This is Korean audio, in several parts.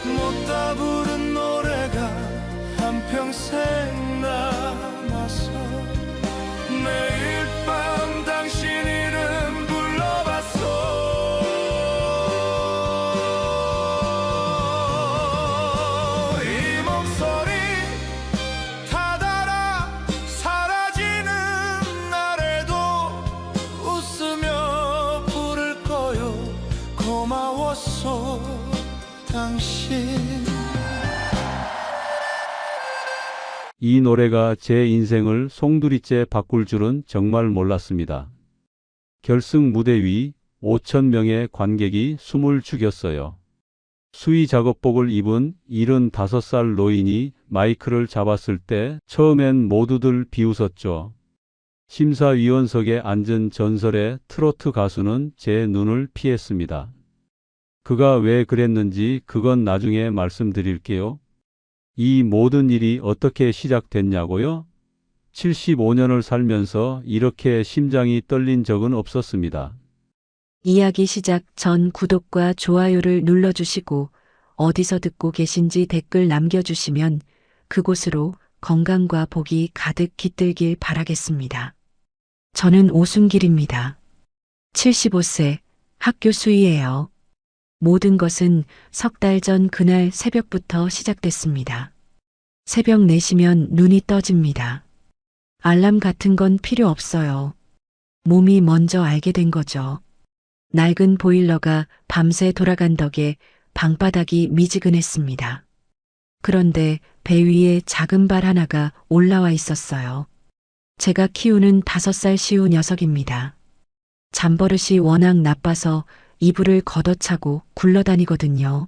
못다 부른 노래가 한평생 남아서 매일 밤 당신 이름 불러봤어. 이 목소리 다 달아 사라지는 날에도 웃으며 부를 거요. 고마웠어 당신. 이 노래가 제 인생을 송두리째 바꿀 줄은 정말 몰랐습니다. 결승 무대 위 5,000명의 관객이 숨을 죽였어요. 수의 작업복을 입은 75살 노인이 마이크를 잡았을 때 처음엔 모두들 비웃었죠. 심사위원석에 앉은 전설의 트로트 가수는 제 눈을 피했습니다. 그가 왜 그랬는지 그건 나중에 말씀드릴게요. 이 모든 일이 어떻게 시작됐냐고요? 75년을 살면서 이렇게 심장이 떨린 적은 없었습니다. 이야기 시작 전 구독과 좋아요를 눌러주시고 어디서 듣고 계신지 댓글 남겨주시면 그곳으로 건강과 복이 가득 깃들길 바라겠습니다. 저는 오순길입니다. 75세 학교 수의예요. 모든 것은 석 달 전 그날 새벽부터 시작됐습니다. 새벽 4시면 눈이 떠집니다. 알람 같은 건 필요 없어요. 몸이 먼저 알게 된 거죠. 낡은 보일러가 밤새 돌아간 덕에 방바닥이 미지근했습니다. 그런데 배 위에 작은 발 하나가 올라와 있었어요. 제가 키우는 5살 시우 녀석입니다. 잠버릇이 워낙 나빠서 이불을 걷어차고 굴러다니거든요.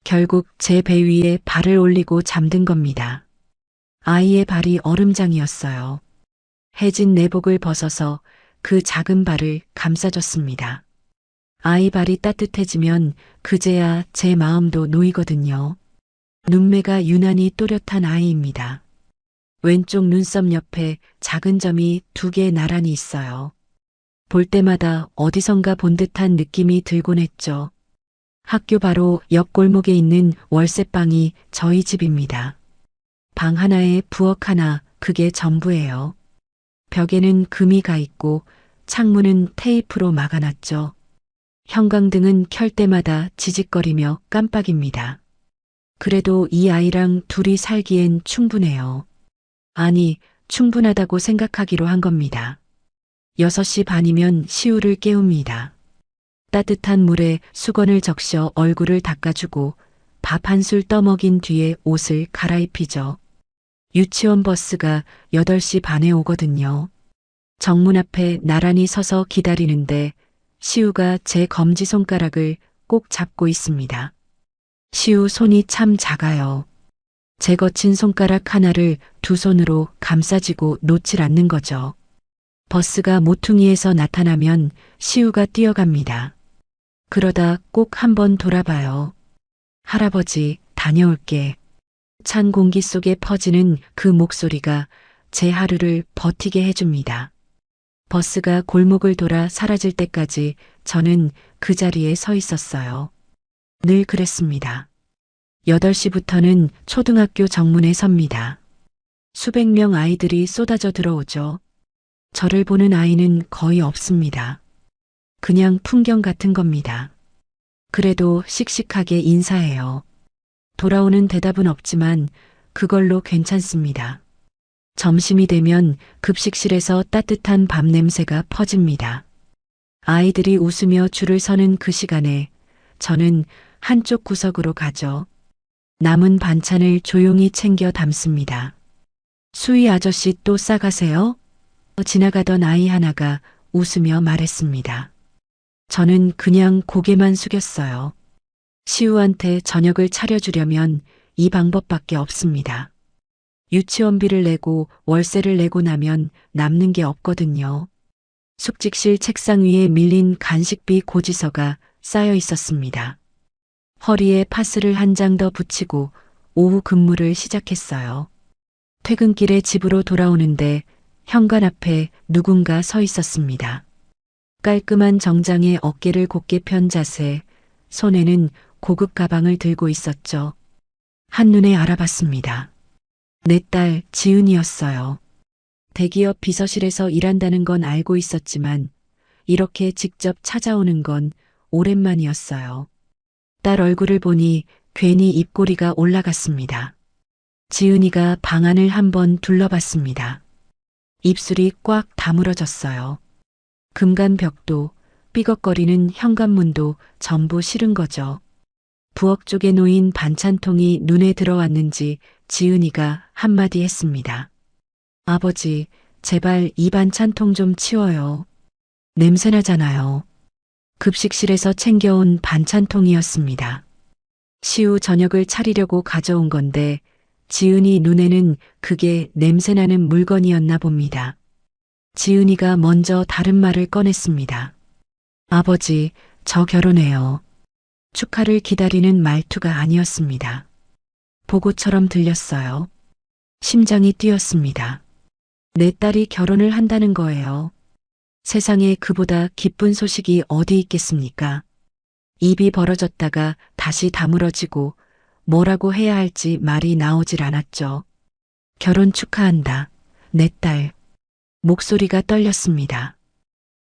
결국 제 배 위에 발을 올리고 잠든 겁니다. 아이의 발이 얼음장이었어요. 해진 내복을 벗어서 그 작은 발을 감싸줬습니다. 아이 발이 따뜻해지면 그제야 제 마음도 놓이거든요. 눈매가 유난히 또렷한 아이입니다. 왼쪽 눈썹 옆에 작은 점이 2개 나란히 있어요. 볼 때마다 어디선가 본 듯한 느낌이 들곤 했죠. 학교 바로 옆 골목에 있는 월세방이 저희 집입니다. 방 하나에 부엌 하나, 그게 전부예요. 벽에는 금이 가 있고 창문은 테이프로 막아놨죠. 형광등은 켤 때마다 지직거리며 깜빡입니다. 그래도 이 아이랑 둘이 살기엔 충분해요. 아니, 충분하다고 생각하기로 한 겁니다. 6시 반이면 시우를 깨웁니다. 따뜻한 물에 수건을 적셔 얼굴을 닦아주고 밥 한술 떠먹인 뒤에 옷을 갈아입히죠. 유치원 버스가 8시 반에 오거든요. 정문 앞에 나란히 서서 기다리는데 시우가 제 검지손가락을 꼭 잡고 있습니다. 시우 손이 참 작아요. 제 거친 손가락 하나를 2 손으로 감싸지고 놓질 않는 거죠. 버스가 모퉁이에서 나타나면 시우가 뛰어갑니다. 그러다 꼭 한번 돌아봐요. 할아버지, 다녀올게. 찬 공기 속에 퍼지는 그 목소리가 제 하루를 버티게 해줍니다. 버스가 골목을 돌아 사라질 때까지 저는 그 자리에 서 있었어요. 늘 그랬습니다. 8시부터는 초등학교 정문에 섭니다. 수백 명 아이들이 쏟아져 들어오죠. 저를 보는 아이는 거의 없습니다. 그냥 풍경 같은 겁니다. 그래도 씩씩하게 인사해요. 돌아오는 대답은 없지만 그걸로 괜찮습니다. 점심이 되면 급식실에서 따뜻한 밥 냄새가 퍼집니다. 아이들이 웃으며 줄을 서는 그 시간에 저는 한쪽 구석으로 가죠. 남은 반찬을 조용히 챙겨 담습니다. 수희 아저씨 또 싸가세요? 지나가던 아이 하나가 웃으며 말했습니다. 저는 그냥 고개만 숙였어요. 시우한테 저녁을 차려주려면 이 방법밖에 없습니다. 유치원비를 내고 월세를 내고 나면 남는 게 없거든요. 숙직실 책상 위에 밀린 간식비 고지서가 쌓여 있었습니다. 허리에 파스를 한 장 더 붙이고 오후 근무를 시작했어요. 퇴근길에 집으로 돌아오는데 현관 앞에 누군가 서 있었습니다. 깔끔한 정장에 어깨를 곧게 편 자세, 손에는 고급 가방을 들고 있었죠. 한눈에 알아봤습니다. 내 딸 지은이었어요. 대기업 비서실에서 일한다는 건 알고 있었지만 이렇게 직접 찾아오는 건 오랜만이었어요. 딸 얼굴을 보니 괜히 입꼬리가 올라갔습니다. 지은이가 방 안을 한번 둘러봤습니다. 입술이 꽉 다물어졌어요. 금간 벽도 삐걱거리는 현관문도 전부 싫은 거죠. 부엌 쪽에 놓인 반찬통이 눈에 들어왔는지 지은이가 한마디 했습니다. 아버지, 제발 이 반찬통 좀 치워요. 냄새나잖아요. 급식실에서 챙겨온 반찬통이었습니다. 시우 저녁을 차리려고 가져온 건데 지은이 눈에는 그게 냄새나는 물건이었나 봅니다. 지은이가 먼저 다른 말을 꺼냈습니다. 아버지, 저 결혼해요. 축하를 기다리는 말투가 아니었습니다. 보고처럼 들렸어요. 심장이 뛰었습니다. 내 딸이 결혼을 한다는 거예요. 세상에 그보다 기쁜 소식이 어디 있겠습니까? 입이 벌어졌다가 다시 다물어지고 뭐라고 해야 할지 말이 나오질 않았죠. 결혼 축하한다. 내 딸. 목소리가 떨렸습니다.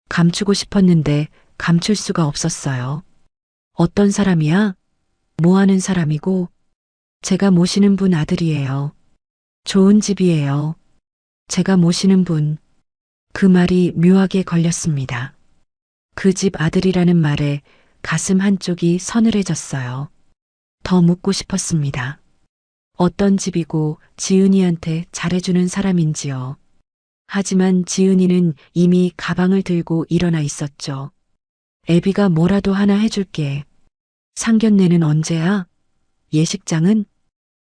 감추고 싶었는데 감출 수가 없었어요. 어떤 사람이야? 뭐 하는 사람이고? 제가 모시는 분 아들이에요. 좋은 집이에요. 제가 모시는 분. 그 말이 묘하게 걸렸습니다. 그 집 아들이라는 말에 가슴 한쪽이 서늘해졌어요. 더 묻고 싶었습니다. 어떤 집이고 지은이한테 잘해주는 사람인지요. 하지만 지은이는 이미 가방을 들고 일어나 있었죠. 애비가 뭐라도 하나 해줄게. 상견례는 언제야? 예식장은?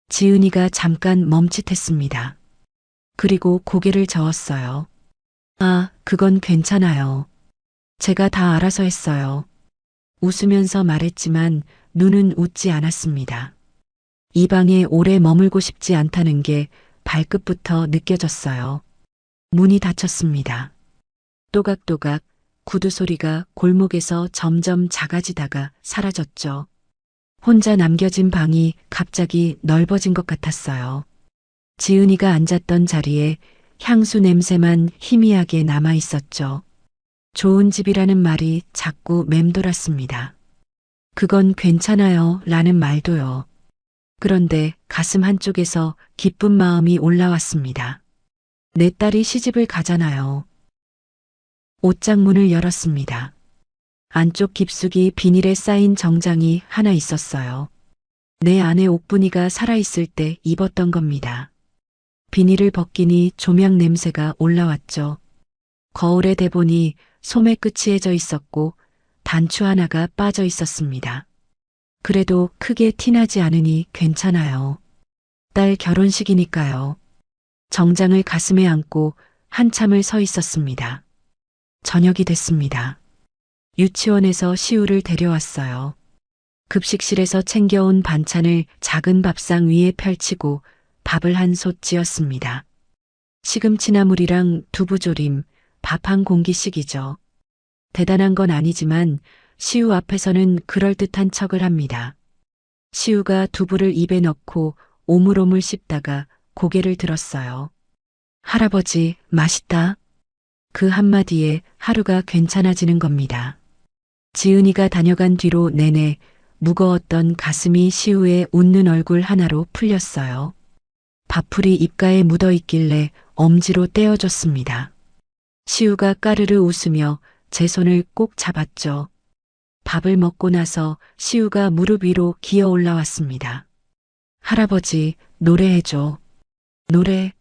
지은이가 잠깐 멈칫했습니다. 그리고 고개를 저었어요. 아, 그건 괜찮아요. 제가 다 알아서 했어요. 웃으면서 말했지만 눈은 웃지 않았습니다. 이 방에 오래 머물고 싶지 않다는 게 발끝부터 느껴졌어요. 문이 닫혔습니다. 또각또각 구두 소리가 골목에서 점점 작아지다가 사라졌죠. 혼자 남겨진 방이 갑자기 넓어진 것 같았어요. 지은이가 앉았던 자리에 향수 냄새만 희미하게 남아 있었죠. 좋은 집이라는 말이 자꾸 맴돌았습니다. 그건 괜찮아요 라는 말도요. 그런데 가슴 한쪽에서 기쁜 마음이 올라왔습니다. 내 딸이 시집을 가잖아요. 옷장문을 열었습니다. 안쪽 깊숙이 비닐에 쌓인 정장이 하나 있었어요. 내 안에 옥분이가 살아있을 때 입었던 겁니다. 비닐을 벗기니 조명 냄새가 올라왔죠. 거울에 대보니 소매 끝이 해져 있었고 단추 하나가 빠져 있었습니다. 그래도 크게 티나지 않으니 괜찮아요. 딸 결혼식이니까요. 정장을 가슴에 안고 한참을 서 있었습니다. 저녁이 됐습니다. 유치원에서 시우를 데려왔어요. 급식실에서 챙겨온 반찬을 작은 밥상 위에 펼치고 밥을 한 솥 지었습니다. 시금치나물이랑 두부조림, 밥 한 공기씩이죠. 대단한 건 아니지만 시우 앞에서는 그럴듯한 척을 합니다. 시우가 두부를 입에 넣고 오물오물 씹다가 고개를 들었어요. 할아버지, 맛있다. 그 한마디에 하루가 괜찮아지는 겁니다. 지은이가 다녀간 뒤로 내내 무거웠던 가슴이 시우의 웃는 얼굴 하나로 풀렸어요. 밥풀이 입가에 묻어 있길래 엄지로 떼어줬습니다. 시우가 까르르 웃으며 제 손을 꼭 잡았죠. 밥을 먹고 나서 시우가 무릎 위로 기어 올라왔습니다. 할아버지, 노래해줘. 노래?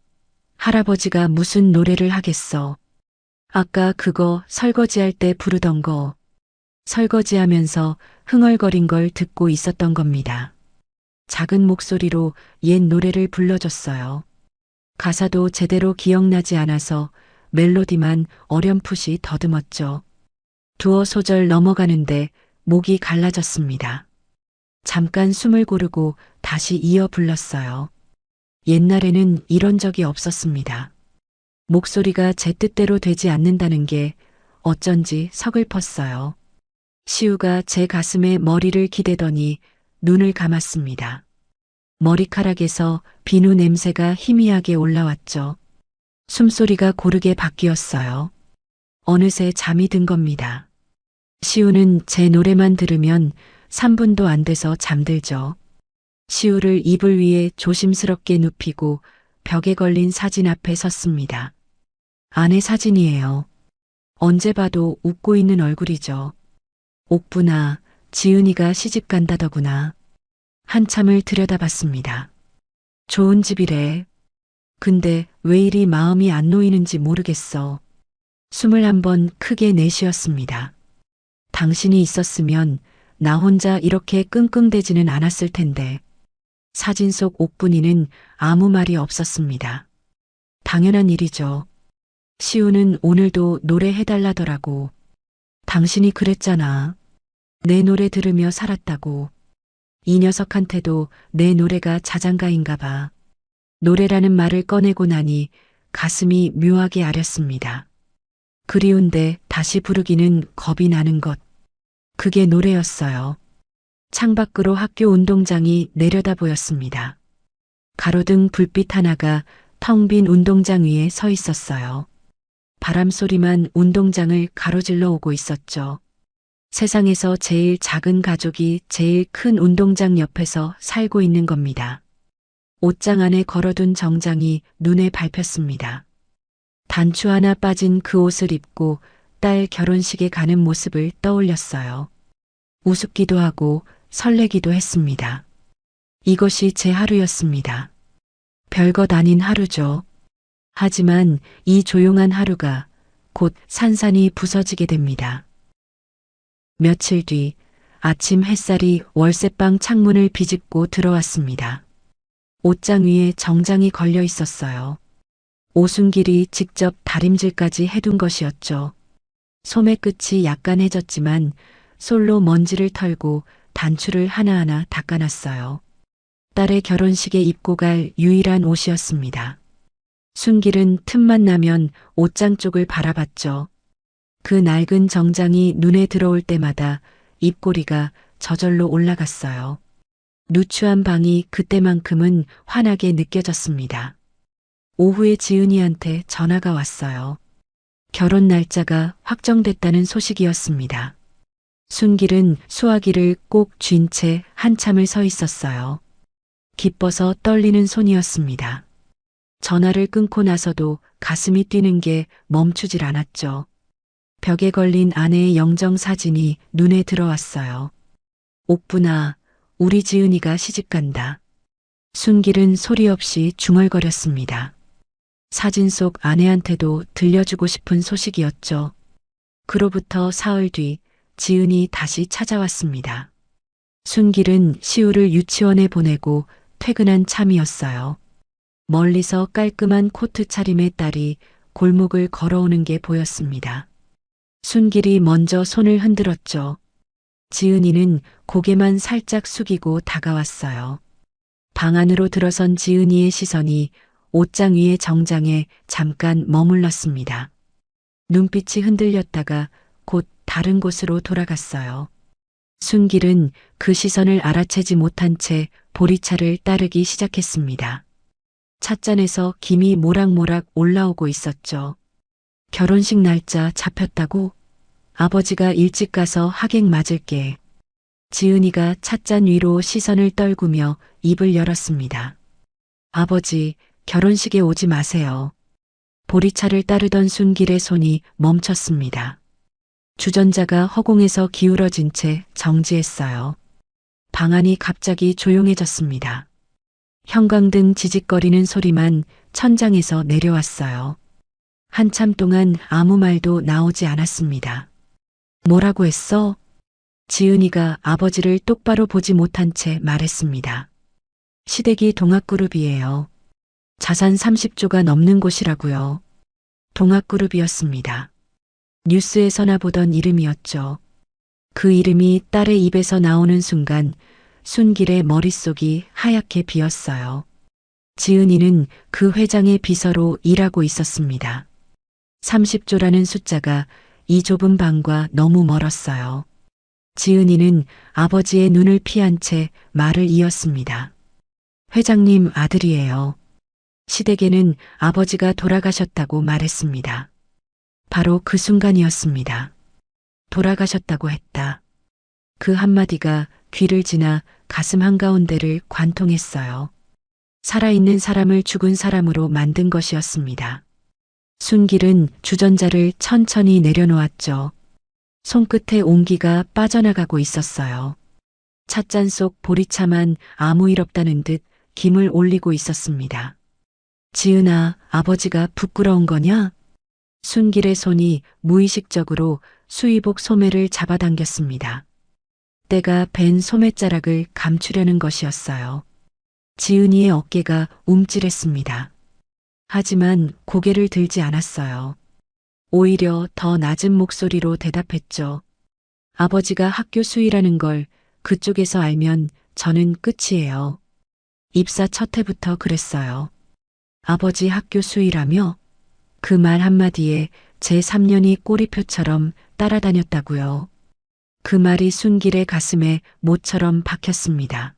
할아버지가 무슨 노래를 하겠어. 아까 그거 설거지할 때 부르던 거. 설거지하면서 흥얼거린 걸 듣고 있었던 겁니다. 작은 목소리로 옛 노래를 불러줬어요. 가사도 제대로 기억나지 않아서 멜로디만 어렴풋이 더듬었죠. 두어 소절 넘어가는데 목이 갈라졌습니다. 잠깐 숨을 고르고 다시 이어 불렀어요. 옛날에는 이런 적이 없었습니다. 목소리가 제 뜻대로 되지 않는다는 게 어쩐지 서글펐어요. 시우가 제 가슴에 머리를 기대더니 눈을 감았습니다. 머리카락에서 비누 냄새가 희미하게 올라왔죠. 숨소리가 고르게 바뀌었어요. 어느새 잠이 든 겁니다. 시우는 제 노래만 들으면 3분도 안 돼서 잠들죠. 시우를 이불 위에 조심스럽게 눕히고 벽에 걸린 사진 앞에 섰습니다. 아내 사진이에요. 언제 봐도 웃고 있는 얼굴이죠. 옥분아, 지은이가 시집 간다더구나. 한참을 들여다봤습니다. 좋은 집이래. 근데 왜 이리 마음이 안 놓이는지 모르겠어. 숨을 한번 크게 내쉬었습니다. 당신이 있었으면 나 혼자 이렇게 끙끙대지는 않았을 텐데. 사진 속 옥분이는 아무 말이 없었습니다. 당연한 일이죠. 시우는 오늘도 노래 해달라더라고. 당신이 그랬잖아. 내 노래 들으며 살았다고. 이 녀석한테도 내 노래가 자장가인가 봐. 노래라는 말을 꺼내고 나니 가슴이 묘하게 아렸습니다. 그리운데 다시 부르기는 겁이 나는 것. 그게 노래였어요. 창밖으로 학교 운동장이 내려다 보였습니다. 가로등 불빛 하나가 텅 빈 운동장 위에 서 있었어요. 바람 소리만 운동장을 가로질러 오고 있었죠. 세상에서 제일 작은 가족이 제일 큰 운동장 옆에서 살고 있는 겁니다. 옷장 안에 걸어둔 정장이 눈에 밟혔습니다. 단추 하나 빠진 그 옷을 입고 딸 결혼식에 가는 모습을 떠올렸어요. 우습기도 하고 설레기도 했습니다. 이것이 제 하루였습니다. 별것 아닌 하루죠. 하지만 이 조용한 하루가 곧 산산이 부서지게 됩니다. 며칠 뒤 아침 햇살이 월세방 창문을 비집고 들어왔습니다. 옷장 위에 정장이 걸려 있었어요. 오순길이 직접 다림질까지 해둔 것이었죠. 소매 끝이 약간 해졌지만 솔로 먼지를 털고 단추를 하나하나 닦아놨어요. 딸의 결혼식에 입고 갈 유일한 옷이었습니다. 순길은 틈만 나면 옷장 쪽을 바라봤죠. 그 낡은 정장이 눈에 들어올 때마다 입꼬리가 저절로 올라갔어요. 누추한 방이 그때만큼은 환하게 느껴졌습니다. 오후에 지은이한테 전화가 왔어요. 결혼 날짜가 확정됐다는 소식이었습니다. 순길은 수화기를 꼭 쥔 채 한참을 서 있었어요. 기뻐서 떨리는 손이었습니다. 전화를 끊고 나서도 가슴이 뛰는 게 멈추질 않았죠. 벽에 걸린 아내의 영정 사진이 눈에 들어왔어요. 옥분아, 우리 지은이가 시집간다. 순길은 소리 없이 중얼거렸습니다. 사진 속 아내한테도 들려주고 싶은 소식이었죠. 그로부터 사흘 뒤 지은이 다시 찾아왔습니다. 순길은 시우를 유치원에 보내고 퇴근한 참이었어요. 멀리서 깔끔한 코트 차림의 딸이 골목을 걸어오는 게 보였습니다. 순길이 먼저 손을 흔들었죠. 지은이는 고개만 살짝 숙이고 다가왔어요. 방 안으로 들어선 지은이의 시선이 옷장 위의 정장에 잠깐 머물렀습니다. 눈빛이 흔들렸다가 곧 다른 곳으로 돌아갔어요. 순길은 그 시선을 알아채지 못한 채 보리차를 따르기 시작했습니다. 찻잔에서 김이 모락모락 올라오고 있었죠. 결혼식 날짜 잡혔다고? 아버지가 일찍 가서 하객 맞을게. 지은이가 찻잔 위로 시선을 떨구며 입을 열었습니다. 아버지, 결혼식에 오지 마세요. 보리차를 따르던 순길의 손이 멈췄습니다. 주전자가 허공에서 기울어진 채 정지했어요. 방 안이 갑자기 조용해졌습니다. 형광등 지직거리는 소리만 천장에서 내려왔어요. 한참 동안 아무 말도 나오지 않았습니다. 뭐라고 했어? 지은이가 아버지를 똑바로 보지 못한 채 말했습니다. 시댁이 동학그룹이에요. 자산 30조가 넘는 곳이라고요. 동학그룹이었습니다. 뉴스에서나 보던 이름이었죠. 그 이름이 딸의 입에서 나오는 순간 순길의 머릿속이 하얗게 비었어요. 지은이는 그 회장의 비서로 일하고 있었습니다. 30조라는 숫자가 이 좁은 방과 너무 멀었어요. 지은이는 아버지의 눈을 피한 채 말을 이었습니다. 회장님 아들이에요. 시댁에는 아버지가 돌아가셨다고 말했습니다. 바로 그 순간이었습니다. 돌아가셨다고 했다. 그 한마디가 귀를 지나 가슴 한가운데를 관통했어요. 살아있는 사람을 죽은 사람으로 만든 것이었습니다. 순길은 주전자를 천천히 내려놓았죠. 손끝에 온기가 빠져나가고 있었어요. 찻잔 속 보리차만 아무 일 없다는 듯 김을 올리고 있었습니다. 지은아, 아버지가 부끄러운 거냐? 순길의 손이 무의식적으로 수의복 소매를 잡아당겼습니다. 때가 벤 소매자락을 감추려는 것이었어요. 지은이의 어깨가 움찔했습니다. 하지만 고개를 들지 않았어요. 오히려 더 낮은 목소리로 대답했죠. 아버지가 학교 수위라는 걸 그쪽에서 알면 저는 끝이에요. 입사 첫 해부터 그랬어요. 아버지 학교 수위라며? 그 말 한마디에 제 3년이 꼬리표처럼 따라다녔다고요. 그 말이 순길의 가슴에 못처럼 박혔습니다.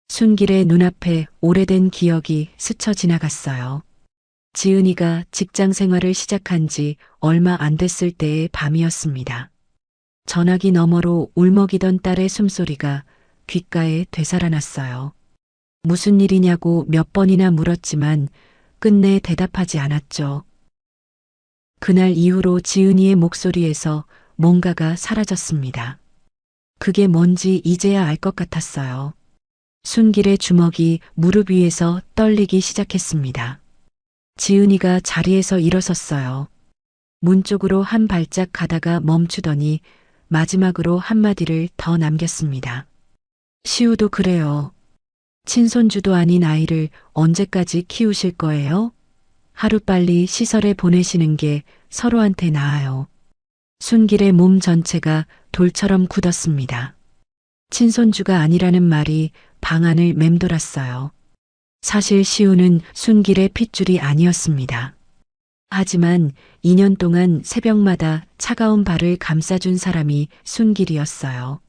순길의 눈앞에 오래된 기억이 스쳐 지나갔어요. 지은이가 직장 생활을 시작한 지 얼마 안 됐을 때의 밤이었습니다. 전화기 너머로 울먹이던 딸의 숨소리가 귓가에 되살아났어요. 무슨 일이냐고 몇 번이나 물었지만 끝내 대답하지 않았죠. 그날 이후로 지은이의 목소리에서 뭔가가 사라졌습니다. 그게 뭔지 이제야 알 것 같았어요. 순길의 주먹이 무릎 위에서 떨리기 시작했습니다. 지은이가 자리에서 일어섰어요. 문 쪽으로 한 발짝 가다가 멈추더니 마지막으로 한마디를 더 남겼습니다. 시우도 그래요. 친손주도 아닌 아이를 언제까지 키우실 거예요? 하루빨리 시설에 보내시는 게 서로한테 나아요. 순길의 몸 전체가 돌처럼 굳었습니다. 친손주가 아니라는 말이 방안을 맴돌았어요. 사실 시우는 순길의 핏줄이 아니었습니다. 하지만 2년 동안 새벽마다 차가운 발을 감싸준 사람이 순길이었어요.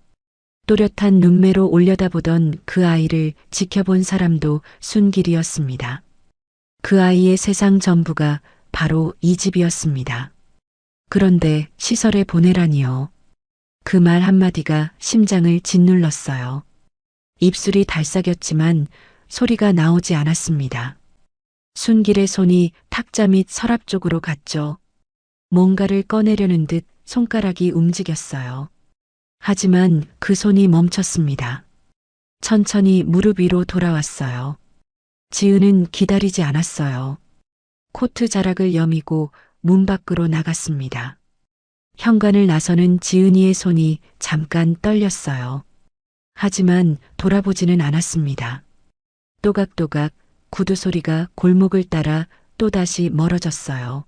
또렷한 눈매로 올려다보던 그 아이를 지켜본 사람도 순길이었습니다. 그 아이의 세상 전부가 바로 이 집이었습니다. 그런데 시설에 보내라니요. 그 말 한마디가 심장을 짓눌렀어요. 입술이 달싹였지만 소리가 나오지 않았습니다. 순길의 손이 탁자 및 서랍 쪽으로 갔죠. 뭔가를 꺼내려는 듯 손가락이 움직였어요. 하지만 그 손이 멈췄습니다. 천천히 무릎 위로 돌아왔어요. 지은은 기다리지 않았어요. 코트 자락을 여미고 문 밖으로 나갔습니다. 현관을 나서는 지은이의 손이 잠깐 떨렸어요. 하지만 돌아보지는 않았습니다. 또각또각 구두 소리가 골목을 따라 또다시 멀어졌어요.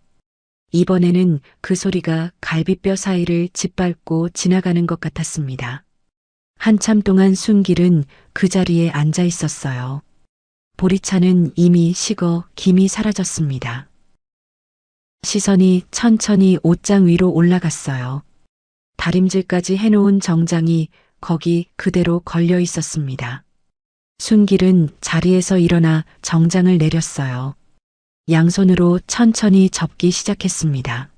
이번에는 그 소리가 갈비뼈 사이를 짓밟고 지나가는 것 같았습니다. 한참 동안 순길은 그 자리에 앉아 있었어요. 보리차는 이미 식어 김이 사라졌습니다. 시선이 천천히 옷장 위로 올라갔어요. 다림질까지 해놓은 정장이 거기 그대로 걸려 있었습니다. 순길은 자리에서 일어나 정장을 내렸어요. 양손으로 천천히 접기 시작했습니다.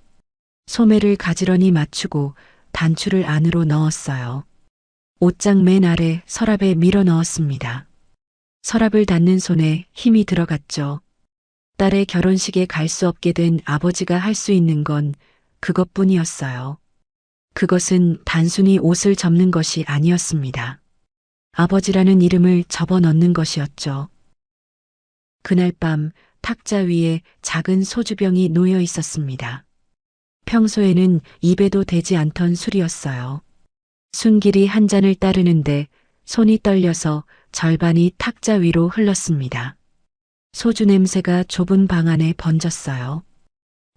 소매를 가지런히 맞추고 단추를 안으로 넣었어요. 옷장 맨 아래 서랍에 밀어 넣었습니다. 서랍을 닫는 손에 힘이 들어갔죠. 딸의 결혼식에 갈 수 없게 된 아버지가 할 수 있는 건 그것뿐이었어요. 그것은 단순히 옷을 접는 것이 아니었습니다. 아버지라는 이름을 접어 넣는 것이었죠. 그날 밤 탁자 위에 작은 소주병이 놓여 있었습니다. 평소에는 입에도 대지 않던 술이었어요. 순길이 한 잔을 따르는데 손이 떨려서 절반이 탁자 위로 흘렀습니다. 소주 냄새가 좁은 방 안에 번졌어요.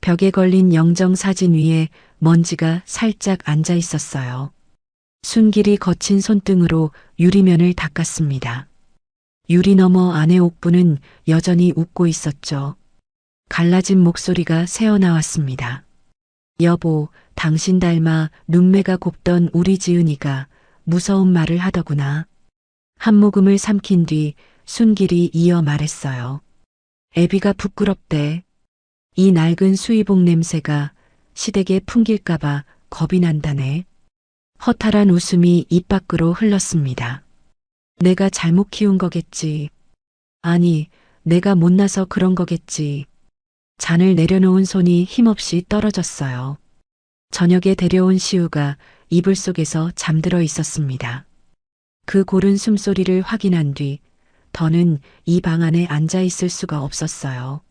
벽에 걸린 영정사진 위에 먼지가 살짝 앉아 있었어요. 순길이 거친 손등으로 유리면을 닦았습니다. 유리 너머 안의 옥부는 여전히 웃고 있었죠. 갈라진 목소리가 새어나왔습니다. 여보, 당신 닮아 눈매가 곱던 우리 지은이가 무서운 말을 하더구나. 한 모금을 삼킨 뒤 순길이 이어 말했어요. 애비가 부끄럽대. 이 낡은 수의복 냄새가 시댁에 풍길까봐 겁이 난다네. 허탈한 웃음이 입 밖으로 흘렀습니다. 내가 잘못 키운 거겠지. 아니, 내가 못나서 그런 거겠지. 잔을 내려놓은 손이 힘없이 떨어졌어요. 저녁에 데려온 시우가 이불 속에서 잠들어 있었습니다. 그 고른 숨소리를 확인한 뒤 더는 이 방 안에 앉아 있을 수가 없었어요.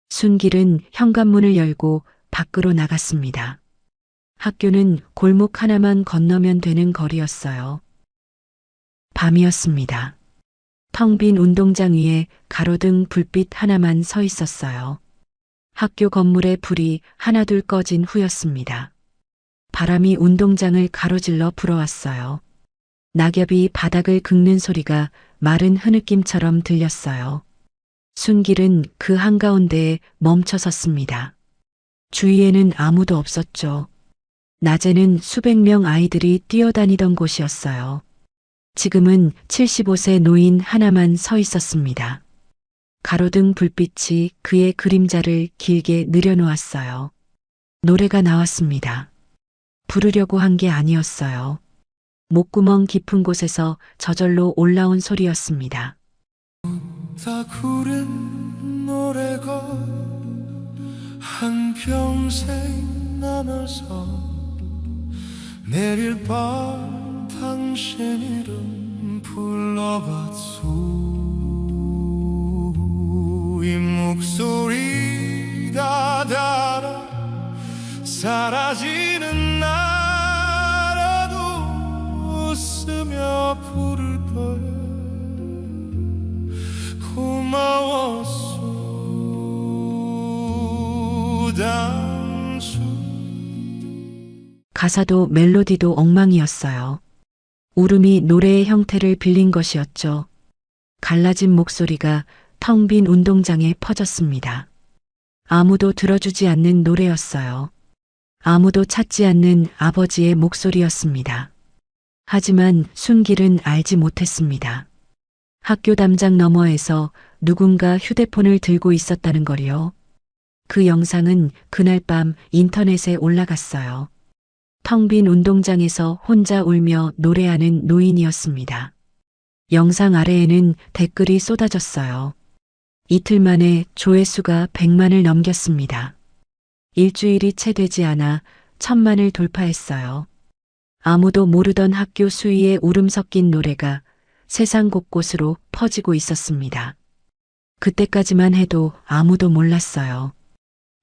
순길은 현관문을 열고 밖으로 나갔습니다. 학교는 골목 하나만 건너면 되는 거리였어요. 밤이었습니다. 텅 빈 운동장 위에 가로등 불빛 하나만 서 있었어요. 학교 건물의 불이 하나둘 꺼진 후였습니다. 바람이 운동장을 가로질러 불어왔어요. 낙엽이 바닥을 긁는 소리가 마른 흐느낌처럼 들렸어요. 순길은 그 한가운데에 멈춰 섰습니다. 주위에는 아무도 없었죠. 낮에는 수백 명 아이들이 뛰어다니던 곳이었어요. 지금은 75세 노인 하나만 서 있었습니다. 가로등 불빛이 그의 그림자를 길게 늘여놓았어요. 노래가 나왔습니다. 부르려고 한 게 아니었어요. 목구멍 깊은 곳에서 저절로 올라온 소리였습니다. 다 구른 노래가 한평생 남아서 내릴 밤 당신 이름 불러봤소. 이 목소리 다 달아 사라지는 나라도 웃으며 부를 거야. 고마웠소 당수. 가사도 멜로디도 엉망이었어요. 울음이 노래의 형태를 빌린 것이었죠. 갈라진 목소리가 텅 빈 운동장에 퍼졌습니다. 아무도 들어주지 않는 노래였어요. 아무도 찾지 않는 아버지의 목소리였습니다. 하지만 순길은 알지 못했습니다. 학교 담장 너머에서 누군가 휴대폰을 들고 있었다는 거리요. 그 영상은 그날 밤 인터넷에 올라갔어요. 텅 빈 운동장에서 혼자 울며 노래하는 노인이었습니다. 영상 아래에는 댓글이 쏟아졌어요. 이틀 만에 조회수가 100만을 넘겼습니다. 일주일이 채 되지 않아 1000만을 돌파했어요. 아무도 모르던 학교 수위에 울음 섞인 노래가 세상 곳곳으로 퍼지고 있었습니다. 그때까지만 해도 아무도 몰랐어요.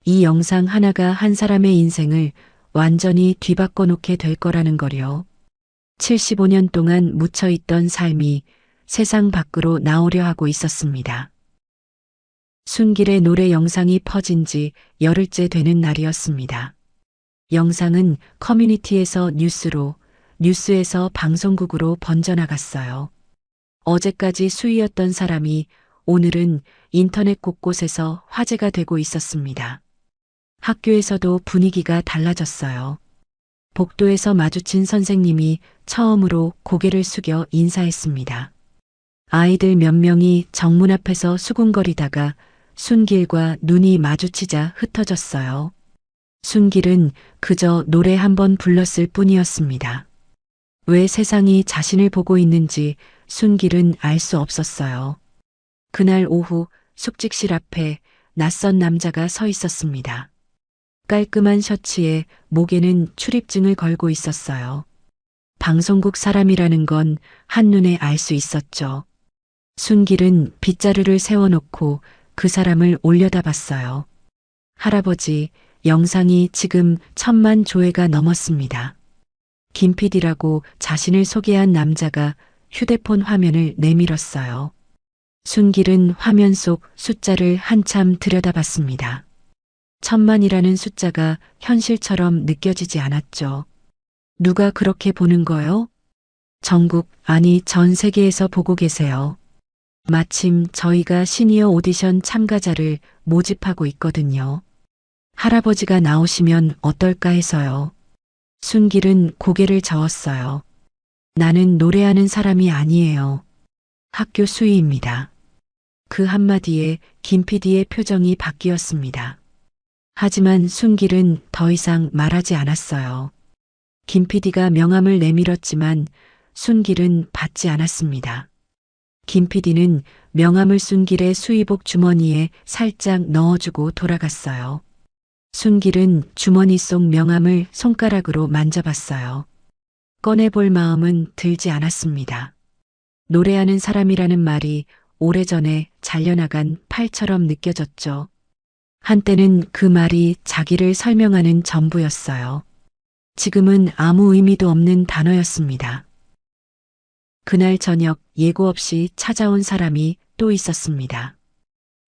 이 영상 하나가 한 사람의 인생을 완전히 뒤바꿔 놓게 될 거라는 거요. 75년 동안 묻혀있던 삶이 세상 밖으로 나오려 하고 있었습니다. 순길의 노래 영상이 퍼진 지 열흘째 되는 날이었습니다. 영상은 커뮤니티에서 뉴스로, 뉴스에서 방송국으로 번져나갔어요. 어제까지 수위였던 사람이 오늘은 인터넷 곳곳에서 화제가 되고 있었습니다. 학교에서도 분위기가 달라졌어요. 복도에서 마주친 선생님이 처음으로 고개를 숙여 인사했습니다. 아이들 몇 명이 정문 앞에서 수군거리다가 순길과 눈이 마주치자 흩어졌어요. 순길은 그저 노래 한 번 불렀을 뿐이었습니다. 왜 세상이 자신을 보고 있는지 순길은 알 수 없었어요. 그날 오후 숙직실 앞에 낯선 남자가 서 있었습니다. 깔끔한 셔츠에 목에는 출입증을 걸고 있었어요. 방송국 사람이라는 건 한눈에 알 수 있었죠. 순길은 빗자루를 세워놓고 그 사람을 올려다봤어요. 할아버지, 영상이 지금 1000만 조회가 넘었습니다. 김 PD라고 자신을 소개한 남자가 휴대폰 화면을 내밀었어요. 순길은 화면 속 숫자를 한참 들여다봤습니다. 1000만이라는 숫자가 현실처럼 느껴지지 않았죠. 누가 그렇게 보는 거요? 전국, 아니 전 세계에서 보고 계세요. 마침 저희가 시니어 오디션 참가자를 모집하고 있거든요. 할아버지가 나오시면 어떨까 해서요. 순길은 고개를 저었어요. 나는 노래하는 사람이 아니에요. 학교 수위입니다. 그 한마디에 김 PD의 표정이 바뀌었습니다. 하지만 순길은 더 이상 말하지 않았어요. 김 PD가 명함을 내밀었지만 순길은 받지 않았습니다. 김 PD는 명함을 순길의 수의복 주머니에 살짝 넣어주고 돌아갔어요. 순길은 주머니 속 명함을 손가락으로 만져봤어요. 꺼내볼 마음은 들지 않았습니다. 노래하는 사람이라는 말이 오래전에 잘려나간 팔처럼 느껴졌죠. 한때는 그 말이 자기를 설명하는 전부였어요. 지금은 아무 의미도 없는 단어였습니다. 그날 저녁 예고 없이 찾아온 사람이 또 있었습니다.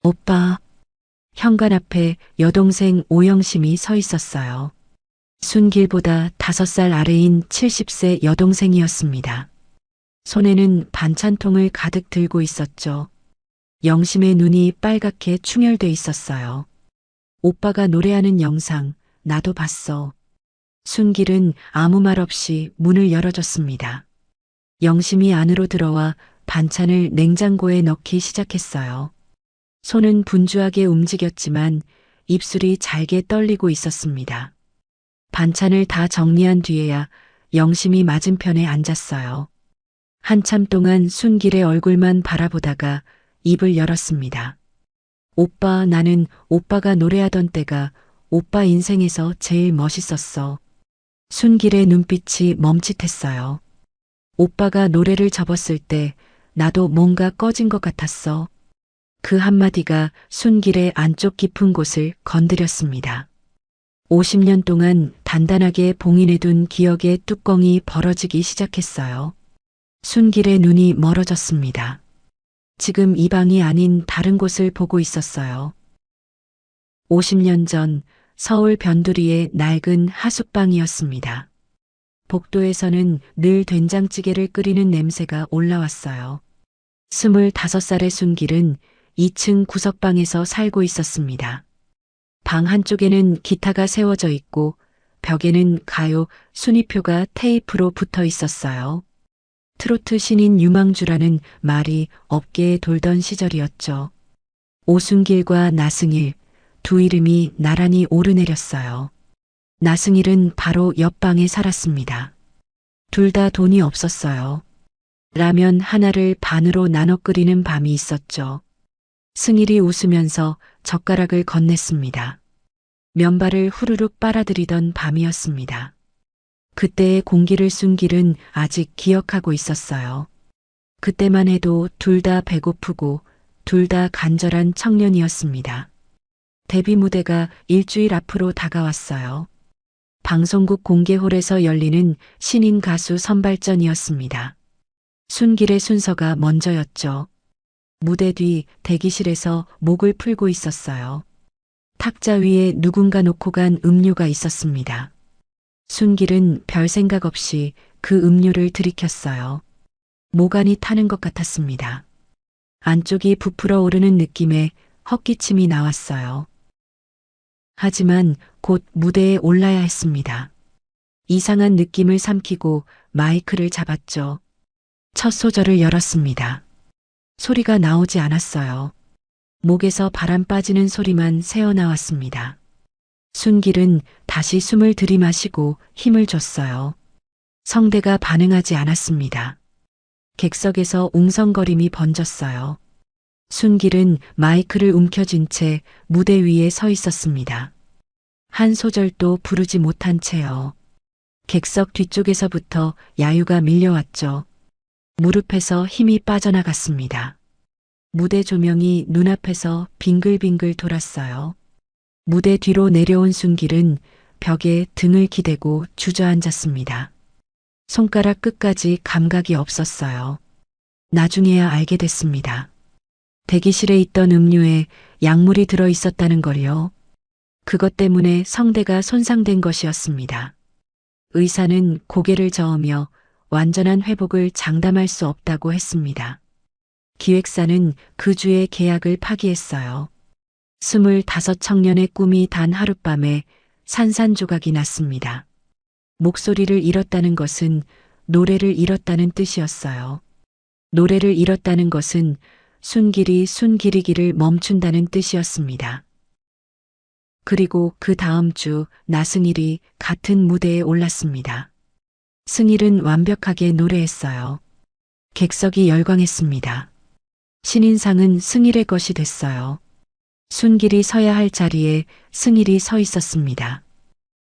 오빠. 현관 앞에 여동생 오영심이 서 있었어요. 순길보다 5살 아래인 70세 여동생이었습니다. 손에는 반찬통을 가득 들고 있었죠. 영심의 눈이 빨갛게 충혈돼 있었어요. 오빠가 노래하는 영상 나도 봤어. 순길은 아무 말 없이 문을 열어줬습니다. 영심이 안으로 들어와 반찬을 냉장고에 넣기 시작했어요. 손은 분주하게 움직였지만 입술이 잘게 떨리고 있었습니다. 반찬을 다 정리한 뒤에야 영심이 맞은편에 앉았어요. 한참 동안 순길의 얼굴만 바라보다가 입을 열었습니다. 오빠, 나는 오빠가 노래하던 때가 오빠 인생에서 제일 멋있었어. 순길의 눈빛이 멈칫했어요. 오빠가 노래를 접었을 때 나도 뭔가 꺼진 것 같았어. 그 한마디가 순길의 안쪽 깊은 곳을 건드렸습니다. 50년 동안 단단하게 봉인해둔 기억의 뚜껑이 벌어지기 시작했어요. 순길의 눈이 멀어졌습니다. 지금 이 방이 아닌 다른 곳을 보고 있었어요. 50년 전 서울 변두리의 낡은 하숙방이었습니다. 복도에서는 늘 된장찌개를 끓이는 냄새가 올라왔어요. 25살의 순길은 2층 구석방에서 살고 있었습니다. 방 한쪽에는 기타가 세워져 있고 벽에는 가요 순위표가 테이프로 붙어 있었어요. 트로트 신인 유망주라는 말이 업계에 돌던 시절이었죠. 오순길과 나승일, 두 이름이 나란히 오르내렸어요. 나승일은 바로 옆방에 살았습니다. 둘 다 돈이 없었어요. 라면 하나를 반으로 나눠 끓이는 밤이 있었죠. 승일이 웃으면서 젓가락을 건넸습니다. 면발을 후루룩 빨아들이던 밤이었습니다. 그때의 공기를 순길은 아직 기억하고 있었어요. 그때만 해도 둘 다 배고프고 둘 다 간절한 청년이었습니다. 데뷔 무대가 일주일 앞으로 다가왔어요. 방송국 공개홀에서 열리는 신인 가수 선발전이었습니다. 순길의 순서가 먼저였죠. 무대 뒤 대기실에서 목을 풀고 있었어요. 탁자 위에 누군가 놓고 간 음료가 있었습니다. 순길은 별 생각 없이 그 음료를 들이켰어요. 모간이 타는 것 같았습니다. 안쪽이 부풀어 오르는 느낌에 헛기침이 나왔어요. 하지만 곧 무대에 올라야 했습니다. 이상한 느낌을 삼키고 마이크를 잡았죠. 첫 소절을 열었습니다. 소리가 나오지 않았어요. 목에서 바람 빠지는 소리만 새어나왔습니다. 순길은 다시 숨을 들이마시고 힘을 줬어요. 성대가 반응하지 않았습니다. 객석에서 웅성거림이 번졌어요. 순길은 마이크를 움켜쥔 채 무대 위에 서 있었습니다. 한 소절도 부르지 못한 채요. 객석 뒤쪽에서부터 야유가 밀려왔죠. 무릎에서 힘이 빠져나갔습니다. 무대 조명이 눈앞에서 빙글빙글 돌았어요. 무대 뒤로 내려온 순길은 벽에 등을 기대고 주저앉았습니다. 손가락 끝까지 감각이 없었어요. 나중에야 알게 됐습니다. 대기실에 있던 음료에 약물이 들어 있었다는 걸요. 그것 때문에 성대가 손상된 것이었습니다. 의사는 고개를 저으며 완전한 회복을 장담할 수 없다고 했습니다. 기획사는 그 주에 계약을 파기했어요. 25 청년의 꿈이 단 하룻밤에 산산조각이 났습니다. 목소리를 잃었다는 것은 노래를 잃었다는 뜻이었어요. 노래를 잃었다는 것은 순길이기를 멈춘다는 뜻이었습니다. 그리고 그 다음 주 나승일이 같은 무대에 올랐습니다. 승일은 완벽하게 노래했어요. 객석이 열광했습니다. 신인상은 승일의 것이 됐어요. 순길이 서야 할 자리에 승일이 서 있었습니다.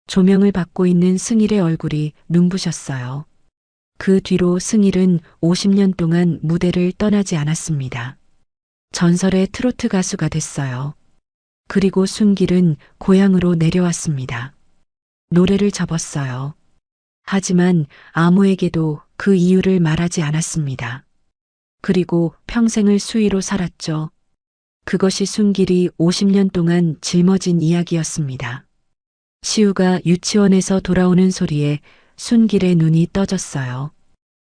조명을 받고 있는 승일의 얼굴이 눈부셨어요. 그 뒤로 승일은 50년 동안 무대를 떠나지 않았습니다. 전설의 트로트 가수가 됐어요. 그리고 순길은 고향으로 내려왔습니다. 노래를 접었어요. 하지만 아무에게도 그 이유를 말하지 않았습니다. 그리고 평생을 수위로 살았죠. 그것이 순길이 50년 동안 짊어진 이야기였습니다. 시우가 유치원에서 돌아오는 소리에 순길의 눈이 떠졌어요.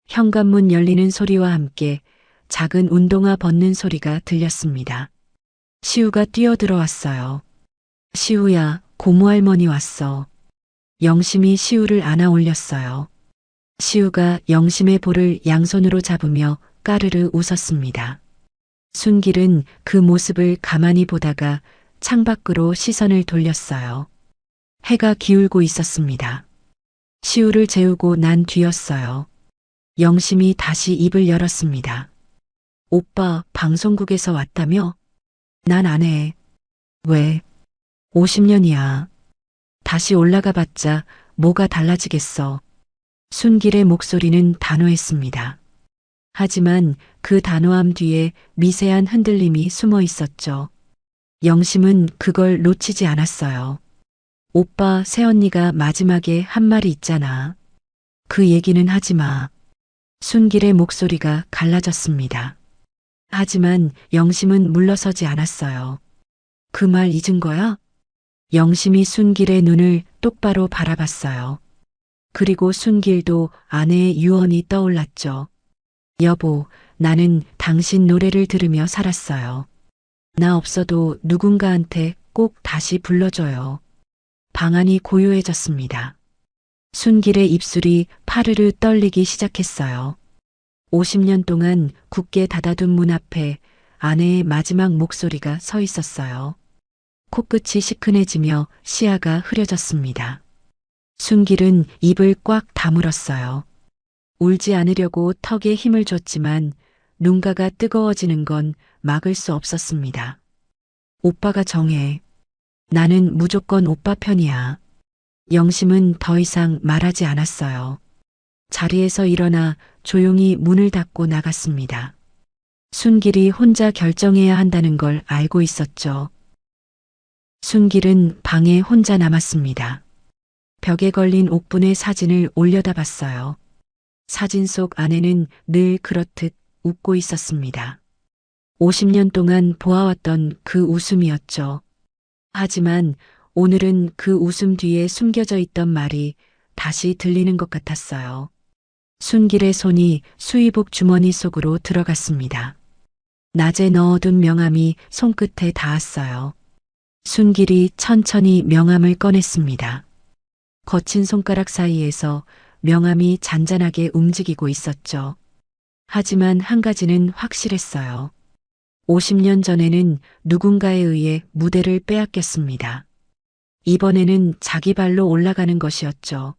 현관문 열리는 소리와 함께 작은 운동화 벗는 소리가 들렸습니다. 시우가 뛰어들어왔어요. 시우야, 고모할머니 왔어. 영심이 시우를 안아 올렸어요. 시우가 영심의 볼을 양손으로 잡으며 까르르 웃었습니다. 순길은 그 모습을 가만히 보다가 창밖으로 시선을 돌렸어요. 해가 기울고 있었습니다. 시우를 재우고 난 뒤였어요. 영심이 다시 입을 열었습니다. 오빠, 방송국에서 왔다며? 난 안 해. 왜? 50년이야. 다시 올라가 봤자 뭐가 달라지겠어. 순길의 목소리는 단호했습니다. 하지만 그 단호함 뒤에 미세한 흔들림이 숨어 있었죠. 영심은 그걸 놓치지 않았어요. 오빠, 새언니가 마지막에 한 말이 있잖아. 그 얘기는 하지 마. 순길의 목소리가 갈라졌습니다. 하지만 영심은 물러서지 않았어요. 그 말 잊은 거야? 영심이 순길의 눈을 똑바로 바라봤어요. 그리고 순길도 아내의 유언이 떠올랐죠. 여보, 나는 당신 노래를 들으며 살았어요. 나 없어도 누군가한테 꼭 다시 불러줘요. 방 안이 고요해졌습니다. 순길의 입술이 파르르 떨리기 시작했어요. 50년 동안 굳게 닫아둔 문 앞에 아내의 마지막 목소리가 서 있었어요. 코끝이 시큰해지며 시야가 흐려졌습니다. 순길은 입을 꽉 다물었어요. 울지 않으려고 턱에 힘을 줬지만 눈가가 뜨거워지는 건 막을 수 없었습니다. 오빠가 정해. 나는 무조건 오빠 편이야. 영심은 더 이상 말하지 않았어요. 자리에서 일어나 조용히 문을 닫고 나갔습니다. 순길이 혼자 결정해야 한다는 걸 알고 있었죠. 순길은 방에 혼자 남았습니다. 벽에 걸린 옥분의 사진을 올려다 봤어요. 사진 속 아내는 늘 그렇듯 웃고 있었습니다. 50년 동안 보아왔던 그 웃음이었죠. 하지만 오늘은 그 웃음 뒤에 숨겨져 있던 말이 다시 들리는 것 같았어요. 순길의 손이 수의복 주머니 속으로 들어갔습니다. 낮에 넣어둔 명함이 손끝에 닿았어요. 순길이 천천히 명함을 꺼냈습니다. 거친 손가락 사이에서 명함이 잔잔하게 움직이고 있었죠. 하지만 한 가지는 확실했어요. 50년 전에는 누군가에 의해 무대를 빼앗겼습니다. 이번에는 자기 발로 올라가는 것이었죠.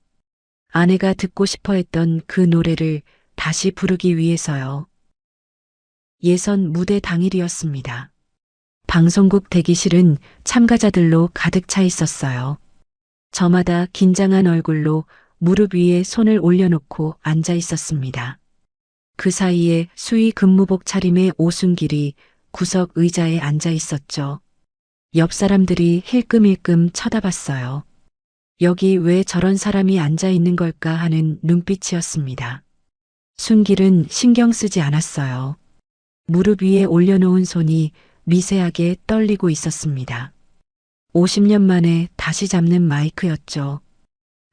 아내가 듣고 싶어 했던 그 노래를 다시 부르기 위해서요. 예선 무대 당일이었습니다. 방송국 대기실은 참가자들로 가득 차 있었어요. 저마다 긴장한 얼굴로 무릎 위에 손을 올려놓고 앉아 있었습니다. 그 사이에 수의 근무복 차림의 오순길이 구석 의자에 앉아 있었죠. 옆 사람들이 힐끔힐끔 쳐다봤어요. 여기 왜 저런 사람이 앉아 있는 걸까 하는 눈빛이었습니다. 순길은 신경 쓰지 않았어요. 무릎 위에 올려놓은 손이 미세하게 떨리고 있었습니다. 50년 만에 다시 잡는 마이크였죠.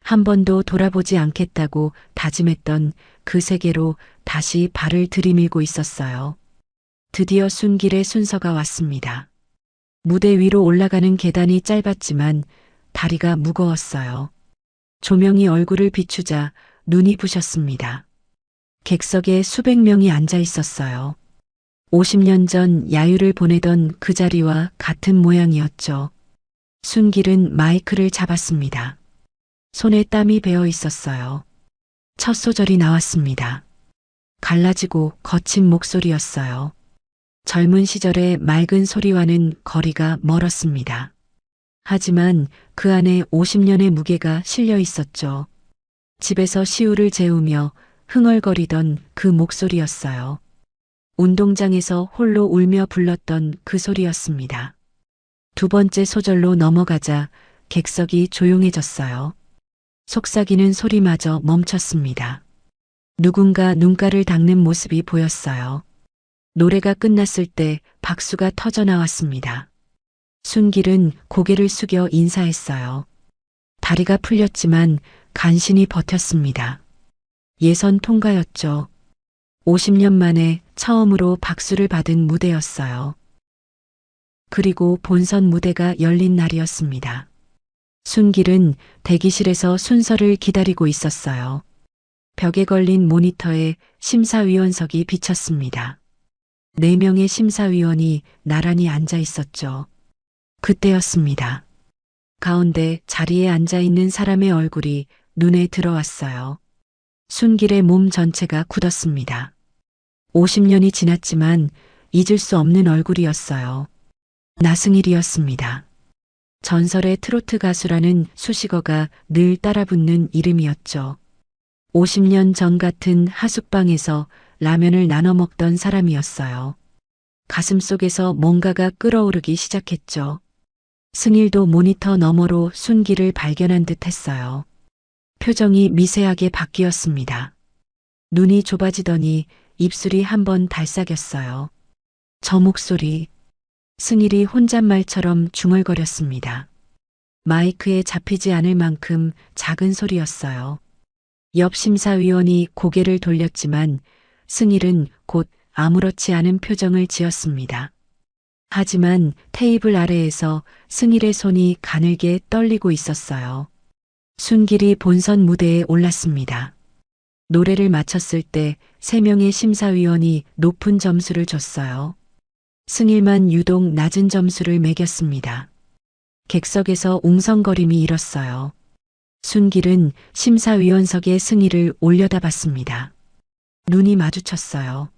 한 번도 돌아보지 않겠다고 다짐했던 그 세계로 다시 발을 들이밀고 있었어요. 드디어 순길의 순서가 왔습니다. 무대 위로 올라가는 계단이 짧았지만 다리가 무거웠어요. 조명이 얼굴을 비추자 눈이 부셨습니다. 객석에 수백 명이 앉아 있었어요. 50년 전 야유를 보내던 그 자리와 같은 모양이었죠. 순길은 마이크를 잡았습니다. 손에 땀이 배어 있었어요. 첫 소절이 나왔습니다. 갈라지고 거친 목소리였어요. 젊은 시절의 맑은 소리와는 거리가 멀었습니다. 하지만 그 안에 50년의 무게가 실려 있었죠. 집에서 시우를 재우며 흥얼거리던 그 목소리였어요. 운동장에서 홀로 울며 불렀던 그 소리였습니다. 두 번째 소절로 넘어가자 객석이 조용해졌어요. 속삭이는 소리마저 멈췄습니다. 누군가 눈가를 닦는 모습이 보였어요. 노래가 끝났을 때 박수가 터져 나왔습니다. 순길은 고개를 숙여 인사했어요. 다리가 풀렸지만 간신히 버텼습니다. 예선 통과였죠. 50년 만에 처음으로 박수를 받은 무대였어요. 그리고 본선 무대가 열린 날이었습니다. 순길은 대기실에서 순서를 기다리고 있었어요. 벽에 걸린 모니터에 심사위원석이 비쳤습니다. 4명의 심사위원이 나란히 앉아 있었죠. 그때였습니다. 가운데 자리에 앉아 있는 사람의 얼굴이 눈에 들어왔어요. 순길의 몸 전체가 굳었습니다. 50년이 지났지만 잊을 수 없는 얼굴이었어요. 나승일이었습니다. 전설의 트로트 가수라는 수식어가 늘 따라붙는 이름이었죠. 50년 전 같은 하숙방에서 라면을 나눠 먹던 사람이었어요. 가슴속에서 뭔가가 끓어오르기 시작했죠. 승일도 모니터 너머로 순길을 발견한 듯 했어요. 표정이 미세하게 바뀌었습니다. 눈이 좁아지더니 입술이 한번 달싹였어요. 저 목소리. 승일이 혼잣말처럼 중얼거렸습니다. 마이크에 잡히지 않을 만큼 작은 소리였어요. 옆 심사위원이 고개를 돌렸지만 승일은 곧 아무렇지 않은 표정을 지었습니다. 하지만 테이블 아래에서 승일의 손이 가늘게 떨리고 있었어요. 순길이 본선 무대에 올랐습니다. 노래를 마쳤을 때 3명의 심사위원이 높은 점수를 줬어요. 승일만 유독 낮은 점수를 매겼습니다. 객석에서 웅성거림이 일었어요. 순길은 심사위원석에 승일을 올려다봤습니다. 눈이 마주쳤어요.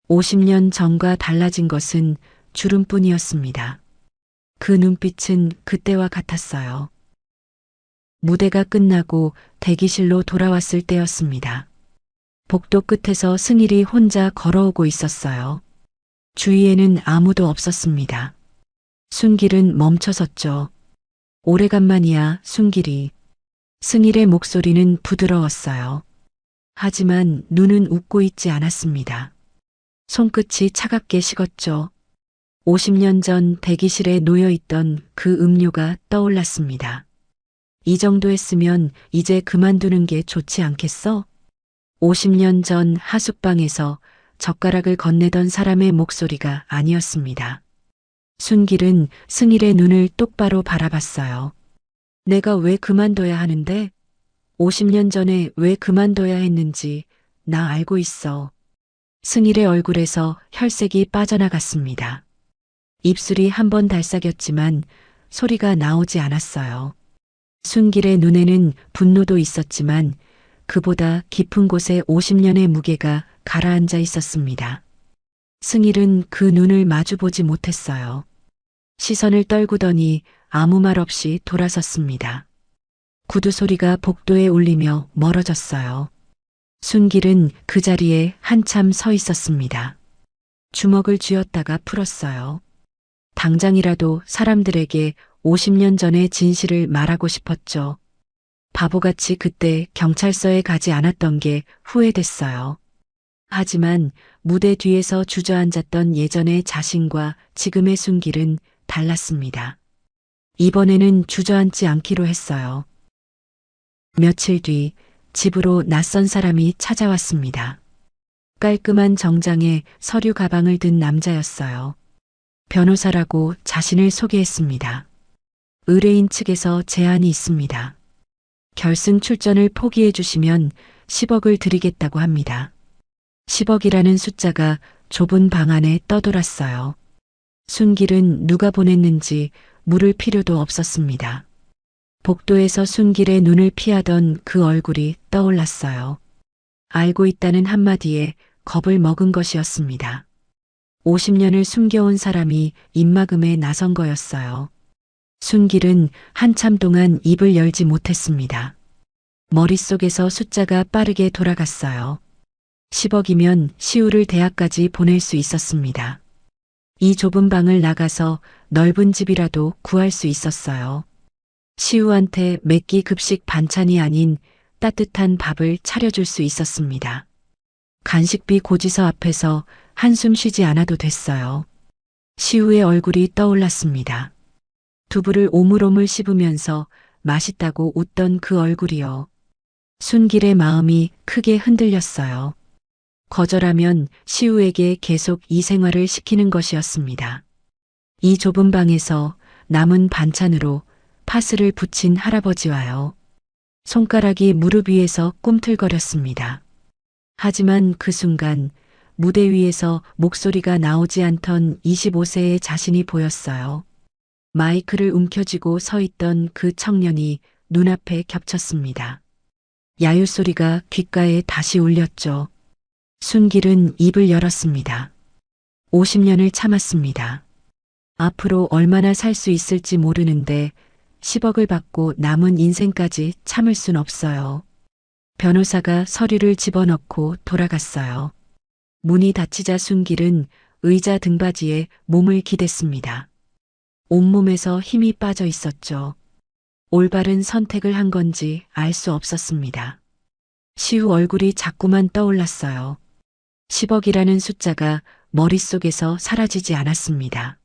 50년 전과 달라진 것은 주름뿐이었습니다. 그 눈빛은 그때와 같았어요. 무대가 끝나고 대기실로 돌아왔을 때였습니다. 복도 끝에서 승일이 혼자 걸어오고 있었어요. 주위에는 아무도 없었습니다. 순길은 멈춰섰죠. 오래간만이야, 순길이. 승일의 목소리는 부드러웠어요. 하지만 눈은 웃고 있지 않았습니다. 손끝이 차갑게 식었죠. 50년 전 대기실에 놓여있던 그 음료가 떠올랐습니다. 이 정도 했으면 이제 그만두는 게 좋지 않겠어? 50년 전 하숙방에서 젓가락을 건네던 사람의 목소리가 아니었습니다. 순길은 승일의 눈을 똑바로 바라봤어요. 내가 왜 그만둬야 하는데? 50년 전에 왜 그만둬야 했는지 나 알고 있어. 승일의 얼굴에서 혈색이 빠져나갔습니다. 입술이 한번 달싹였지만 소리가 나오지 않았어요. 순길의 눈에는 분노도 있었지만 그보다 깊은 곳에 50년의 무게가 가라앉아 있었습니다. 승일은 그 눈을 마주보지 못했어요. 시선을 떨구더니 아무 말 없이 돌아섰습니다. 구두 소리가 복도에 울리며 멀어졌어요. 순길은 그 자리에 한참 서 있었습니다. 주먹을 쥐었다가 풀었어요. 당장이라도 사람들에게 50년 전의 진실을 말하고 싶었죠. 바보같이 그때 경찰서에 가지 않았던 게 후회됐어요. 하지만 무대 뒤에서 주저앉았던 예전의 자신과 지금의 순길은 달랐습니다. 이번에는 주저앉지 않기로 했어요. 며칠 뒤 집으로 낯선 사람이 찾아왔습니다. 깔끔한 정장에 서류 가방을 든 남자였어요. 변호사라고 자신을 소개했습니다. 의뢰인 측에서 제안이 있습니다. 결승 출전을 포기해 주시면 10억을 드리겠다고 합니다. 10억이라는 숫자가 좁은 방 안에 떠돌았어요. 순길은 누가 보냈는지 물을 필요도 없었습니다. 복도에서 순길의 눈을 피하던 그 얼굴이 떠올랐어요. 알고 있다는 한마디에 겁을 먹은 것이었습니다. 50년을 숨겨온 사람이 입막음에 나선 거였어요. 순길은 한참 동안 입을 열지 못했습니다. 머릿속에서 숫자가 빠르게 돌아갔어요. 10억이면 시우를 대학까지 보낼 수 있었습니다. 이 좁은 방을 나가서 넓은 집이라도 구할 수 있었어요. 시우한테 매끼 급식 반찬이 아닌 따뜻한 밥을 차려줄 수 있었습니다. 간식비 고지서 앞에서 한숨 쉬지 않아도 됐어요. 시우의 얼굴이 떠올랐습니다. 두부를 오물오물 씹으면서 맛있다고 웃던 그 얼굴이요. 순길의 마음이 크게 흔들렸어요. 거절하면 시우에게 계속 이 생활을 시키는 것이었습니다. 이 좁은 방에서 남은 반찬으로 파스를 붙인 할아버지와요. 손가락이 무릎 위에서 꿈틀거렸습니다. 하지만 그 순간 무대 위에서 목소리가 나오지 않던 25세의 자신이 보였어요. 마이크를 움켜쥐고 서 있던 그 청년이 눈앞에 겹쳤습니다. 야유 소리가 귓가에 다시 울렸죠. 순길은 입을 열었습니다. 50년을 참았습니다. 앞으로 얼마나 살 수 있을지 모르는데 10억을 받고 남은 인생까지 참을 순 없어요. 변호사가 서류를 집어넣고 돌아갔어요. 문이 닫히자 순길은 의자 등받이에 몸을 기댔습니다. 온몸에서 힘이 빠져 있었죠. 올바른 선택을 한 건지 알 수 없었습니다. 시우 얼굴이 자꾸만 떠올랐어요. 10억이라는 숫자가 머릿속에서 사라지지 않았습니다.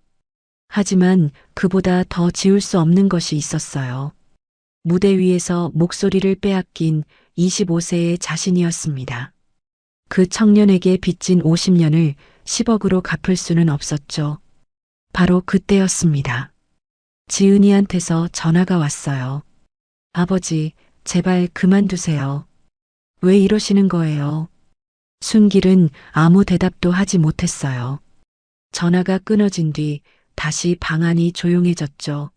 하지만 그보다 더 지울 수 없는 것이 있었어요. 무대 위에서 목소리를 빼앗긴 25세의 자신이었습니다. 그 청년에게 빚진 50년을 10억으로 갚을 수는 없었죠. 바로 그때였습니다. 지은이한테서 전화가 왔어요. 아버지, 제발 그만두세요. 왜 이러시는 거예요? 순길은 아무 대답도 하지 못했어요. 전화가 끊어진 뒤 다시 방 안이 조용해졌죠.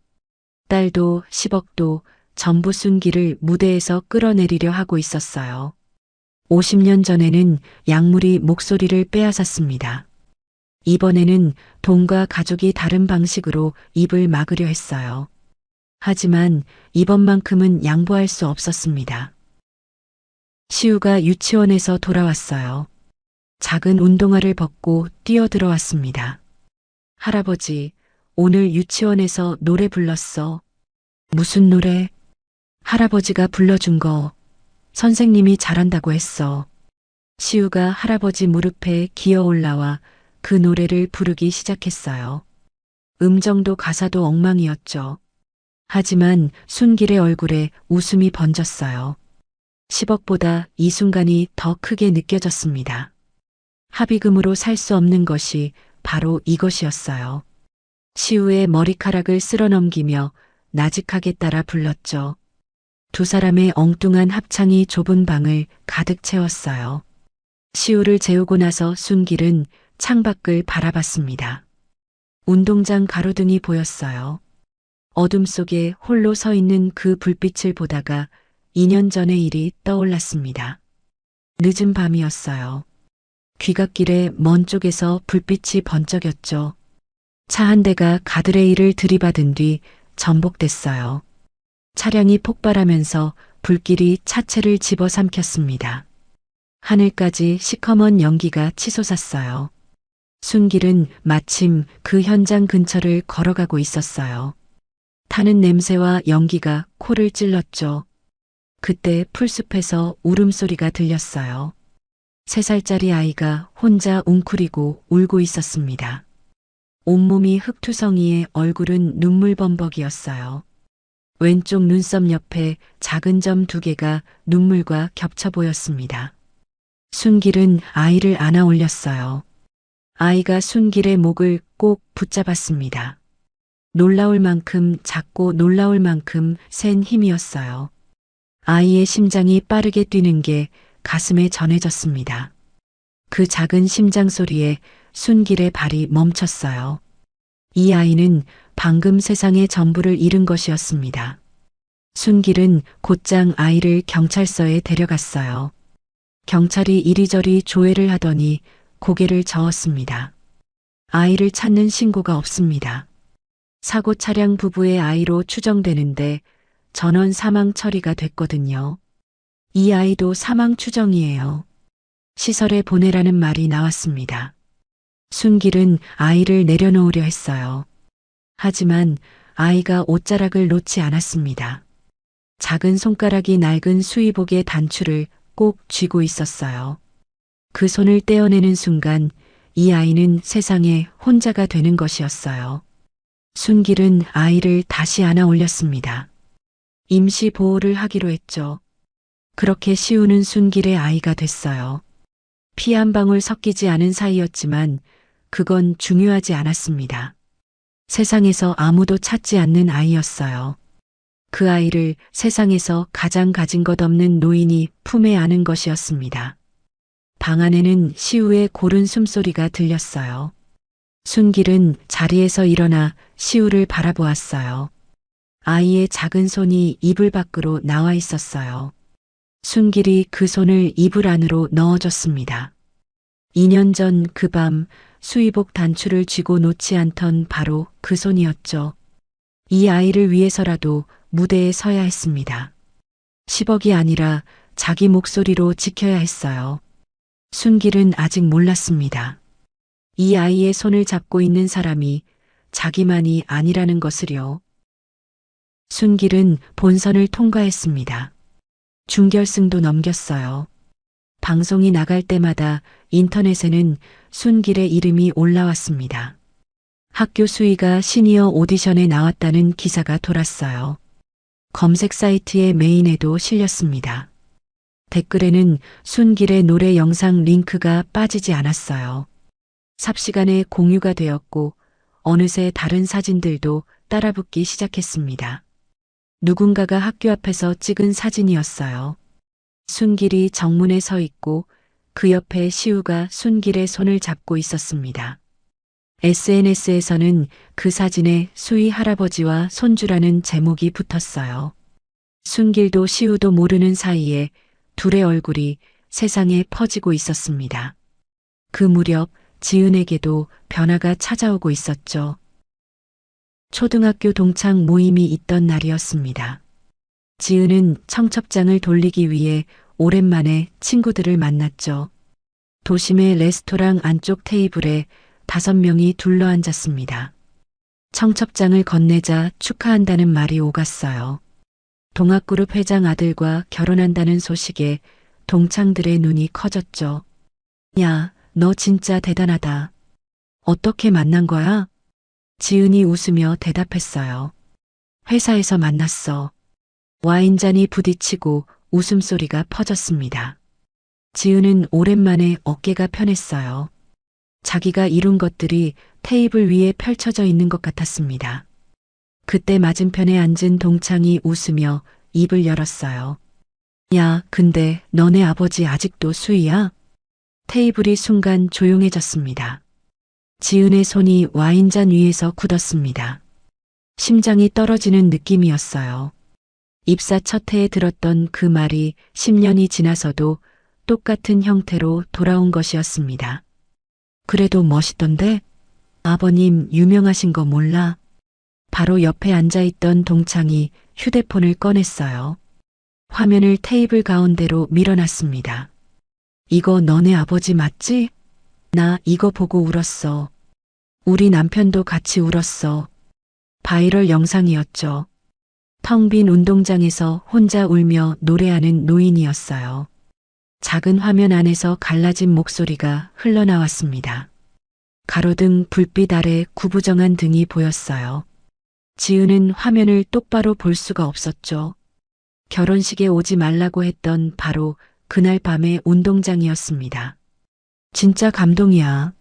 딸도 10억도 전부 순길을 무대에서 끌어내리려 하고 있었어요. 50년 전에는 약물이 목소리를 빼앗았습니다. 이번에는 돈과 가족이 다른 방식으로 입을 막으려 했어요. 하지만 이번만큼은 양보할 수 없었습니다. 시우가 유치원에서 돌아왔어요. 작은 운동화를 벗고 뛰어들어왔습니다. 할아버지, 오늘 유치원에서 노래 불렀어. 무슨 노래? 할아버지가 불러준 거. 선생님이 잘한다고 했어. 시우가 할아버지 무릎에 기어 올라와 그 노래를 부르기 시작했어요. 음정도 가사도 엉망이었죠. 하지만 순길의 얼굴에 웃음이 번졌어요. 10억보다 이 순간이 더 크게 느껴졌습니다. 합의금으로 살 수 없는 것이 바로 이것이었어요. 시우의 머리카락을 쓸어넘기며 나직하게 따라 불렀죠. 두 사람의 엉뚱한 합창이 좁은 방을 가득 채웠어요. 시우를 재우고 나서 순길은 창밖을 바라봤습니다. 운동장 가로등이 보였어요. 어둠 속에 홀로 서 있는 그 불빛을 보다가 2년 전의 일이 떠올랐습니다. 늦은 밤이었어요. 귀갓길의 먼 쪽에서 불빛이 번쩍였죠. 차 한 대가 가드레일을 들이받은 뒤 전복됐어요. 차량이 폭발하면서 불길이 차체를 집어삼켰습니다. 하늘까지 시커먼 연기가 치솟았어요. 순길은 마침 그 현장 근처를 걸어가고 있었어요. 타는 냄새와 연기가 코를 찔렀죠. 그때 풀숲에서 울음소리가 들렸어요. 3살짜리 아이가 혼자 웅크리고 울고 있었습니다. 온몸이 흙투성이에 얼굴은 눈물범벅이었어요. 왼쪽 눈썹 옆에 작은 점 2개가 눈물과 겹쳐 보였습니다. 순길은 아이를 안아 올렸어요. 아이가 순길의 목을 꼭 붙잡았습니다. 놀라울 만큼 작고 놀라울 만큼 센 힘이었어요. 아이의 심장이 빠르게 뛰는 게 가슴에 전해졌습니다. 그 작은 심장 소리에 순길의 발이 멈췄어요. 이 아이는 방금 세상의 전부를 잃은 것이었습니다. 순길은 곧장 아이를 경찰서에 데려갔어요. 경찰이 이리저리 조회를 하더니 고개를 저었습니다. 아이를 찾는 신고가 없습니다. 사고 차량 부부의 아이로 추정되는데 전원 사망 처리가 됐거든요. 이 아이도 사망 추정이에요. 시설에 보내라는 말이 나왔습니다. 순길은 아이를 내려놓으려 했어요. 하지만 아이가 옷자락을 놓지 않았습니다. 작은 손가락이 낡은 수의복의 단추를 꼭 쥐고 있었어요. 그 손을 떼어내는 순간 이 아이는 세상에 혼자가 되는 것이었어요. 순길은 아이를 다시 안아 올렸습니다. 임시 보호를 하기로 했죠. 그렇게 시우는 순길의 아이가 됐어요. 피 한 방울 섞이지 않은 사이였지만 그건 중요하지 않았습니다. 세상에서 아무도 찾지 않는 아이였어요. 그 아이를 세상에서 가장 가진 것 없는 노인이 품에 안은 것이었습니다. 방 안에는 시우의 고른 숨소리가 들렸어요. 순길은 자리에서 일어나 시우를 바라보았어요. 아이의 작은 손이 이불 밖으로 나와 있었어요. 순길이 그 손을 이불 안으로 넣어줬습니다. 2년 전 그 밤 수의복 단추를 쥐고 놓지 않던 바로 그 손이었죠. 이 아이를 위해서라도 무대에 서야 했습니다. 10억이 아니라 자기 목소리로 지켜야 했어요. 순길은 아직 몰랐습니다. 이 아이의 손을 잡고 있는 사람이 자기만이 아니라는 것을요. 순길은 본선을 통과했습니다. 준결승도 넘겼어요. 방송이 나갈 때마다 인터넷에는 순길의 이름이 올라왔습니다. 학교 수의가 시니어 오디션에 나왔다는 기사가 돌았어요. 검색 사이트의 메인에도 실렸습니다. 댓글에는 순길의 노래 영상 링크가 빠지지 않았어요. 삽시간에 공유가 되었고 어느새 다른 사진들도 따라붙기 시작했습니다. 누군가가 학교 앞에서 찍은 사진이었어요. 순길이 정문에 서 있고 그 옆에 시우가 순길의 손을 잡고 있었습니다. SNS에서는 그 사진에 수희 할아버지와 손주라는 제목이 붙었어요. 순길도 시우도 모르는 사이에 둘의 얼굴이 세상에 퍼지고 있었습니다. 그 무렵 지은에게도 변화가 찾아오고 있었죠. 초등학교 동창 모임이 있던 날이었습니다. 지은은 청첩장을 돌리기 위해 오랜만에 친구들을 만났죠. 도심의 레스토랑 안쪽 테이블에 5명이 둘러앉았습니다. 청첩장을 건네자 축하한다는 말이 오갔어요. 동학그룹 회장 아들과 결혼한다는 소식에 동창들의 눈이 커졌죠. 야, 너 진짜 대단하다. 어떻게 만난 거야? 지은이 웃으며 대답했어요. 회사에서 만났어. 와인잔이 부딪히고 웃음소리가 퍼졌습니다. 지은은 오랜만에 어깨가 편했어요. 자기가 이룬 것들이 테이블 위에 펼쳐져 있는 것 같았습니다. 그때 맞은편에 앉은 동창이 웃으며 입을 열었어요. 야, 근데 너네 아버지 아직도 수의야? 테이블이 순간 조용해졌습니다. 지은의 손이 와인잔 위에서 굳었습니다. 심장이 떨어지는 느낌이었어요. 입사 첫 해에 들었던 그 말이 10년이 지나서도 똑같은 형태로 돌아온 것이었습니다. 그래도 멋있던데? 아버님 유명하신 거 몰라? 바로 옆에 앉아있던 동창이 휴대폰을 꺼냈어요. 화면을 테이블 가운데로 밀어놨습니다. 이거 너네 아버지 맞지? 나 이거 보고 울었어. 우리 남편도 같이 울었어. 바이럴 영상이었죠. 텅 빈 운동장에서 혼자 울며 노래하는 노인이었어요. 작은 화면 안에서 갈라진 목소리가 흘러나왔습니다. 가로등 불빛 아래 구부정한 등이 보였어요. 지은은 화면을 똑바로 볼 수가 없었죠. 결혼식에 오지 말라고 했던 바로 그날 밤의 운동장이었습니다. 진짜 감동이야.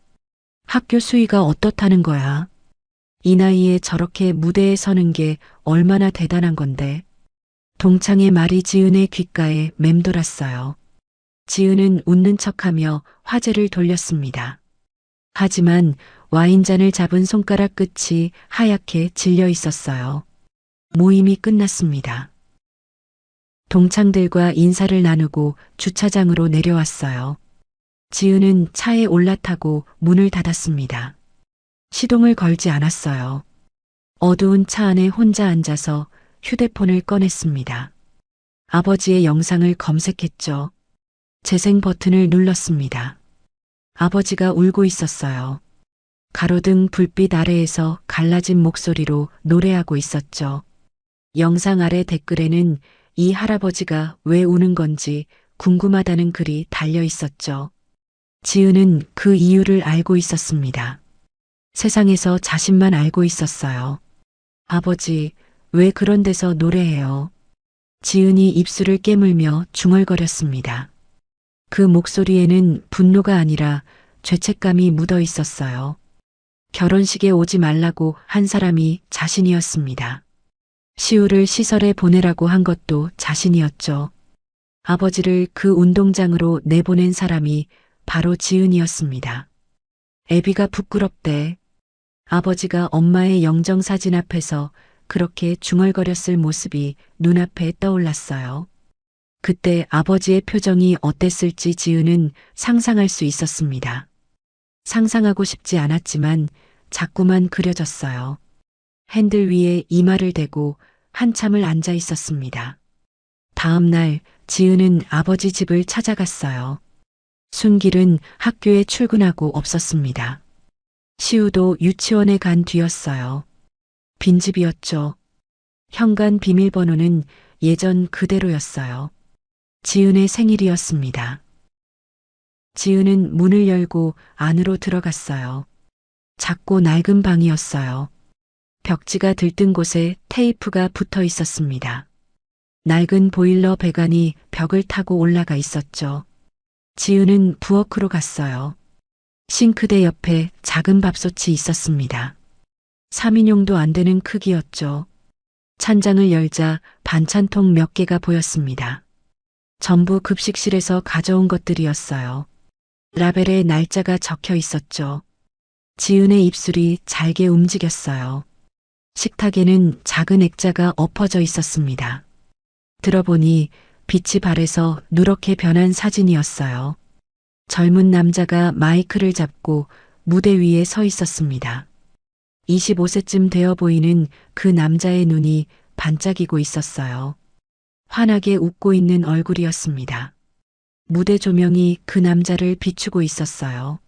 학교 수위가 어떻다는 거야? 이 나이에 저렇게 무대에 서는 게 얼마나 대단한 건데. 동창의 말이 지은의 귓가에 맴돌았어요. 지은은 웃는 척하며 화제를 돌렸습니다. 하지만 와인잔을 잡은 손가락 끝이 하얗게 질려 있었어요. 모임이 끝났습니다. 동창들과 인사를 나누고 주차장으로 내려왔어요. 지은은 차에 올라타고 문을 닫았습니다. 시동을 걸지 않았어요. 어두운 차 안에 혼자 앉아서 휴대폰을 꺼냈습니다. 아버지의 영상을 검색했죠. 재생 버튼을 눌렀습니다. 아버지가 울고 있었어요. 가로등 불빛 아래에서 갈라진 목소리로 노래하고 있었죠. 영상 아래 댓글에는 이 할아버지가 왜 우는 건지 궁금하다는 글이 달려 있었죠. 지은은 그 이유를 알고 있었습니다. 세상에서 자신만 알고 있었어요. 아버지, 왜 그런 데서 노래해요? 지은이 입술을 깨물며 중얼거렸습니다. 그 목소리에는 분노가 아니라 죄책감이 묻어 있었어요. 결혼식에 오지 말라고 한 사람이 자신이었습니다. 시우를 시설에 보내라고 한 것도 자신이었죠. 아버지를 그 운동장으로 내보낸 사람이 바로 지은이었습니다. 애비가 부끄럽대. 아버지가 엄마의 영정사진 앞에서 그렇게 중얼거렸을 모습이 눈앞에 떠올랐어요. 그때 아버지의 표정이 어땠을지 지은은 상상할 수 있었습니다. 상상하고 싶지 않았지만 자꾸만 그려졌어요. 핸들 위에 이마를 대고 한참을 앉아 있었습니다. 다음 날 지은은 아버지 집을 찾아갔어요. 순길은 학교에 출근하고 없었습니다. 시우도 유치원에 간 뒤였어요. 빈집이었죠. 현관 비밀번호는 예전 그대로였어요. 지은의 생일이었습니다. 지은은 문을 열고 안으로 들어갔어요. 작고 낡은 방이었어요. 벽지가 들뜬 곳에 테이프가 붙어 있었습니다. 낡은 보일러 배관이 벽을 타고 올라가 있었죠. 지은은 부엌으로 갔어요. 싱크대 옆에 작은 밥솥이 있었습니다. 3인용도 안 되는 크기였죠. 찬장을 열자 반찬통 몇 개가 보였습니다. 전부 급식실에서 가져온 것들이었어요. 라벨에 날짜가 적혀 있었죠. 지은의 입술이 잘게 움직였어요. 식탁에는 작은 액자가 엎어져 있었습니다. 들어보니 빛이 발해서 누렇게 변한 사진이었어요. 젊은 남자가 마이크를 잡고 무대 위에 서 있었습니다. 25세쯤 되어 보이는 그 남자의 눈이 반짝이고 있었어요. 환하게 웃고 있는 얼굴이었습니다. 무대 조명이 그 남자를 비추고 있었어요.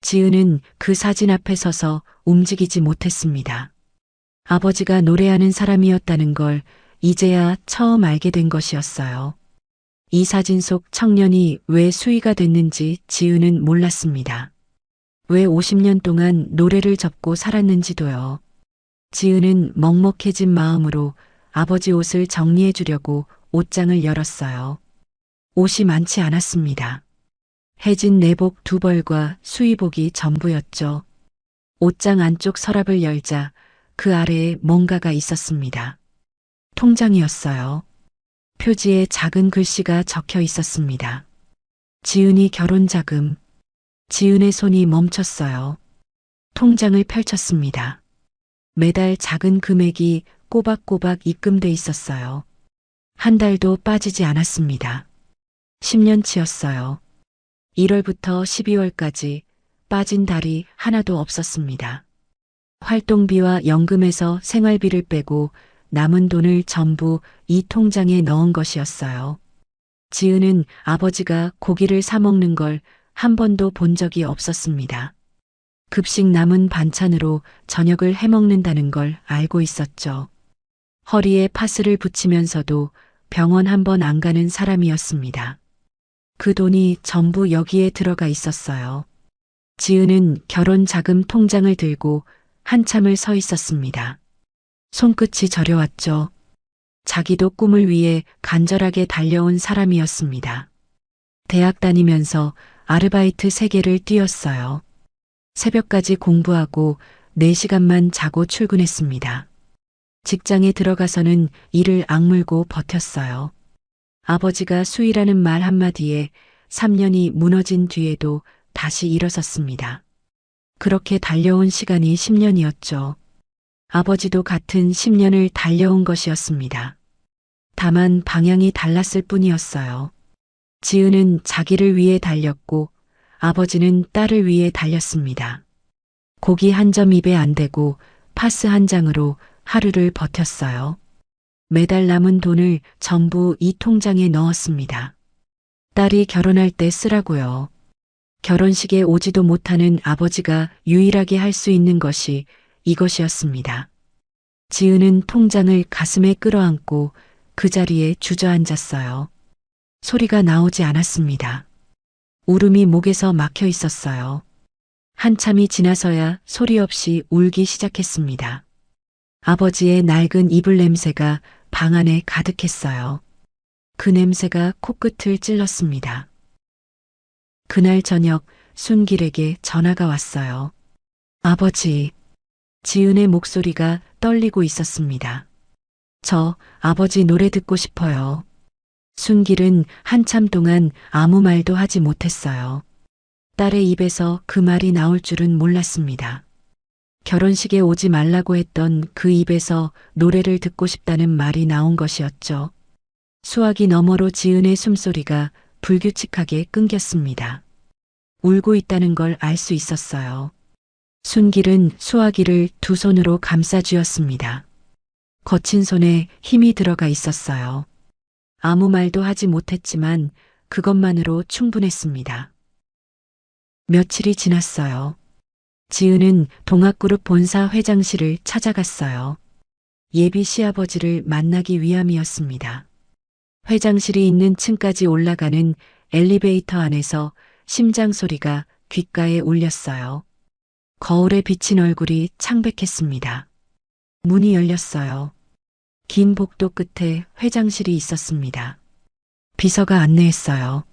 지은은 그 사진 앞에 서서 움직이지 못했습니다. 아버지가 노래하는 사람이었다는 걸 이제야 처음 알게 된 것이었어요. 이 사진 속 청년이 왜 수위가 됐는지 지은은 몰랐습니다. 왜 50년 동안 노래를 접고 살았는지도요. 지은은 먹먹해진 마음으로 아버지 옷을 정리해 주려고 옷장을 열었어요. 옷이 많지 않았습니다. 해진 내복 2벌과 수의복이 전부였죠. 옷장 안쪽 서랍을 열자 그 아래에 뭔가가 있었습니다. 통장이었어요. 표지에 작은 글씨가 적혀 있었습니다. 지은이 결혼 자금. 지은의 손이 멈췄어요. 통장을 펼쳤습니다. 매달 작은 금액이 꼬박꼬박 입금돼 있었어요. 한 달도 빠지지 않았습니다. 10년치였어요. 1월부터 12월까지 빠진 달이 하나도 없었습니다. 활동비와 연금에서 생활비를 빼고 남은 돈을 전부 이 통장에 넣은 것이었어요. 지은은 아버지가 고기를 사 먹는 걸 한 번도 본 적이 없었습니다. 급식 남은 반찬으로 저녁을 해 먹는다는 걸 알고 있었죠. 허리에 파스를 붙이면서도 병원 한 번 안 가는 사람이었습니다. 그 돈이 전부 여기에 들어가 있었어요. 지은은 결혼 자금 통장을 들고 한참을 서 있었습니다. 손끝이 저려왔죠. 자기도 꿈을 위해 간절하게 달려온 사람이었습니다. 대학 다니면서 아르바이트 3개를 뛰었어요. 새벽까지 공부하고 4시간만 자고 출근했습니다. 직장에 들어가서는 이를 악물고 버텼어요. 아버지가 수희라는 말 한마디에 3년이 무너진 뒤에도 다시 일어섰습니다. 그렇게 달려온 시간이 10년이었죠. 아버지도 같은 10년을 달려온 것이었습니다. 다만 방향이 달랐을 뿐이었어요. 지은은 자기를 위해 달렸고 아버지는 딸을 위해 달렸습니다. 고기 한 점 입에 안 대고 파스 한 장으로 하루를 버텼어요. 매달 남은 돈을 전부 이 통장에 넣었습니다. 딸이 결혼할 때 쓰라고요. 결혼식에 오지도 못하는 아버지가 유일하게 할 수 있는 것이 이것이었습니다. 지은은 통장을 가슴에 끌어안고 그 자리에 주저앉았어요. 소리가 나오지 않았습니다. 울음이 목에서 막혀 있었어요. 한참이 지나서야 소리 없이 울기 시작했습니다. 아버지의 낡은 이불 냄새가 방 안에 가득했어요. 그 냄새가 코끝을 찔렀습니다. 그날 저녁 순길에게 전화가 왔어요. 아버지. 지은의 목소리가 떨리고 있었습니다. 저 아버지 노래 듣고 싶어요. 순길은 한참 동안 아무 말도 하지 못했어요. 딸의 입에서 그 말이 나올 줄은 몰랐습니다. 결혼식에 오지 말라고 했던 그 입에서 노래를 듣고 싶다는 말이 나온 것이었죠. 수화기 너머로 지은의 숨소리가 불규칙하게 끊겼습니다. 울고 있다는 걸 알 수 있었어요. 순길은 수화기를 두 손으로 감싸 쥐었습니다. 거친 손에 힘이 들어가 있었어요. 아무 말도 하지 못했지만 그것만으로 충분했습니다. 며칠이 지났어요. 지은은 동학그룹 본사 회장실을 찾아갔어요. 예비 시아버지를 만나기 위함이었습니다. 회장실이 있는 층까지 올라가는 엘리베이터 안에서 심장 소리가 귓가에 울렸어요. 거울에 비친 얼굴이 창백했습니다. 문이 열렸어요. 긴 복도 끝에 회장실이 있었습니다. 비서가 안내했어요.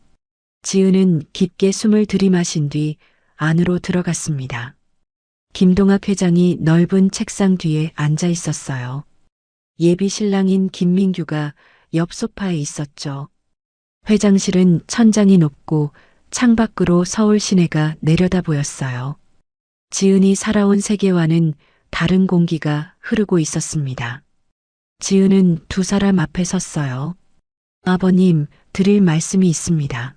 지은은 깊게 숨을 들이마신 뒤 안으로 들어갔습니다. 김동학 회장이 넓은 책상 뒤에 앉아 있었어요. 예비 신랑인 김민규가 옆 소파에 있었죠. 회장실은 천장이 높고 창밖으로 서울 시내가 내려다 보였어요. 지은이 살아온 세계와는 다른 공기가 흐르고 있었습니다. 지은은 두 사람 앞에 섰어요. 아버님, 드릴 말씀이 있습니다.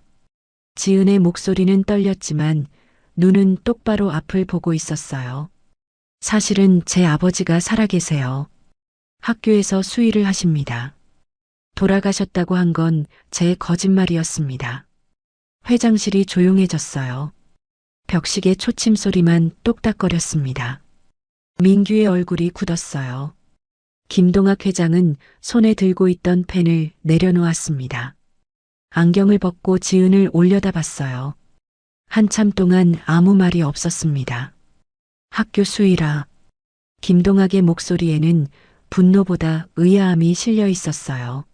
지은의 목소리는 떨렸지만 눈은 똑바로 앞을 보고 있었어요. 사실은 제 아버지가 살아계세요. 학교에서 수의를 하십니다. 돌아가셨다고 한 건 제 거짓말이었습니다. 회장실이 조용해졌어요. 벽식의 초침 소리만 똑딱거렸습니다. 민규의 얼굴이 굳었어요. 김동학 회장은 손에 들고 있던 펜을 내려놓았습니다. 안경을 벗고 지은을 올려다봤어요. 한참 동안 아무 말이 없었습니다. 학교 수의라. 김동학의 목소리에는 분노보다 의아함이 실려 있었어요.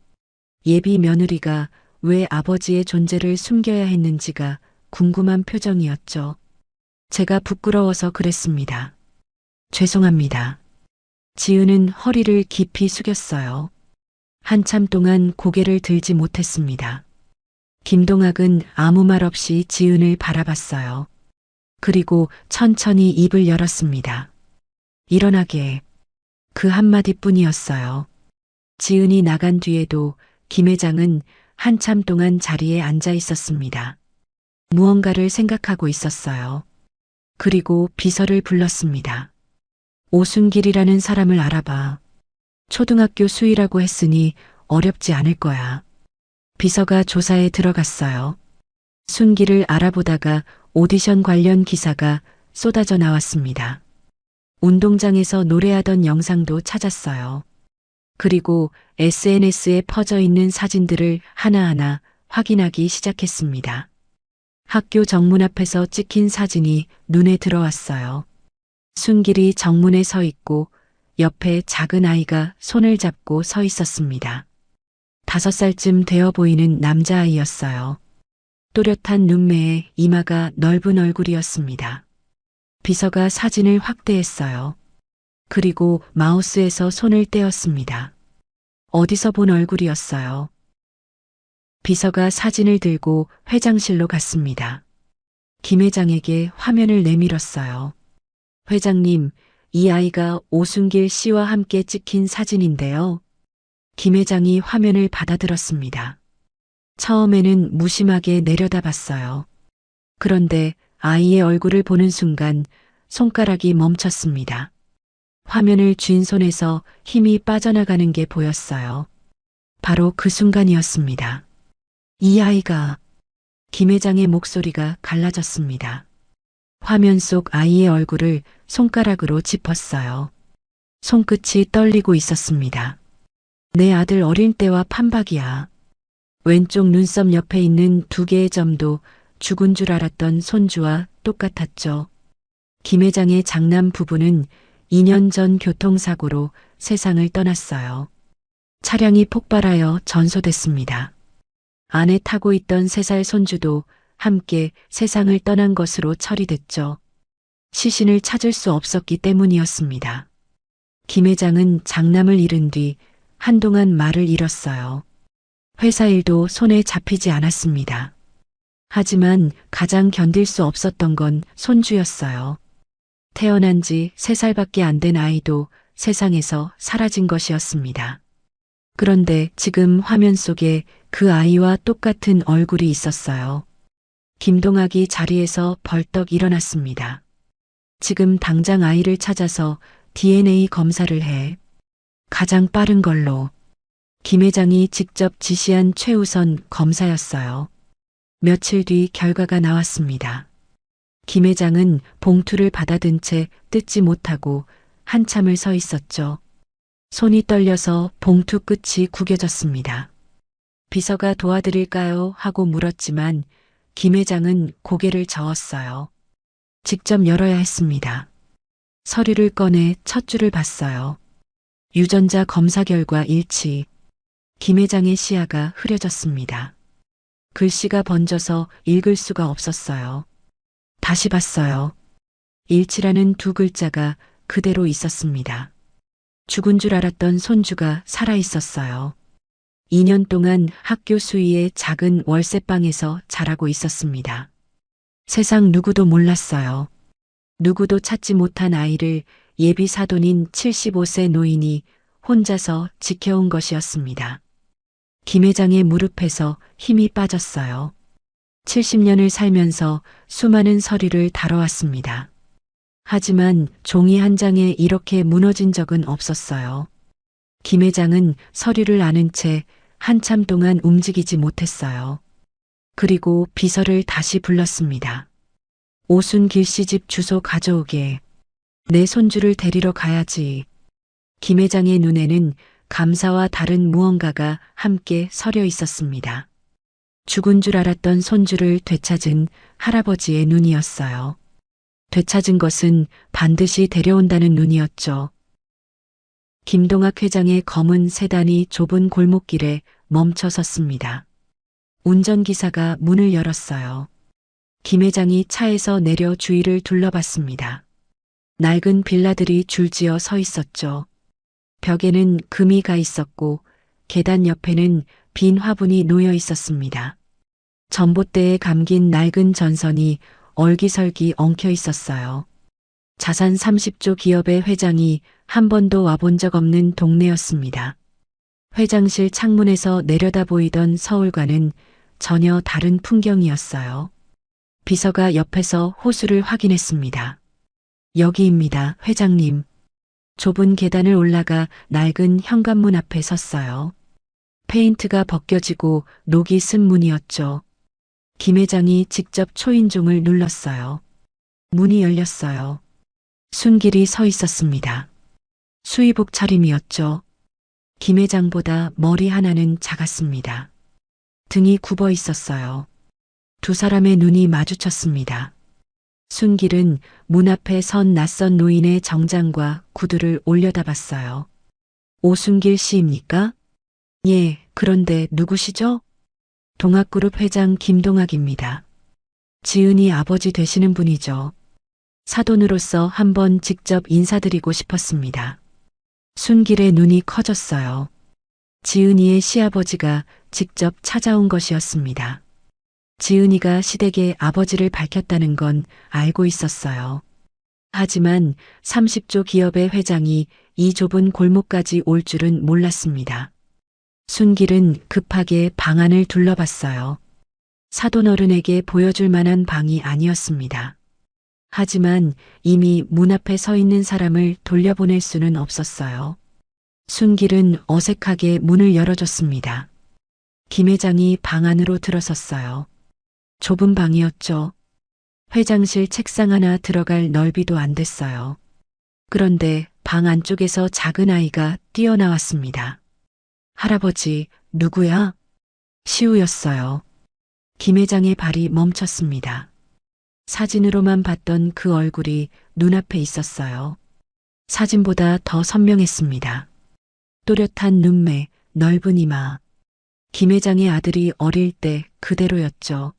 예비 며느리가 왜 아버지의 존재를 숨겨야 했는지가 궁금한 표정이었죠. 제가 부끄러워서 그랬습니다. 죄송합니다. 지은은 허리를 깊이 숙였어요. 한참 동안 고개를 들지 못했습니다. 김동학은 아무 말 없이 지은을 바라봤어요. 그리고 천천히 입을 열었습니다. 일어나게. 그 한마디뿐이었어요. 지은이 나간 뒤에도 김 회장은 한참 동안 자리에 앉아 있었습니다. 무언가를 생각하고 있었어요. 그리고 비서를 불렀습니다. 오순길이라는 사람을 알아봐. 초등학교 수의라고 했으니 어렵지 않을 거야. 비서가 조사에 들어갔어요. 순길을 알아보다가 오디션 관련 기사가 쏟아져 나왔습니다. 운동장에서 노래하던 영상도 찾았어요. 그리고 SNS에 퍼져 있는 사진들을 하나하나 확인하기 시작했습니다. 학교 정문 앞에서 찍힌 사진이 눈에 들어왔어요. 순길이 정문에 서 있고 옆에 작은 아이가 손을 잡고 서 있었습니다. 5살쯤 되어 보이는 남자아이였어요. 또렷한 눈매에 이마가 넓은 얼굴이었습니다. 비서가 사진을 확대했어요. 그리고 마우스에서 손을 떼었습니다. 어디서 본 얼굴이었어요. 비서가 사진을 들고 회장실로 갔습니다. 김 회장에게 화면을 내밀었어요. 회장님, 이 아이가 오순길 씨와 함께 찍힌 사진인데요. 김 회장이 화면을 받아들었습니다. 처음에는 무심하게 내려다봤어요. 그런데 아이의 얼굴을 보는 순간 손가락이 멈췄습니다. 화면을 쥔 손에서 힘이 빠져나가는 게 보였어요. 바로 그 순간이었습니다. 이 아이가... 김 회장의 목소리가 갈라졌습니다. 화면 속 아이의 얼굴을 손가락으로 짚었어요. 손끝이 떨리고 있었습니다. 내 아들 어릴 때와 판박이야. 왼쪽 눈썹 옆에 있는 2개의 점도 죽은 줄 알았던 손주와 똑같았죠. 김 회장의 장남 부부는 2년 전 교통사고로 세상을 떠났어요. 차량이 폭발하여 전소됐습니다. 안에 타고 있던 3살 손주도 함께 세상을 떠난 것으로 처리됐죠. 시신을 찾을 수 없었기 때문이었습니다. 김 회장은 장남을 잃은 뒤 한동안 말을 잃었어요. 회사 일도 손에 잡히지 않았습니다. 하지만 가장 견딜 수 없었던 건 손주였어요. 태어난 지 3살밖에 안 된 아이도 세상에서 사라진 것이었습니다. 그런데 지금 화면 속에 그 아이와 똑같은 얼굴이 있었어요. 김동학이 자리에서 벌떡 일어났습니다. 지금 당장 아이를 찾아서 DNA 검사를 해. 가장 빠른 걸로. 김 회장이 직접 지시한 최우선 검사였어요. 며칠 뒤 결과가 나왔습니다. 김 회장은 봉투를 받아든 채 뜯지 못하고 한참을 서 있었죠. 손이 떨려서 봉투 끝이 구겨졌습니다. 비서가 도와드릴까요? 하고 물었지만 김 회장은 고개를 저었어요. 직접 열어야 했습니다. 서류를 꺼내 첫 줄을 봤어요. 유전자 검사 결과 일치. 김 회장의 시야가 흐려졌습니다. 글씨가 번져서 읽을 수가 없었어요. 다시 봤어요. 일치라는 2글자가 그대로 있었습니다. 죽은 줄 알았던 손주가 살아 있었어요. 2년 동안 학교 수위의 작은 월세방에서 자라고 있었습니다. 세상 누구도 몰랐어요. 누구도 찾지 못한 아이를 예비 사돈인 75세 노인이 혼자서 지켜온 것이었습니다. 김 회장의 무릎에서 힘이 빠졌어요. 70년을 살면서 수많은 서류를 다뤄왔습니다. 하지만 종이 한 장에 이렇게 무너진 적은 없었어요. 김 회장은 서류를 아는 채 한참 동안 움직이지 못했어요. 그리고 비서를 다시 불렀습니다. 오순길 씨 집 주소 가져오게. 내 손주를 데리러 가야지. 김 회장의 눈에는 감사와 다른 무언가가 함께 서려 있었습니다. 죽은 줄 알았던 손주를 되찾은 할아버지의 눈이었어요. 되찾은 것은 반드시 데려온다는 눈이었죠. 김동학 회장의 검은 세단이 좁은 골목길에 멈춰 섰습니다. 운전기사가 문을 열었어요. 김 회장이 차에서 내려 주위를 둘러봤습니다. 낡은 빌라들이 줄지어 서 있었죠. 벽에는 금이 가 있었고 계단 옆에는 빈 화분이 놓여 있었습니다. 전봇대에 감긴 낡은 전선이 얼기설기 엉켜 있었어요. 자산 30조 기업의 회장이 한 번도 와본 적 없는 동네였습니다. 회장실 창문에서 내려다 보이던 서울과는 전혀 다른 풍경이었어요. 비서가 옆에서 호수를 확인했습니다. 여기입니다, 회장님. 좁은 계단을 올라가 낡은 현관문 앞에 섰어요. 페인트가 벗겨지고 녹이 쓴 문이었죠. 김 회장이 직접 초인종을 눌렀어요. 문이 열렸어요. 순길이 서 있었습니다. 수의복 차림이었죠. 김 회장보다 머리 하나는 작았습니다. 등이 굽어 있었어요. 2사람의 눈이 마주쳤습니다. 순길은 문 앞에 선 낯선 노인의 정장과 구두를 올려다봤어요. 오순길 씨입니까? 예, 그런데 누구시죠? 동학그룹 회장 김동학입니다. 지은이 아버지 되시는 분이죠. 사돈으로서 한번 직접 인사드리고 싶었습니다. 순길의 눈이 커졌어요. 지은이의 시아버지가 직접 찾아온 것이었습니다. 지은이가 시댁의 아버지를 밝혔다는 건 알고 있었어요. 하지만 30조 기업의 회장이 이 좁은 골목까지 올 줄은 몰랐습니다. 순길은 급하게 방안을 둘러봤어요. 사돈어른에게 보여줄 만한 방이 아니었습니다. 하지만 이미 문 앞에 서 있는 사람을 돌려보낼 수는 없었어요. 순길은 어색하게 문을 열어줬습니다. 김 회장이 방 안으로 들어섰어요. 좁은 방이었죠. 회장실 책상 하나 들어갈 넓이도 안 됐어요. 그런데 방 안쪽에서 작은 아이가 뛰어나왔습니다. 할아버지, 누구야? 시우였어요. 김 회장의 발이 멈췄습니다. 사진으로만 봤던 그 얼굴이 눈앞에 있었어요. 사진보다 더 선명했습니다. 또렷한 눈매, 넓은 이마. 김 회장의 아들이 어릴 때 그대로였죠.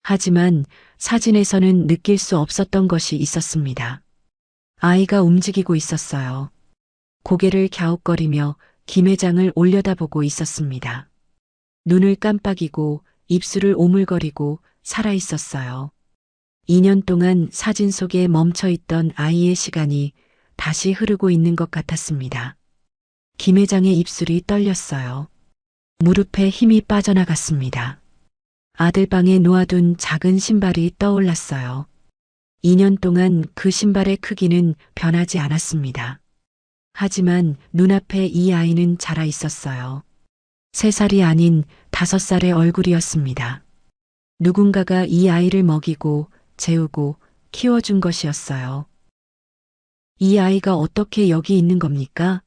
하지만 사진에서는 느낄 수 없었던 것이 있었습니다. 아이가 움직이고 있었어요. 고개를 갸웃거리며 김 회장을 올려다보고 있었습니다. 눈을 깜빡이고 입술을 오물거리고 살아있었어요. 2년 동안 사진 속에 멈춰있던 아이의 시간이 다시 흐르고 있는 것 같았습니다. 김 회장의 입술이 떨렸어요. 무릎에 힘이 빠져나갔습니다. 아들 방에 놓아둔 작은 신발이 떠올랐어요. 2년 동안 그 신발의 크기는 변하지 않았습니다. 하지만 눈앞에 이 아이는 자라 있었어요. 3살이 아닌 5살의 얼굴이었습니다. 누군가가 이 아이를 먹이고 재우고 키워준 것이었어요. 이 아이가 어떻게 여기 있는 겁니까?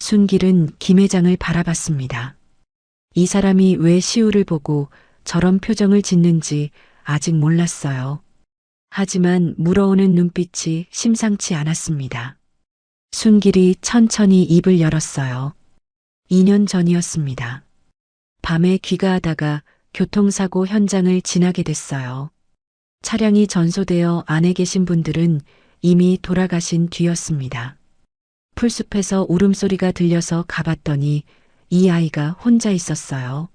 순길은 김 회장을 바라봤습니다. 이 사람이 왜 시우를 보고 저런 표정을 짓는지 아직 몰랐어요. 하지만 물어오는 눈빛이 심상치 않았습니다. 순길이 천천히 입을 열었어요. 2년 전이었습니다. 밤에 귀가하다가 교통사고 현장을 지나게 됐어요. 차량이 전소되어 안에 계신 분들은 이미 돌아가신 뒤였습니다. 풀숲에서 울음소리가 들려서 가봤더니 이 아이가 혼자 있었어요.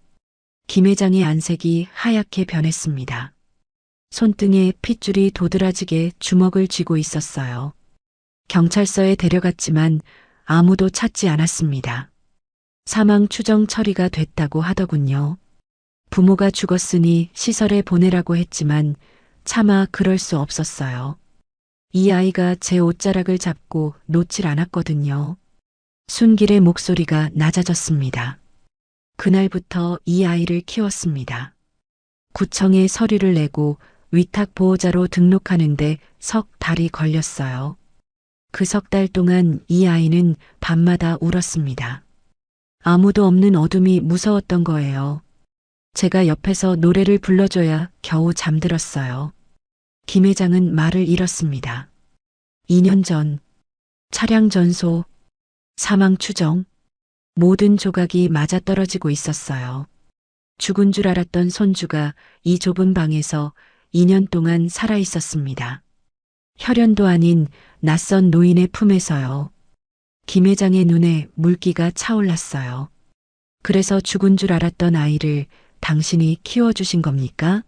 김 회장의 안색이 하얗게 변했습니다. 손등에 핏줄이 도드라지게 주먹을 쥐고 있었어요. 경찰서에 데려갔지만 아무도 찾지 않았습니다. 사망 추정 처리가 됐다고 하더군요. 부모가 죽었으니 시설에 보내라고 했지만 차마 그럴 수 없었어요. 이 아이가 제 옷자락을 잡고 놓질 않았거든요. 순길의 목소리가 낮아졌습니다. 그날부터 이 아이를 키웠습니다. 구청에 서류를 내고 위탁 보호자로 등록하는데 석 달이 걸렸어요. 그 석 달 동안 이 아이는 밤마다 울었습니다. 아무도 없는 어둠이 무서웠던 거예요. 제가 옆에서 노래를 불러줘야 겨우 잠들었어요. 김 회장은 말을 잃었습니다. 2년 전, 차량 전소, 사망 추정, 모든 조각이 맞아떨어지고 있었어요. 죽은 줄 알았던 손주가 이 좁은 방에서 2년 동안 살아 있었습니다. 혈연도 아닌 낯선 노인의 품에서요. 김 회장의 눈에 물기가 차올랐어요. 그래서 죽은 줄 알았던 아이를 당신이 키워주신 겁니까?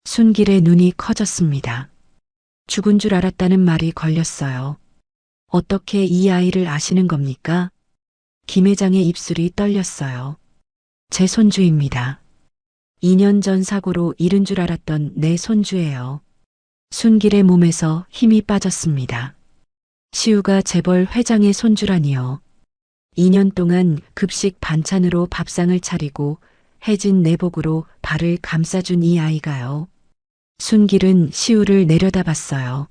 순길의 눈이 커졌습니다. 죽은 줄 알았다는 말이 걸렸어요. 어떻게 이 아이를 아시는 겁니까? 김 회장의 입술이 떨렸어요. 제 손주입니다. 2년 전 사고로 잃은 줄 알았던 내 손주예요. 순길의 몸에서 힘이 빠졌습니다. 시우가 재벌 회장의 손주라니요. 2년 동안 급식 반찬으로 밥상을 차리고 해진 내복으로 발을 감싸준 이 아이가요. 순길은 시우를 내려다봤어요.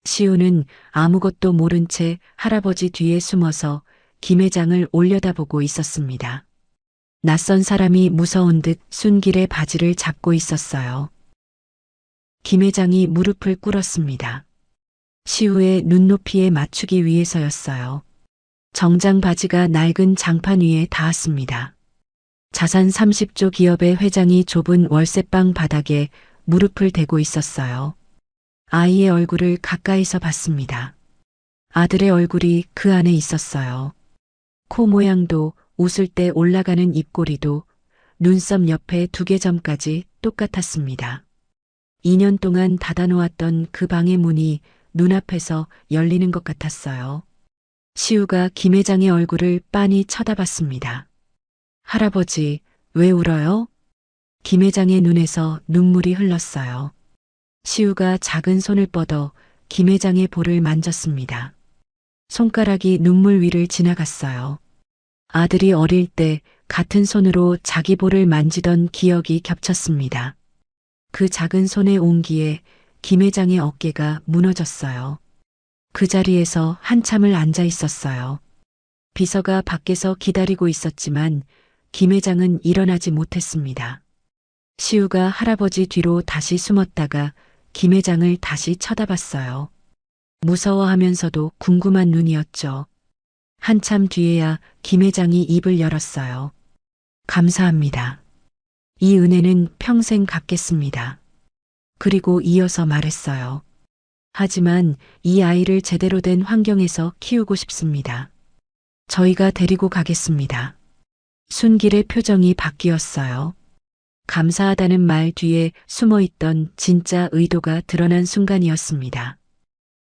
시우는 아무것도 모른 채 할아버지 뒤에 숨어서 김 회장을 올려다보고 있었습니다. 낯선 사람이 무서운 듯 순길의 바지를 잡고 있었어요. 김 회장이 무릎을 꿇었습니다. 시우의 눈높이에 맞추기 위해서였어요. 정장 바지가 낡은 장판 위에 닿았습니다. 자산 30조 기업의 회장이 좁은 월세방 바닥에 무릎을 대고 있었어요. 아이의 얼굴을 가까이서 봤습니다. 아들의 얼굴이 그 안에 있었어요. 코 모양도, 웃을 때 올라가는 입꼬리도, 눈썹 옆에 두개점까지 똑같았습니다. 2년 동안 닫아놓았던 그 방의 문이 눈앞에서 열리는 것 같았어요. 시우가 김 회장의 얼굴을 빤히 쳐다봤습니다. 할아버지, 왜 울어요? 김 회장의 눈에서 눈물이 흘렀어요. 시우가 작은 손을 뻗어 김 회장의 볼을 만졌습니다. 손가락이 눈물 위를 지나갔어요. 아들이 어릴 때 같은 손으로 자기 볼을 만지던 기억이 겹쳤습니다. 그 작은 손의 온기에 김 회장의 어깨가 무너졌어요. 그 자리에서 한참을 앉아 있었어요. 비서가 밖에서 기다리고 있었지만 김 회장은 일어나지 못했습니다. 시우가 할아버지 뒤로 다시 숨었다가 김 회장을 다시 쳐다봤어요. 무서워하면서도 궁금한 눈이었죠. 한참 뒤에야 김 회장이 입을 열었어요. 감사합니다. 이 은혜는 평생 갚겠습니다. 그리고 이어서 말했어요. 하지만 이 아이를 제대로 된 환경에서 키우고 싶습니다. 저희가 데리고 가겠습니다. 순길의 표정이 바뀌었어요. 감사하다는 말 뒤에 숨어있던 진짜 의도가 드러난 순간이었습니다.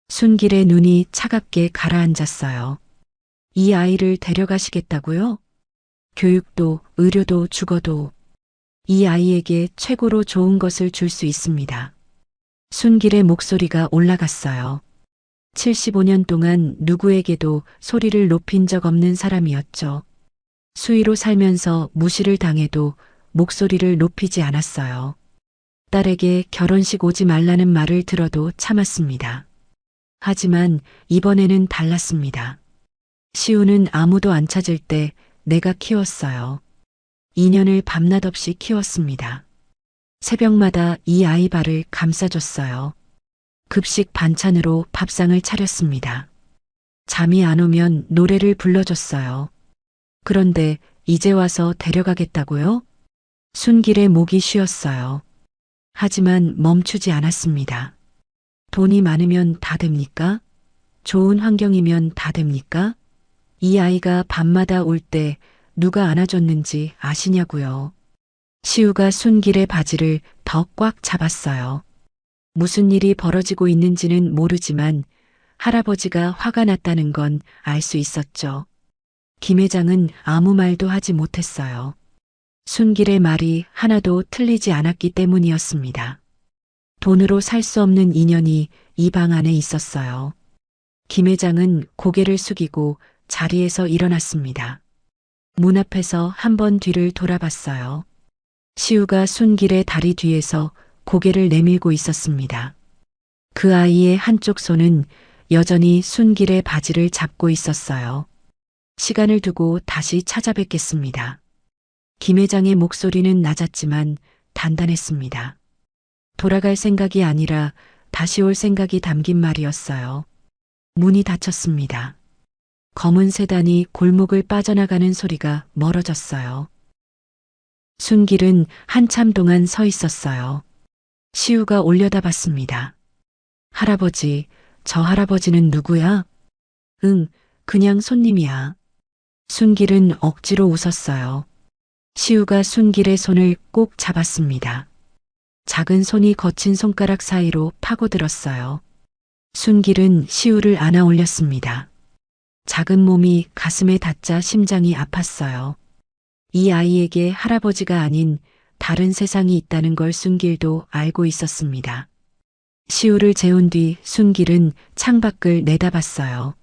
순길의 눈이 차갑게 가라앉았어요. 이 아이를 데려가시겠다고요? 교육도, 의료도, 주거도. 이 아이에게 최고로 좋은 것을 줄 수 있습니다. 순길의 목소리가 올라갔어요. 75년 동안 누구에게도 소리를 높인 적 없는 사람이었죠. 수위로 살면서 무시를 당해도 목소리를 높이지 않았어요. 딸에게 결혼식 오지 말라는 말을 들어도 참았습니다. 하지만 이번에는 달랐습니다. 시우는 아무도 안 찾을 때 내가 키웠어요. 2년을 밤낮 없이 키웠습니다. 새벽마다 이 아이 발을 감싸줬어요. 급식 반찬으로 밥상을 차렸습니다. 잠이 안 오면 노래를 불러줬어요. 그런데 이제 와서 데려가겠다고요? 순길의 목이 쉬었어요. 하지만 멈추지 않았습니다. 돈이 많으면 다 됩니까? 좋은 환경이면 다 됩니까? 이 아이가 밤마다 올 때 누가 안아줬는지 아시냐고요. 시우가 순길의 바지를 더 꽉 잡았어요. 무슨 일이 벌어지고 있는지는 모르지만 할아버지가 화가 났다는 건 알 수 있었죠. 김 회장은 아무 말도 하지 못했어요. 순길의 말이 하나도 틀리지 않았기 때문이었습니다. 돈으로 살 수 없는 인연이 이 방 안에 있었어요. 김 회장은 고개를 숙이고 자리에서 일어났습니다. 문 앞에서 한 번 뒤를 돌아봤어요. 시우가 순길의 다리 뒤에서 고개를 내밀고 있었습니다. 그 아이의 한쪽 손은 여전히 순길의 바지를 잡고 있었어요. 시간을 두고 다시 찾아뵙겠습니다. 김 회장의 목소리는 낮았지만 단단했습니다. 돌아갈 생각이 아니라 다시 올 생각이 담긴 말이었어요. 문이 닫혔습니다. 검은 세단이 골목을 빠져나가는 소리가 멀어졌어요. 순길은 한참 동안 서 있었어요. 시우가 올려다봤습니다. 할아버지, 저 할아버지는 누구야? 응, 그냥 손님이야. 순길은 억지로 웃었어요. 시우가 순길의 손을 꼭 잡았습니다. 작은 손이 거친 손가락 사이로 파고들었어요. 순길은 시우를 안아 올렸습니다. 작은 몸이 가슴에 닿자 심장이 아팠어요. 이 아이에게 할아버지가 아닌 다른 세상이 있다는 걸 순길도 알고 있었습니다. 시우를 재운 뒤 순길은 창밖을 내다봤어요.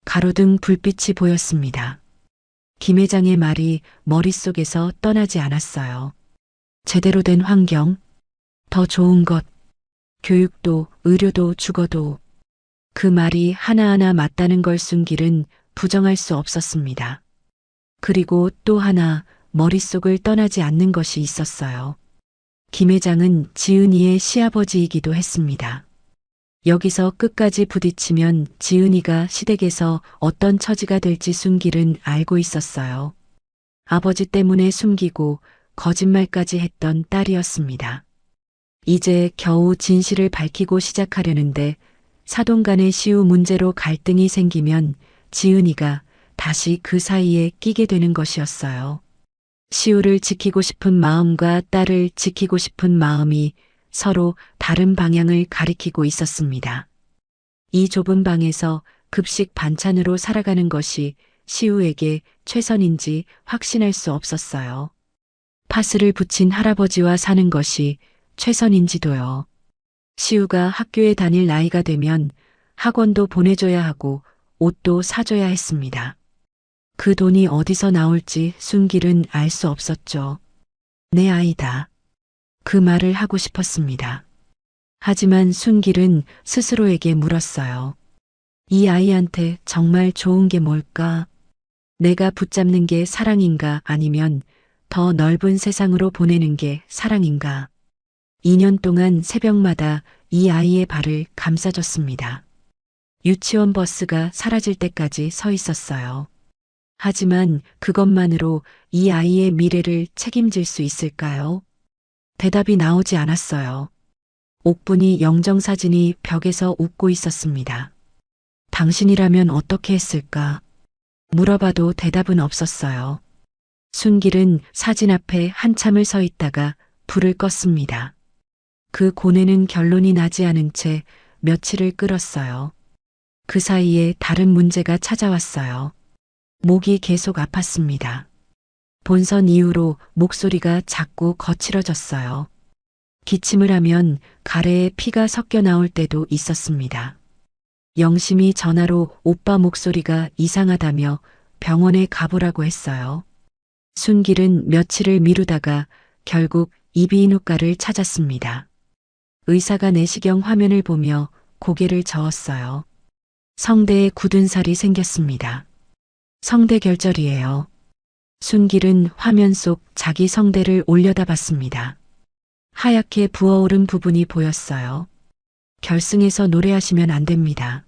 가로등 불빛이 보였습니다. 김 회장의 말이 머릿속에서 떠나지 않았어요. 제대로 된 환경, 더 좋은 것, 교육도, 의료도, 주거도. 그 말이 하나하나 맞다는 걸 순길은 부정할 수 없었습니다. 그리고 또 하나 머릿속을 떠나지 않는 것이 있었어요. 김 회장은 지은이의 시아버지이기도 했습니다. 여기서 끝까지 부딪히면 지은이가 시댁에서 어떤 처지가 될지 순길은 알고 있었어요. 아버지 때문에 숨기고 거짓말까지 했던 딸이었습니다. 이제 겨우 진실을 밝히고 시작하려는데 사돈 간의 시우 문제로 갈등이 생기면 지은이가 다시 그 사이에 끼게 되는 것이었어요. 시우를 지키고 싶은 마음과 딸을 지키고 싶은 마음이 서로 다른 방향을 가리키고 있었습니다. 이 좁은 방에서 급식 반찬으로 살아가는 것이 시우에게 최선인지 확신할 수 없었어요. 파스를 붙인 할아버지와 사는 것이 최선인지도요. 시우가 학교에 다닐 나이가 되면 학원도 보내줘야 하고 옷도 사줘야 했습니다. 그 돈이 어디서 나올지 순길은 알 수 없었죠. 내 아이다. 그 말을 하고 싶었습니다. 하지만 순길은 스스로에게 물었어요. 이 아이한테 정말 좋은 게 뭘까? 내가 붙잡는 게 사랑인가 아니면 더 넓은 세상으로 보내는 게 사랑인가? 2년 동안 새벽마다 이 아이의 발을 감싸줬습니다. 유치원 버스가 사라질 때까지 서 있었어요. 하지만 그것만으로 이 아이의 미래를 책임질 수 있을까요? 대답이 나오지 않았어요. 옥분이 영정사진이 벽에서 웃고 있었습니다. 당신이라면 어떻게 했을까? 물어봐도 대답은 없었어요. 순길은 사진 앞에 한참을 서 있다가 불을 껐습니다. 그 고뇌는 결론이 나지 않은 채 며칠을 끌었어요. 그 사이에 다른 문제가 찾아왔어요. 목이 계속 아팠습니다. 본선 이후로 목소리가 자꾸 거칠어졌어요. 기침을 하면 가래에 피가 섞여 나올 때도 있었습니다. 영심이 전화로 오빠 목소리가 이상하다며 병원에 가보라고 했어요. 순길은 며칠을 미루다가 결국 이비인후과를 찾았습니다. 의사가 내시경 화면을 보며 고개를 저었어요. 성대에 굳은 살이 생겼습니다. 성대 결절이에요. 순길은 화면 속 자기 성대를 올려다봤습니다. 하얗게 부어오른 부분이 보였어요. 결승에서 노래하시면 안 됩니다.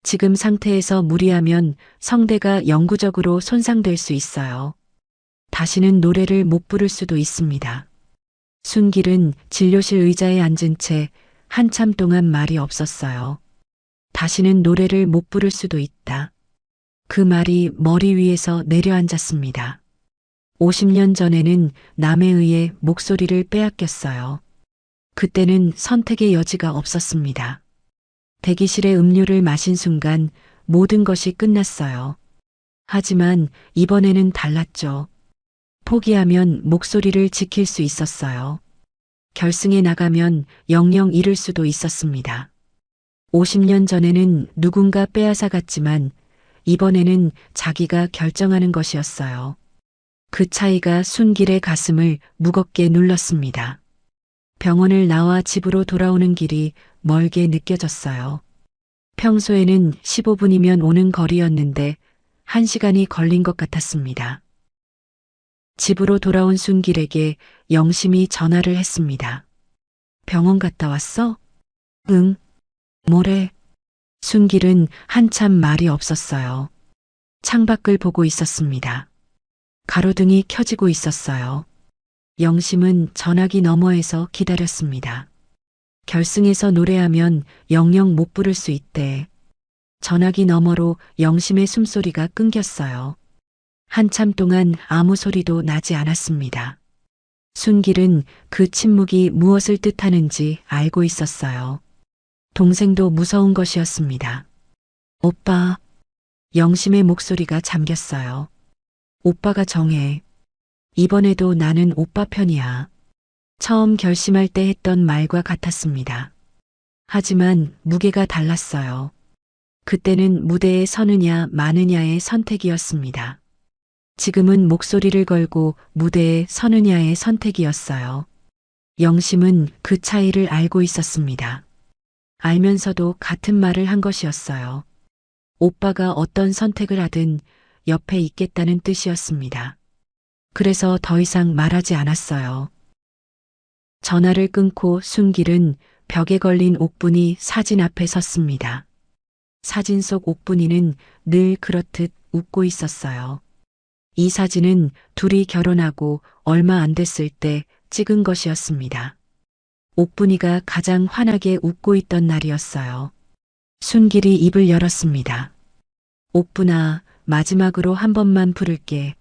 지금 상태에서 무리하면 성대가 영구적으로 손상될 수 있어요. 다시는 노래를 못 부를 수도 있습니다. 순길은 진료실 의자에 앉은 채 한참 동안 말이 없었어요. 다시는 노래를 못 부를 수도 있다. 그 말이 머리 위에서 내려앉았습니다. 50년 전에는 남에 의해 목소리를 빼앗겼어요. 그때는 선택의 여지가 없었습니다. 대기실에 음료를 마신 순간 모든 것이 끝났어요. 하지만 이번에는 달랐죠. 포기하면 목소리를 지킬 수 있었어요. 결승에 나가면 영영 잃을 수도 있었습니다. 50년 전에는 누군가 빼앗아 갔지만 이번에는 자기가 결정하는 것이었어요. 그 차이가 순길의 가슴을 무겁게 눌렀습니다. 병원을 나와 집으로 돌아오는 길이 멀게 느껴졌어요. 평소에는 15분이면 오는 거리였는데 1시간이 걸린 것 같았습니다. 집으로 돌아온 순길에게 영심이 전화를 했습니다. 병원 갔다 왔어? 응. 뭐래? 순길은 한참 말이 없었어요. 창밖을 보고 있었습니다. 가로등이 켜지고 있었어요. 영심은 전화기 너머에서 기다렸습니다. 결승에서 노래하면 영영 못 부를 수 있대. 전화기 너머로 영심의 숨소리가 끊겼어요. 한참 동안 아무 소리도 나지 않았습니다. 순길은 그 침묵이 무엇을 뜻하는지 알고 있었어요. 동생도 무서운 것이었습니다. 오빠, 영심의 목소리가 잠겼어요. 오빠가 정해. 이번에도 나는 오빠 편이야. 처음 결심할 때 했던 말과 같았습니다. 하지만 무게가 달랐어요. 그때는 무대에 서느냐 마느냐의 선택이었습니다. 지금은 목소리를 걸고 무대에 서느냐의 선택이었어요. 영심은 그 차이를 알고 있었습니다. 알면서도 같은 말을 한 것이었어요. 오빠가 어떤 선택을 하든 옆에 있겠다는 뜻이었습니다. 그래서 더 이상 말하지 않았어요. 전화를 끊고 순길은 벽에 걸린 옥분이 사진 앞에 섰습니다. 사진 속 옥분이는 늘 그렇듯 웃고 있었어요. 이 사진은 둘이 결혼하고 얼마 안 됐을 때 찍은 것이었습니다. 옥분이가 가장 환하게 웃고 있던 날이었어요. 순길이 입을 열었습니다. 옥분아, 마지막으로 한 번만 부를게.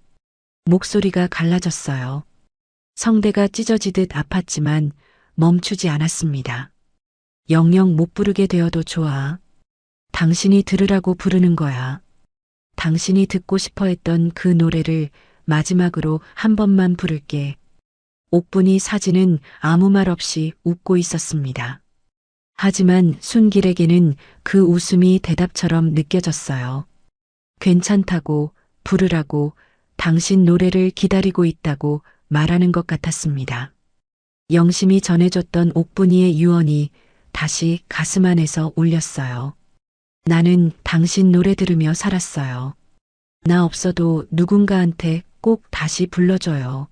목소리가 갈라졌어요. 성대가 찢어지듯 아팠지만 멈추지 않았습니다. 영영 못 부르게 되어도 좋아. 당신이 들으라고 부르는 거야. 당신이 듣고 싶어 했던 그 노래를 마지막으로 한 번만 부를게. 옥분이 사진은 아무 말 없이 웃고 있었습니다. 하지만 순길에게는 그 웃음이 대답처럼 느껴졌어요. 괜찮다고, 부르라고, 당신 노래를 기다리고 있다고 말하는 것 같았습니다. 영심이 전해줬던 옥분이의 유언이 다시 가슴 안에서 울렸어요. 나는 당신 노래 들으며 살았어요. 나 없어도 누군가한테 꼭 다시 불러줘요.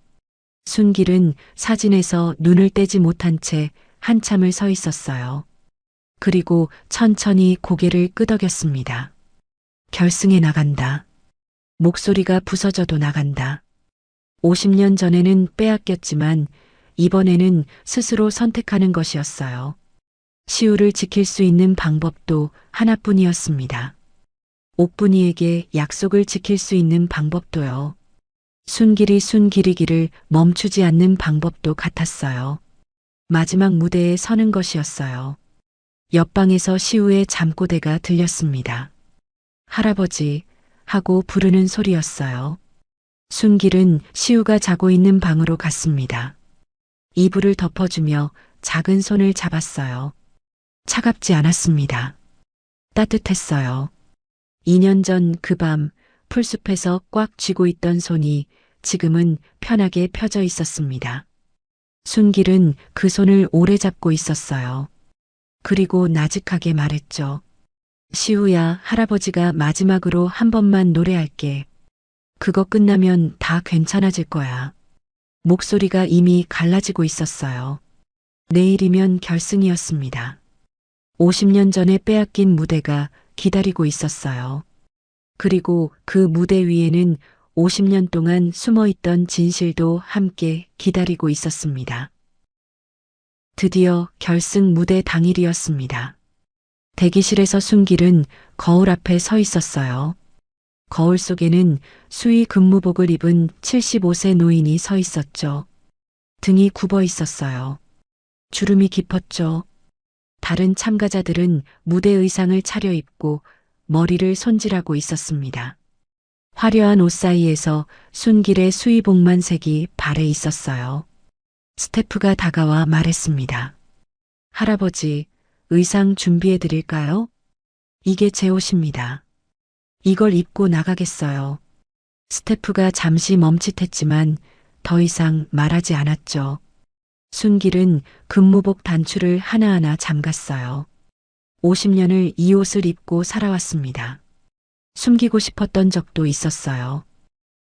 순길은 사진에서 눈을 떼지 못한 채 한참을 서 있었어요. 그리고 천천히 고개를 끄덕였습니다. 결승에 나간다. 목소리가 부서져도 나간다. 50년 전에는 빼앗겼지만 이번에는 스스로 선택하는 것이었어요. 시우를 지킬 수 있는 방법도 하나뿐이었습니다. 옥분이에게 약속을 지킬 수 있는 방법도요. 순길이길을 멈추지 않는 방법도 같았어요. 마지막 무대에 서는 것이었어요. 옆방에서 시우의 잠꼬대가 들렸습니다. 할아버지 하고 부르는 소리였어요. 순길은 시우가 자고 있는 방으로 갔습니다. 이불을 덮어주며 작은 손을 잡았어요. 차갑지 않았습니다. 따뜻했어요. 2년 전 그 밤 풀숲에서 꽉 쥐고 있던 손이 지금은 편하게 펴져 있었습니다. 순길은 그 손을 오래 잡고 있었어요. 그리고 나직하게 말했죠. 시우야, 할아버지가 마지막으로 한 번만 노래할게. 그거 끝나면 다 괜찮아질 거야. 목소리가 이미 갈라지고 있었어요. 내일이면 결승이었습니다. 50년 전에 빼앗긴 무대가 기다리고 있었어요. 그리고 그 무대 위에는 50년 동안 숨어있던 진실도 함께 기다리고 있었습니다. 드디어 결승 무대 당일이었습니다. 대기실에서 순길은 거울 앞에 서 있었어요. 거울 속에는 수의 근무복을 입은 75세 노인이 서 있었죠. 등이 굽어 있었어요. 주름이 깊었죠. 다른 참가자들은 무대 의상을 차려입고 머리를 손질하고 있었습니다. 화려한 옷 사이에서 순길의 수의복만 색이 발에 있었어요. 스태프가 다가와 말했습니다. 할아버지, 의상 준비해 드릴까요? 이게 제 옷입니다. 이걸 입고 나가겠어요. 스태프가 잠시 멈칫했지만 더 이상 말하지 않았죠. 순길은 근무복 단추를 하나하나 잠갔어요. 50년을 이 옷을 입고 살아왔습니다. 숨기고 싶었던 적도 있었어요.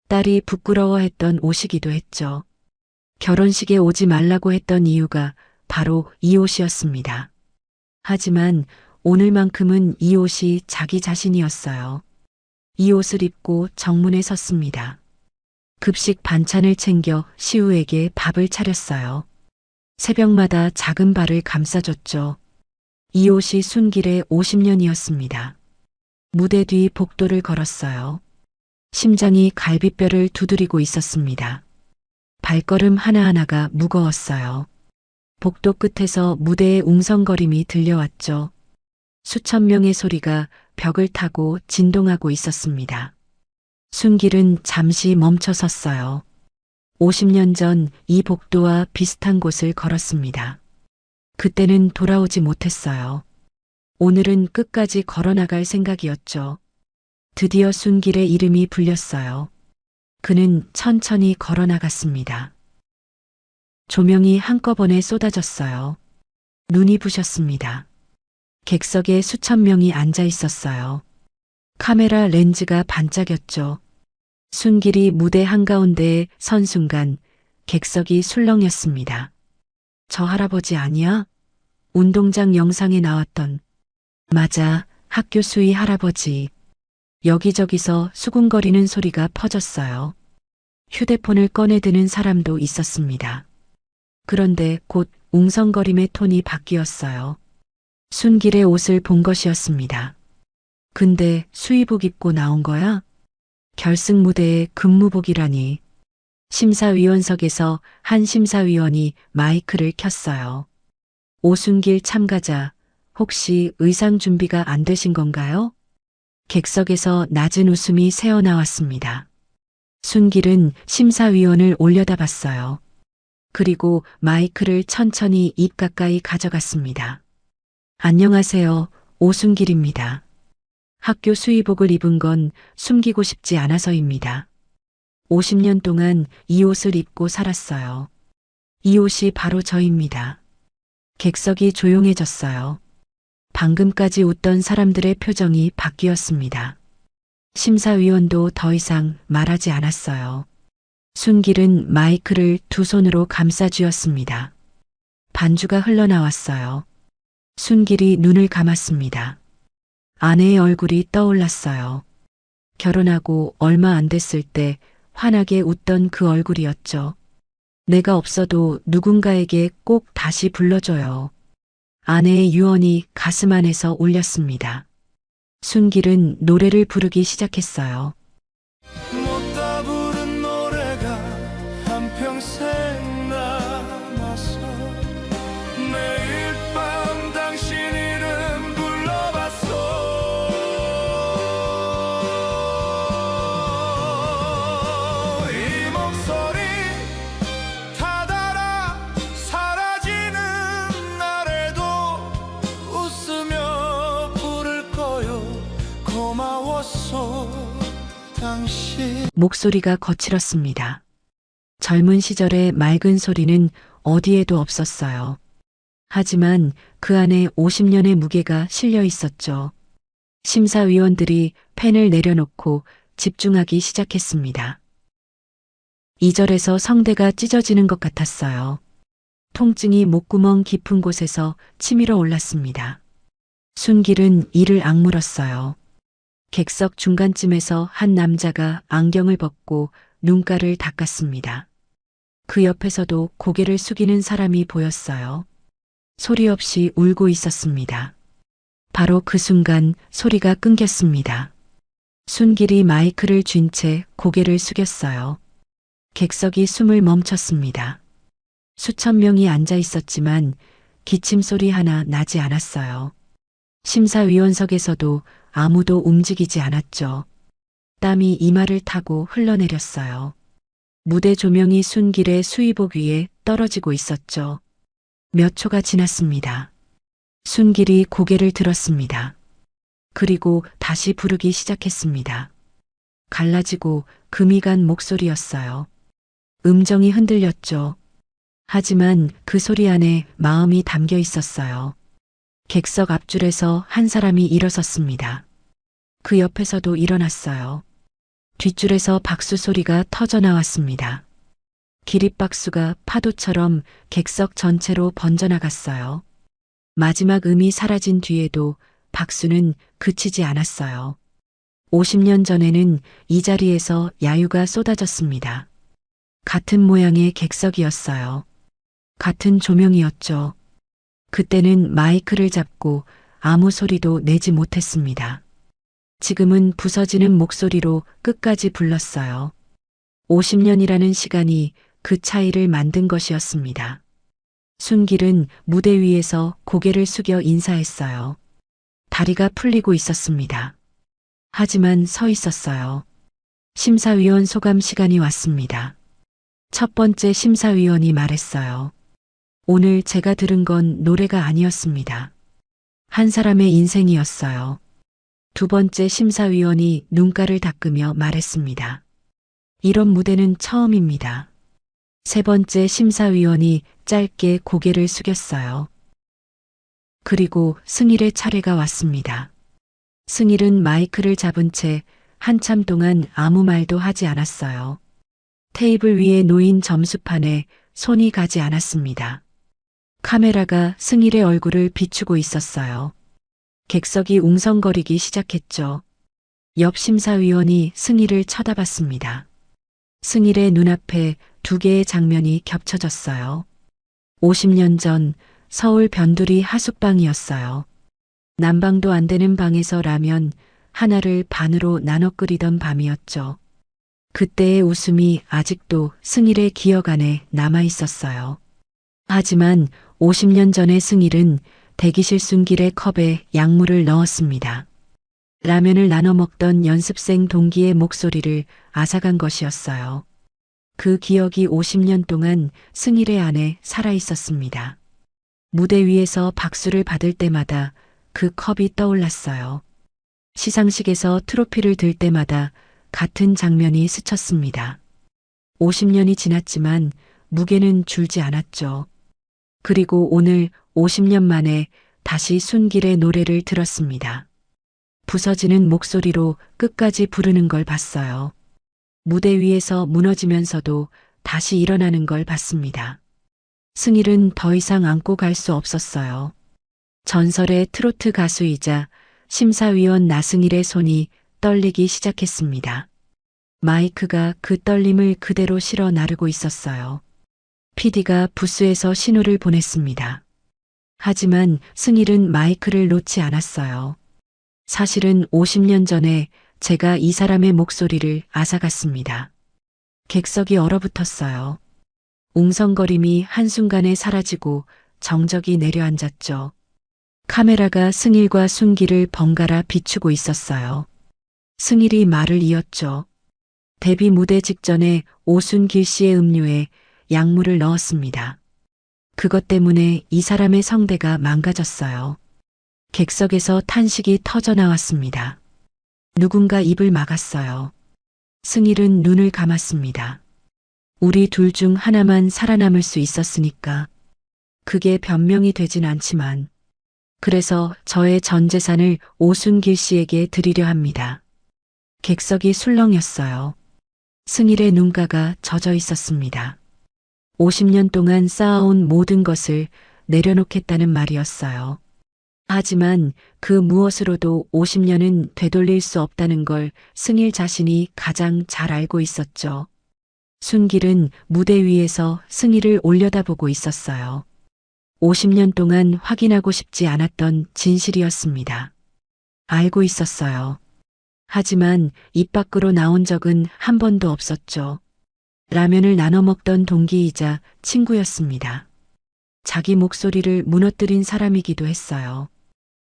딸이 부끄러워했던 옷이기도 했죠. 결혼식에 오지 말라고 했던 이유가 바로 이 옷이었습니다. 하지만 오늘만큼은 이 옷이 자기 자신이었어요. 이 옷을 입고 정문에 섰습니다. 급식 반찬을 챙겨 시우에게 밥을 차렸어요. 새벽마다 작은 발을 감싸줬죠. 이 옷이 순길의 50년이었습니다. 무대 뒤 복도를 걸었어요. 심장이 갈비뼈를 두드리고 있었습니다. 발걸음 하나하나가 무거웠어요. 복도 끝에서 무대의 웅성거림이 들려왔죠. 수천 명의 소리가 벽을 타고 진동하고 있었습니다. 순길은 잠시 멈춰 섰어요. 50년 전 이 복도와 비슷한 곳을 걸었습니다. 그때는 돌아오지 못했어요. 오늘은 끝까지 걸어나갈 생각이었죠. 드디어 순길의 이름이 불렸어요. 그는 천천히 걸어나갔습니다. 조명이 한꺼번에 쏟아졌어요. 눈이 부셨습니다. 객석에 수천 명이 앉아 있었어요. 카메라 렌즈가 반짝였죠. 순길이 무대 한가운데에 선 순간 객석이 술렁였습니다. 저 할아버지 아니야? 운동장 영상에 나왔던. 맞아, 학교 수의 할아버지. 여기저기서 수군거리는 소리가 퍼졌어요. 휴대폰을 꺼내드는 사람도 있었습니다. 그런데 곧 웅성거림의 톤이 바뀌었어요. 순길의 옷을 본 것이었습니다. 근데 수의복 입고 나온 거야? 결승 무대에 근무복이라니. 심사위원석에서 한 심사위원이 마이크를 켰어요. 오순길 참가자, 혹시 의상 준비가 안 되신 건가요? 객석에서 낮은 웃음이 새어나왔습니다. 순길은 심사위원을 올려다봤어요. 그리고 마이크를 천천히 입 가까이 가져갔습니다. 안녕하세요. 오순길입니다. 학교 수의복을 입은 건 숨기고 싶지 않아서입니다. 50년 동안 이 옷을 입고 살았어요. 이 옷이 바로 저입니다. 객석이 조용해졌어요. 방금까지 웃던 사람들의 표정이 바뀌었습니다. 심사위원도 더 이상 말하지 않았어요. 순길은 마이크를 두 손으로 감싸 쥐었습니다. 반주가 흘러나왔어요. 순길이 눈을 감았습니다. 아내의 얼굴이 떠올랐어요. 결혼하고 얼마 안 됐을 때 환하게 웃던 그 얼굴이었죠. 내가 없어도 누군가에게 꼭 다시 불러줘요. 아내의 유언이 가슴 안에서 울렸습니다. 순길은 노래를 부르기 시작했어요. 못다 부른 노래가 한평생 남았어. 매일 밤 당신 이름 불러봤어. 이 목소리 다 달아 사라지는 날에도 웃으며 부를 거요. 고마웠어 당신. 목소리가 거칠었습니다. 젊은 시절의 맑은 소리는 어디에도 없었어요. 하지만 그 안에 50년의 무게가 실려 있었죠. 심사위원들이 펜을 내려놓고 집중하기 시작했습니다. 2절에서 성대가 찢어지는 것 같았어요. 통증이 목구멍 깊은 곳에서 치밀어 올랐습니다. 순길은 이를 악물었어요. 객석 중간쯤에서 한 남자가 안경을 벗고 눈가를 닦았습니다. 그 옆에서도 고개를 숙이는 사람이 보였어요. 소리 없이 울고 있었습니다. 바로 그 순간 소리가 끊겼습니다. 순길이 마이크를 쥔 채 고개를 숙였어요. 객석이 숨을 멈췄습니다. 수천 명이 앉아 있었지만 기침 소리 하나 나지 않았어요. 심사위원석에서도 아무도 움직이지 않았죠. 땀이 이마를 타고 흘러내렸어요. 무대 조명이 순길의 수의복 위에 떨어지고 있었죠. 몇 초가 지났습니다. 순길이 고개를 들었습니다. 그리고 다시 부르기 시작했습니다. 갈라지고 금이 간 목소리였어요. 음정이 흔들렸죠. 하지만 그 소리 안에 마음이 담겨 있었어요. 객석 앞줄에서 한 사람이 일어섰습니다. 그 옆에서도 일어났어요. 뒷줄에서 박수 소리가 터져 나왔습니다. 기립박수가 파도처럼 객석 전체로 번져나갔어요. 마지막 음이 사라진 뒤에도 박수는 그치지 않았어요. 50년 전에는 이 자리에서 야유가 쏟아졌습니다. 같은 모양의 객석이었어요. 같은 조명이었죠. 그때는 마이크를 잡고 아무 소리도 내지 못했습니다. 지금은 부서지는 목소리로 끝까지 불렀어요. 50년이라는 시간이 그 차이를 만든 것이었습니다. 순길은 무대 위에서 고개를 숙여 인사했어요. 다리가 풀리고 있었습니다. 하지만 서 있었어요. 심사위원 소감 시간이 왔습니다. 첫 번째 심사위원이 말했어요. 오늘 제가 들은 건 노래가 아니었습니다. 한 사람의 인생이었어요. 두 번째 심사위원이 눈가를 닦으며 말했습니다. 이런 무대는 처음입니다. 세 번째 심사위원이 짧게 고개를 숙였어요. 그리고 승일의 차례가 왔습니다. 승일은 마이크를 잡은 채 한참 동안 아무 말도 하지 않았어요. 테이블 위에 놓인 점수판에 손이 가지 않았습니다. 카메라가 승일의 얼굴을 비추고 있었어요. 객석이 웅성거리기 시작했죠. 옆 심사위원이 승일을 쳐다봤습니다. 승일의 눈앞에 두 개의 장면이 겹쳐졌어요. 50년 전 서울 변두리 하숙방이었어요. 난방도 안 되는 방에서 라면 하나를 반으로 나눠 끓이던 밤이었죠. 그때의 웃음이 아직도 승일의 기억 안에 남아 있었어요. 하지만 50년 전의 승일은 대기실 순길의 컵에 약물을 넣었습니다. 라면을 나눠 먹던 연습생 동기의 목소리를 앗아간 것이었어요. 그 기억이 50년 동안 승일의 안에 살아 있었습니다. 무대 위에서 박수를 받을 때마다 그 컵이 떠올랐어요. 시상식에서 트로피를 들 때마다 같은 장면이 스쳤습니다. 50년이 지났지만 무게는 줄지 않았죠. 그리고 오늘 50년 만에 다시 순길의 노래를 들었습니다. 부서지는 목소리로 끝까지 부르는 걸 봤어요. 무대 위에서 무너지면서도 다시 일어나는 걸 봤습니다. 승일은 더 이상 안고 갈 수 없었어요. 전설의 트로트 가수이자 심사위원 나승일의 손이 떨리기 시작했습니다. 마이크가 그 떨림을 그대로 실어 나르고 있었어요. PD가 부스에서 신호를 보냈습니다. 하지만 승일은 마이크를 놓지 않았어요. 사실은 50년 전에 제가 이 사람의 목소리를 앗아갔습니다. 객석이 얼어붙었어요. 웅성거림이 한순간에 사라지고 정적이 내려앉았죠. 카메라가 승일과 순기를 번갈아 비추고 있었어요. 승일이 말을 이었죠. 데뷔 무대 직전에 오순길 씨의 음료에 약물을 넣었습니다. 그것 때문에 이 사람의 성대가 망가졌어요. 객석에서 탄식이 터져 나왔습니다. 누군가 입을 막았어요. 승일은 눈을 감았습니다. 우리 둘 중 하나만 살아남을 수 있었으니까. 그게 변명이 되진 않지만. 그래서 저의 전 재산을 오순길 씨에게 드리려 합니다. 객석이 술렁였어요. 승일의 눈가가 젖어 있었습니다. 50년 동안 쌓아온 모든 것을 내려놓겠다는 말이었어요. 하지만 그 무엇으로도 50년은 되돌릴 수 없다는 걸 승일 자신이 가장 잘 알고 있었죠. 순길은 무대 위에서 승일을 올려다보고 있었어요. 50년 동안 확인하고 싶지 않았던 진실이었습니다. 알고 있었어요. 하지만 입 밖으로 나온 적은 한 번도 없었죠. 라면을 나눠 먹던 동기이자 친구였습니다. 자기 목소리를 무너뜨린 사람이기도 했어요.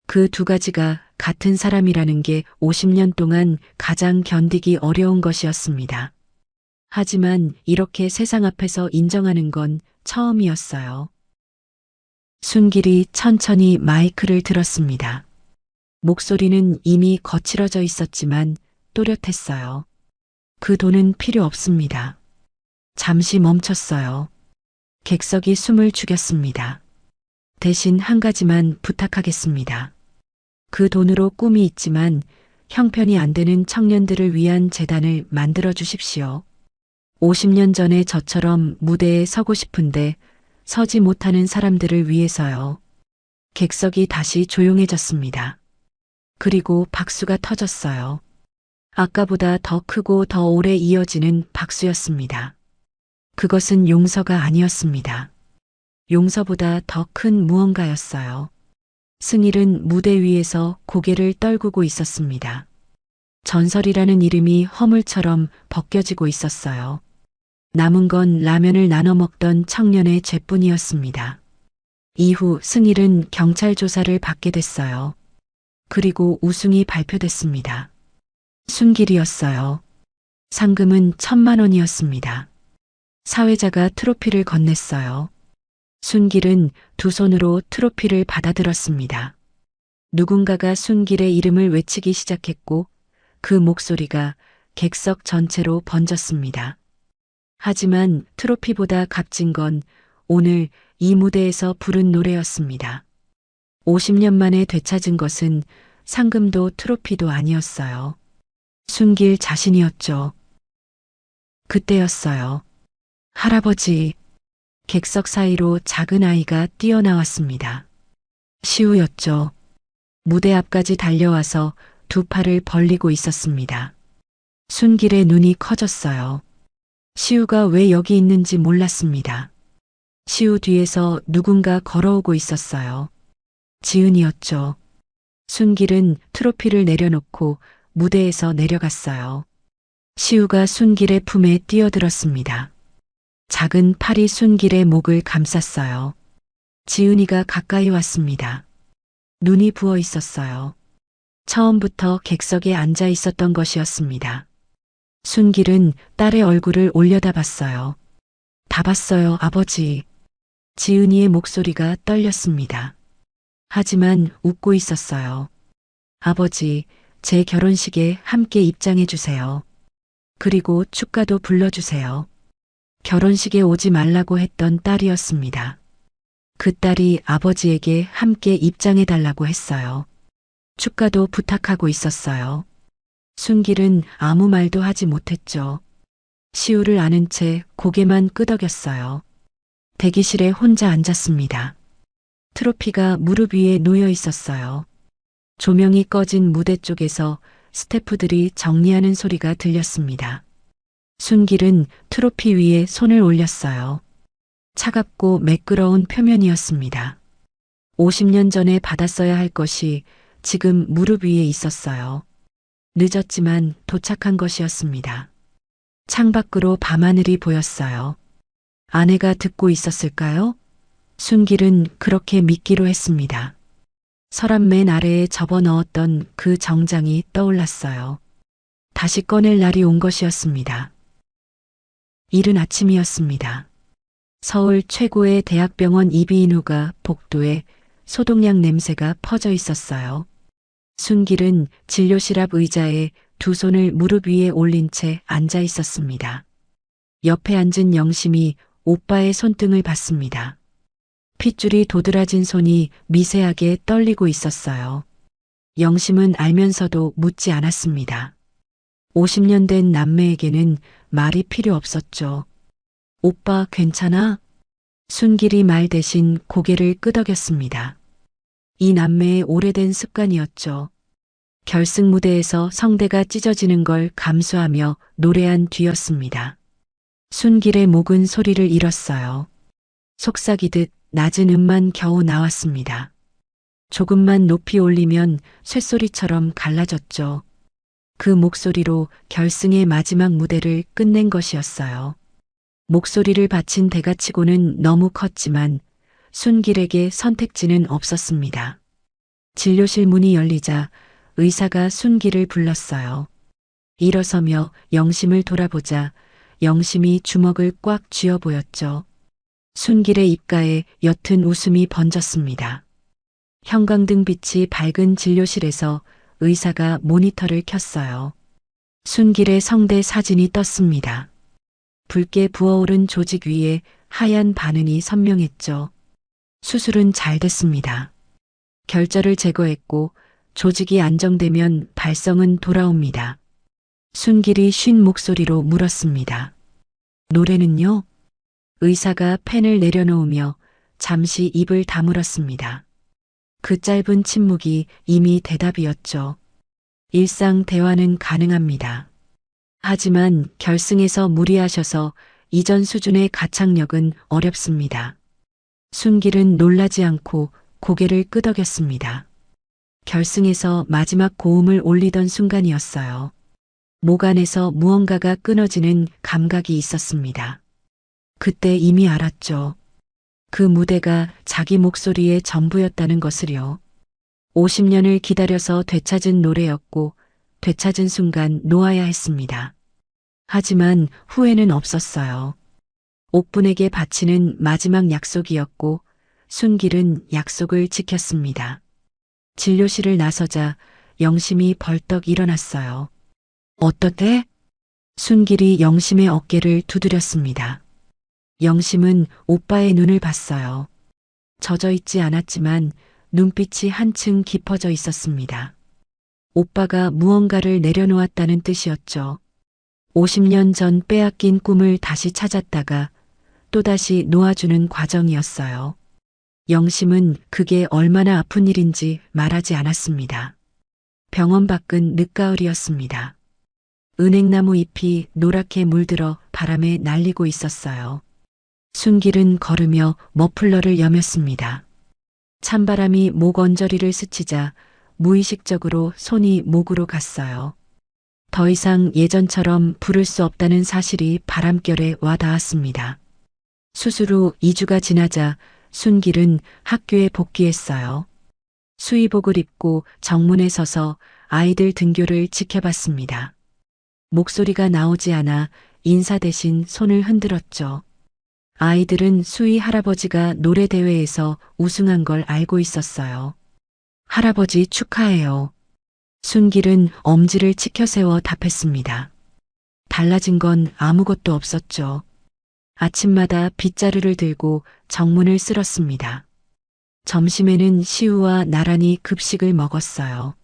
그 두 가지가 같은 사람이라는 게 50년 동안 가장 견디기 어려운 것이었습니다. 하지만 이렇게 세상 앞에서 인정하는 건 처음이었어요. 순길이 천천히 마이크를 들었습니다. 목소리는 이미 거칠어져 있었지만 또렷했어요. 그 돈은 필요 없습니다. 잠시 멈췄어요. 객석이 숨을 죽였습니다. 대신 한 가지만 부탁하겠습니다. 그 돈으로 꿈이 있지만 형편이 안 되는 청년들을 위한 재단을 만들어 주십시오. 50년 전에 저처럼 무대에 서고 싶은데 서지 못하는 사람들을 위해서요. 객석이 다시 조용해졌습니다. 그리고 박수가 터졌어요. 아까보다 더 크고 더 오래 이어지는 박수였습니다. 그것은 용서가 아니었습니다. 용서보다 더 큰 무언가였어요. 승일은 무대 위에서 고개를 떨구고 있었습니다. 전설이라는 이름이 허물처럼 벗겨지고 있었어요. 남은 건 라면을 나눠 먹던 청년의 죄뿐이었습니다. 이후 승일은 경찰 조사를 받게 됐어요. 그리고 우승이 발표됐습니다. 순길이었어요. 상금은 1,000만 원이었습니다. 사회자가 트로피를 건넸어요. 순길은 두 손으로 트로피를 받아들었습니다. 누군가가 순길의 이름을 외치기 시작했고 그 목소리가 객석 전체로 번졌습니다. 하지만 트로피보다 값진 건 오늘 이 무대에서 부른 노래였습니다. 50년 만에 되찾은 것은 상금도 트로피도 아니었어요. 순길 자신이었죠. 그때였어요. 할아버지, 객석 사이로 작은 아이가 뛰어나왔습니다. 시우였죠. 무대 앞까지 달려와서 두 팔을 벌리고 있었습니다. 순길의 눈이 커졌어요. 시우가 왜 여기 있는지 몰랐습니다. 시우 뒤에서 누군가 걸어오고 있었어요. 지은이었죠. 순길은 트로피를 내려놓고 무대에서 내려갔어요. 시우가 순길의 품에 뛰어들었습니다. 작은 팔이 순길의 목을 감쌌어요. 지은이가 가까이 왔습니다. 눈이 부어 있었어요. 처음부터 객석에 앉아 있었던 것이었습니다. 순길은 딸의 얼굴을 올려다봤어요. 다 봤어요, 아버지. 지은이의 목소리가 떨렸습니다. 하지만 웃고 있었어요. 아버지, 제 결혼식에 함께 입장해 주세요. 그리고 축가도 불러주세요. 결혼식에 오지 말라고 했던 딸이었습니다. 그 딸이 아버지에게 함께 입장해 달라고 했어요. 축가도 부탁하고 있었어요. 순길은 아무 말도 하지 못했죠. 시우를 아는 채 고개만 끄덕였어요. 대기실에 혼자 앉았습니다. 트로피가 무릎 위에 놓여 있었어요. 조명이 꺼진 무대 쪽에서 스태프들이 정리하는 소리가 들렸습니다. 순길은 트로피 위에 손을 올렸어요. 차갑고 매끄러운 표면이었습니다. 50년 전에 받았어야 할 것이 지금 무릎 위에 있었어요. 늦었지만 도착한 것이었습니다. 창밖으로 밤하늘이 보였어요. 아내가 듣고 있었을까요? 순길은 그렇게 믿기로 했습니다. 서랍 맨 아래에 접어넣었던 그 정장이 떠올랐어요. 다시 꺼낼 날이 온 것이었습니다. 이른 아침이었습니다. 서울 최고의 대학병원 이비인후가 복도에 소독약 냄새가 퍼져 있었어요. 순길은 진료실 앞 의자에 두 손을 무릎 위에 올린 채 앉아 있었습니다. 옆에 앉은 영심이 오빠의 손등을 봤습니다. 핏줄이 도드라진 손이 미세하게 떨리고 있었어요. 영심은 알면서도 묻지 않았습니다. 50년 된 남매에게는 말이 필요 없었죠. 오빠 괜찮아? 순길이 말 대신 고개를 끄덕였습니다. 이 남매의 오래된 습관이었죠. 결승 무대에서 성대가 찢어지는 걸 감수하며 노래한 뒤였습니다. 순길의 목은 소리를 잃었어요. 속삭이듯 낮은 음만 겨우 나왔습니다. 조금만 높이 올리면 쇳소리처럼 갈라졌죠. 그 목소리로 결승의 마지막 무대를 끝낸 것이었어요. 목소리를 바친 대가치고는 너무 컸지만 순길에게 선택지는 없었습니다. 진료실 문이 열리자 의사가 순길을 불렀어요. 일어서며 영심을 돌아보자 영심이 주먹을 꽉 쥐어 보였죠. 순길의 입가에 옅은 웃음이 번졌습니다. 형광등 빛이 밝은 진료실에서 의사가 모니터를 켰어요. 순길의 성대 사진이 떴습니다. 붉게 부어오른 조직 위에 하얀 반은이 선명했죠. 수술은 잘 됐습니다. 결절을 제거했고 조직이 안정되면 발성은 돌아옵니다. 순길이 쉰 목소리로 물었습니다. 노래는요? 의사가 펜을 내려놓으며 잠시 입을 다물었습니다. 그 짧은 침묵이 이미 대답이었죠. 일상 대화는 가능합니다. 하지만 결승에서 무리하셔서 이전 수준의 가창력은 어렵습니다. 순길은 놀라지 않고 고개를 끄덕였습니다. 결승에서 마지막 고음을 올리던 순간이었어요. 목 안에서 무언가가 끊어지는 감각이 있었습니다. 그때 이미 알았죠. 그 무대가 자기 목소리의 전부였다는 것을요. 50년을 기다려서 되찾은 노래였고 되찾은 순간 놓아야 했습니다. 하지만 후회는 없었어요. 옥분에게 바치는 마지막 약속이었고 순길은 약속을 지켰습니다. 진료실을 나서자 영심이 벌떡 일어났어요. 어떻게? 순길이 영심의 어깨를 두드렸습니다. 영심은 오빠의 눈을 봤어요. 젖어 있지 않았지만 눈빛이 한층 깊어져 있었습니다. 오빠가 무언가를 내려놓았다는 뜻이었죠. 50년 전 빼앗긴 꿈을 다시 찾았다가 또다시 놓아주는 과정이었어요. 영심은 그게 얼마나 아픈 일인지 말하지 않았습니다. 병원 밖은 늦가을이었습니다. 은행나무 잎이 노랗게 물들어 바람에 날리고 있었어요. 순길은 걸으며 머플러를 여몄습니다. 찬바람이 목 언저리를 스치자 무의식적으로 손이 목으로 갔어요. 더 이상 예전처럼 부를 수 없다는 사실이 바람결에 와 닿았습니다. 수술 후 2주가 지나자 순길은 학교에 복귀했어요. 수의복을 입고 정문에 서서 아이들 등교를 지켜봤습니다. 목소리가 나오지 않아 인사 대신 손을 흔들었죠. 아이들은 수의 할아버지가 노래대회에서 우승한 걸 알고 있었어요. 할아버지 축하해요. 순길은 엄지를 치켜세워 답했습니다. 달라진 건 아무것도 없었죠. 아침마다 빗자루를 들고 정문을 쓸었습니다. 점심에는 시우와 나란히 급식을 먹었어요.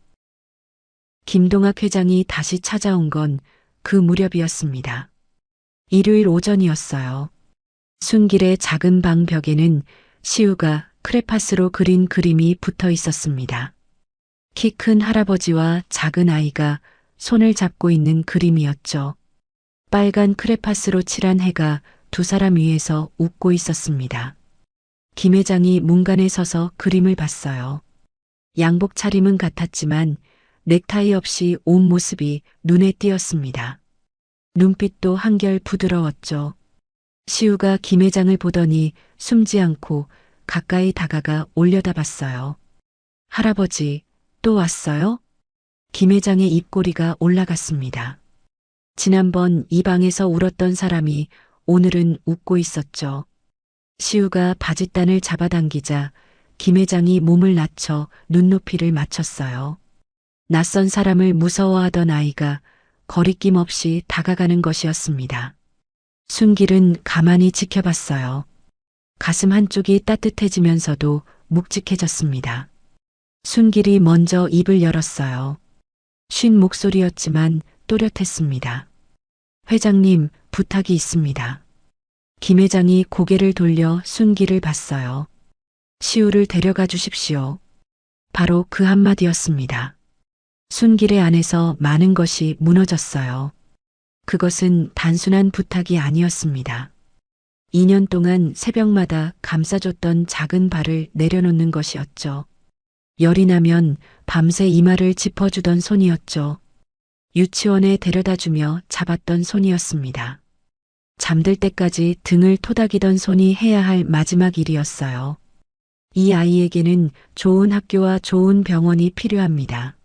김동학 회장이 다시 찾아온 건 그 무렵이었습니다. 일요일 오전이었어요. 순길의 작은 방 벽에는 시우가 크레파스로 그린 그림이 붙어 있었습니다. 키 큰 할아버지와 작은 아이가 손을 잡고 있는 그림이었죠. 빨간 크레파스로 칠한 해가 두 사람 위에서 웃고 있었습니다. 김 회장이 문간에 서서 그림을 봤어요. 양복 차림은 같았지만 넥타이 없이 온 모습이 눈에 띄었습니다. 눈빛도 한결 부드러웠죠. 시우가 김 회장을 보더니 숨지 않고 가까이 다가가 올려다봤어요. 할아버지, 또 왔어요? 김 회장의 입꼬리가 올라갔습니다. 지난번 이 방에서 울었던 사람이 오늘은 웃고 있었죠. 시우가 바짓단을 잡아당기자 김 회장이 몸을 낮춰 눈높이를 맞췄어요. 낯선 사람을 무서워하던 아이가 거리낌 없이 다가가는 것이었습니다. 순길은 가만히 지켜봤어요. 가슴 한쪽이 따뜻해지면서도 묵직해졌습니다. 순길이 먼저 입을 열었어요. 쉰 목소리였지만 또렷했습니다. 회장님, 부탁이 있습니다. 김 회장이 고개를 돌려 순길을 봤어요. 시우를 데려가 주십시오. 바로 그 한마디였습니다. 순길의 안에서 많은 것이 무너졌어요. 그것은 단순한 부탁이 아니었습니다. 2년 동안 새벽마다 감싸줬던 작은 발을 내려놓는 것이었죠. 열이 나면 밤새 이마를 짚어주던 손이었죠. 유치원에 데려다주며 잡았던 손이었습니다. 잠들 때까지 등을 토닥이던 손이 해야 할 마지막 일이었어요. 이 아이에게는 좋은 학교와 좋은 병원이 필요합니다.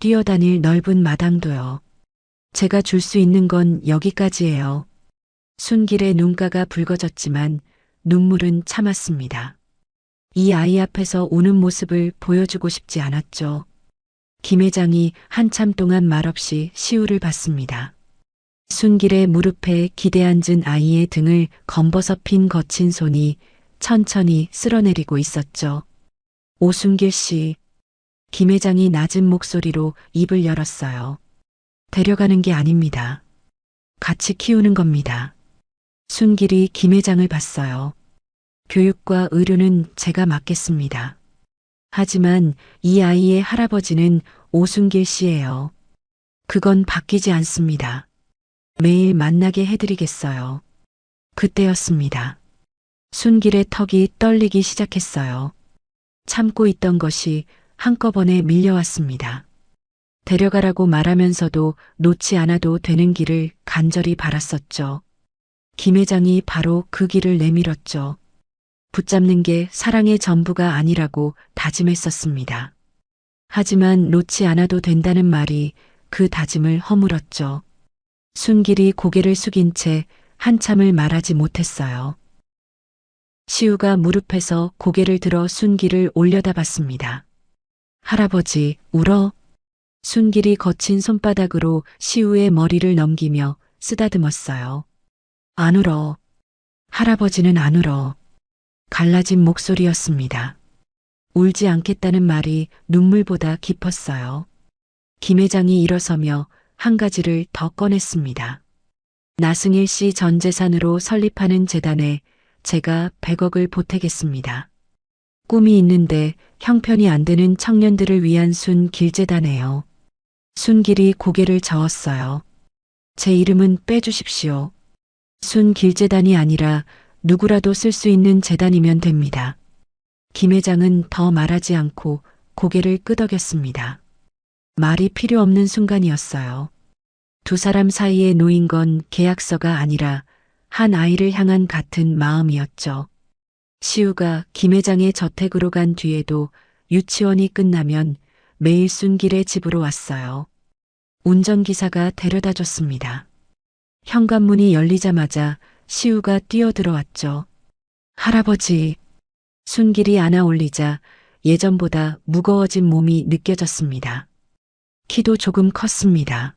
뛰어다닐 넓은 마당도요. 제가 줄 수 있는 건 여기까지예요. 순길의 눈가가 붉어졌지만 눈물은 참았습니다. 이 아이 앞에서 우는 모습을 보여주고 싶지 않았죠. 김 회장이 한참 동안 말없이 시우를 봤습니다. 순길의 무릎에 기대앉은 아이의 등을 검버섯 핀 거친 손이 천천히 쓸어내리고 있었죠. 오순길 씨. 김 회장이 낮은 목소리로 입을 열었어요. 데려가는 게 아닙니다. 같이 키우는 겁니다. 순길이 김 회장을 봤어요. 교육과 의료는 제가 맡겠습니다. 하지만 이 아이의 할아버지는 오순길 씨예요. 그건 바뀌지 않습니다. 매일 만나게 해드리겠어요. 그때였습니다. 순길의 턱이 떨리기 시작했어요. 참고 있던 것이 한꺼번에 밀려왔습니다. 데려가라고 말하면서도 놓지 않아도 되는 길을 간절히 바랐었죠. 김 회장이 바로 그 길을 내밀었죠. 붙잡는 게 사랑의 전부가 아니라고 다짐했었습니다. 하지만 놓지 않아도 된다는 말이 그 다짐을 허물었죠. 순길이 고개를 숙인 채 한참을 말하지 못했어요. 시우가 무릎에서 고개를 들어 순길을 올려다봤습니다. 할아버지, 울어? 순길이 거친 손바닥으로 시우의 머리를 넘기며 쓰다듬었어요. 안 울어. 할아버지는 안 울어. 갈라진 목소리였습니다. 울지 않겠다는 말이 눈물보다 깊었어요. 김 회장이 일어서며 한 가지를 더 꺼냈습니다. 나승일 씨 전 재산으로 설립하는 재단에 제가 100억을 보태겠습니다. 꿈이 있는데 형편이 안 되는 청년들을 위한 순길재단이에요. 순길이 고개를 저었어요. 제 이름은 빼주십시오. 순길재단이 아니라 누구라도 쓸 수 있는 재단이면 됩니다. 김 회장은 더 말하지 않고 고개를 끄덕였습니다. 말이 필요 없는 순간이었어요. 두 사람 사이에 놓인 건 계약서가 아니라 한 아이를 향한 같은 마음이었죠. 시우가 김 회장의 저택으로 간 뒤에도 유치원이 끝나면 매일 순길의 집으로 왔어요. 운전기사가 데려다 줬습니다. 현관문이 열리자마자 시우가 뛰어들어왔죠. 할아버지. 순길이 안아 올리자 예전보다 무거워진 몸이 느껴졌습니다. 키도 조금 컸습니다.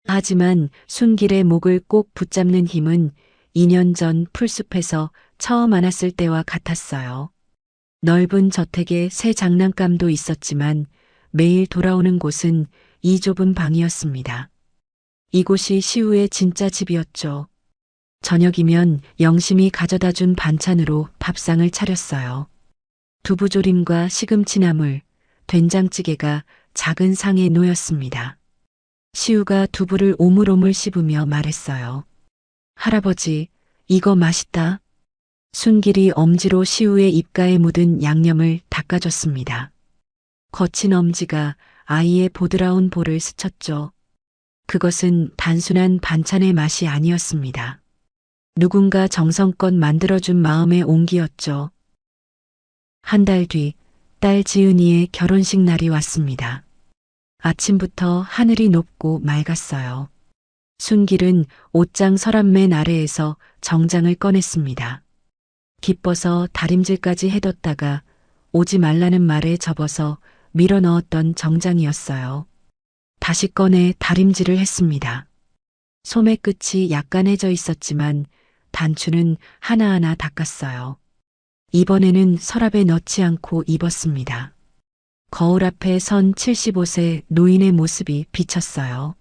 하지만 순길의 목을 꼭 붙잡는 힘은 2년 전 풀숲에서 처음 안았을 때와 같았어요. 넓은 저택에 새 장난감도 있었지만 매일 돌아오는 곳은 이 좁은 방이었습니다. 이곳이 시우의 진짜 집이었죠. 저녁이면 영심이 가져다 준 반찬으로 밥상을 차렸어요. 두부조림과 시금치나물, 된장찌개가 작은 상에 놓였습니다. 시우가 두부를 오물오물 씹으며 말했어요. 할아버지, 이거 맛있다. 순길이 엄지로 시우의 입가에 묻은 양념을 닦아줬습니다. 거친 엄지가 아이의 보드라운 볼을 스쳤죠. 그것은 단순한 반찬의 맛이 아니었습니다. 누군가 정성껏 만들어준 마음의 온기였죠. 한 달 뒤, 딸 지은이의 결혼식 날이 왔습니다. 아침부터 하늘이 높고 맑았어요. 순길은 옷장 서랍맨 아래에서 정장을 꺼냈습니다. 기뻐서 다림질까지 해뒀다가 오지 말라는 말에 접어서 밀어 넣었던 정장이었어요. 다시 꺼내 다림질을 했습니다. 소매 끝이 약간해져 있었지만 단추는 하나하나 닦았어요. 이번에는 서랍에 넣지 않고 입었습니다. 거울 앞에 선 75세 노인의 모습이 비쳤어요.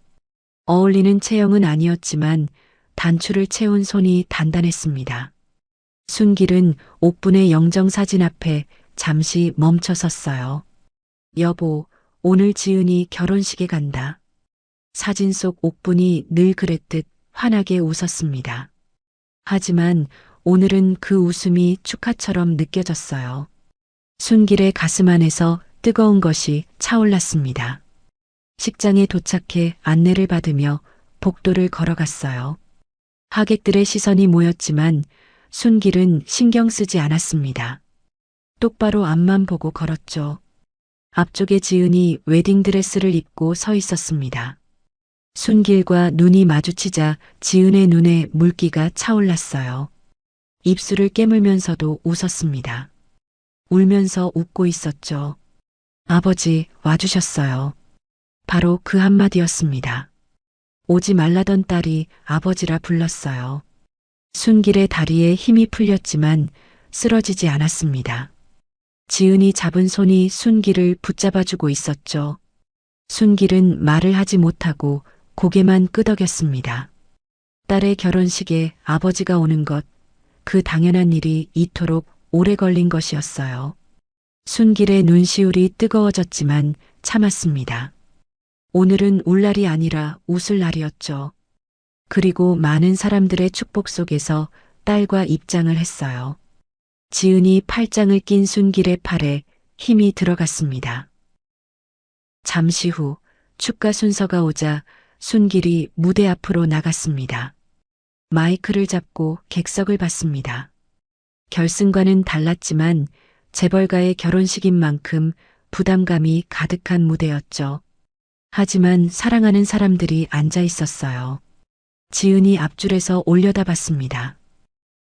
어울리는 체형은 아니었지만 단추를 채운 손이 단단했습니다. 순길은 옥분의 영정사진 앞에 잠시 멈춰 섰어요. 여보, 오늘 지은이 결혼식에 간다. 사진 속 옥분이 늘 그랬듯 환하게 웃었습니다. 하지만 오늘은 그 웃음이 축하처럼 느껴졌어요. 순길의 가슴 안에서 뜨거운 것이 차올랐습니다. 식장에 도착해 안내를 받으며 복도를 걸어갔어요. 하객들의 시선이 모였지만 순길은 신경 쓰지 않았습니다. 똑바로 앞만 보고 걸었죠. 앞쪽에 지은이 웨딩드레스를 입고 서 있었습니다. 순길과 눈이 마주치자 지은의 눈에 물기가 차올랐어요. 입술을 깨물면서도 웃었습니다. 울면서 웃고 있었죠. 아버지, 와주셨어요. 바로 그 한마디였습니다. 오지 말라던 딸이 아버지라 불렀어요. 순길의 다리에 힘이 풀렸지만 쓰러지지 않았습니다. 지은이 잡은 손이 순길을 붙잡아주고 있었죠. 순길은 말을 하지 못하고 고개만 끄덕였습니다. 딸의 결혼식에 아버지가 오는 것, 그 당연한 일이 이토록 오래 걸린 것이었어요. 순길의 눈시울이 뜨거워졌지만 참았습니다. 오늘은 울 날이 아니라 웃을 날이었죠. 그리고 많은 사람들의 축복 속에서 딸과 입장을 했어요. 지은이 팔짱을 낀 순길의 팔에 힘이 들어갔습니다. 잠시 후 축가 순서가 오자 순길이 무대 앞으로 나갔습니다. 마이크를 잡고 객석을 봤습니다. 결승과는 달랐지만 재벌가의 결혼식인 만큼 부담감이 가득한 무대였죠. 하지만 사랑하는 사람들이 앉아 있었어요. 지은이 앞줄에서 올려다봤습니다.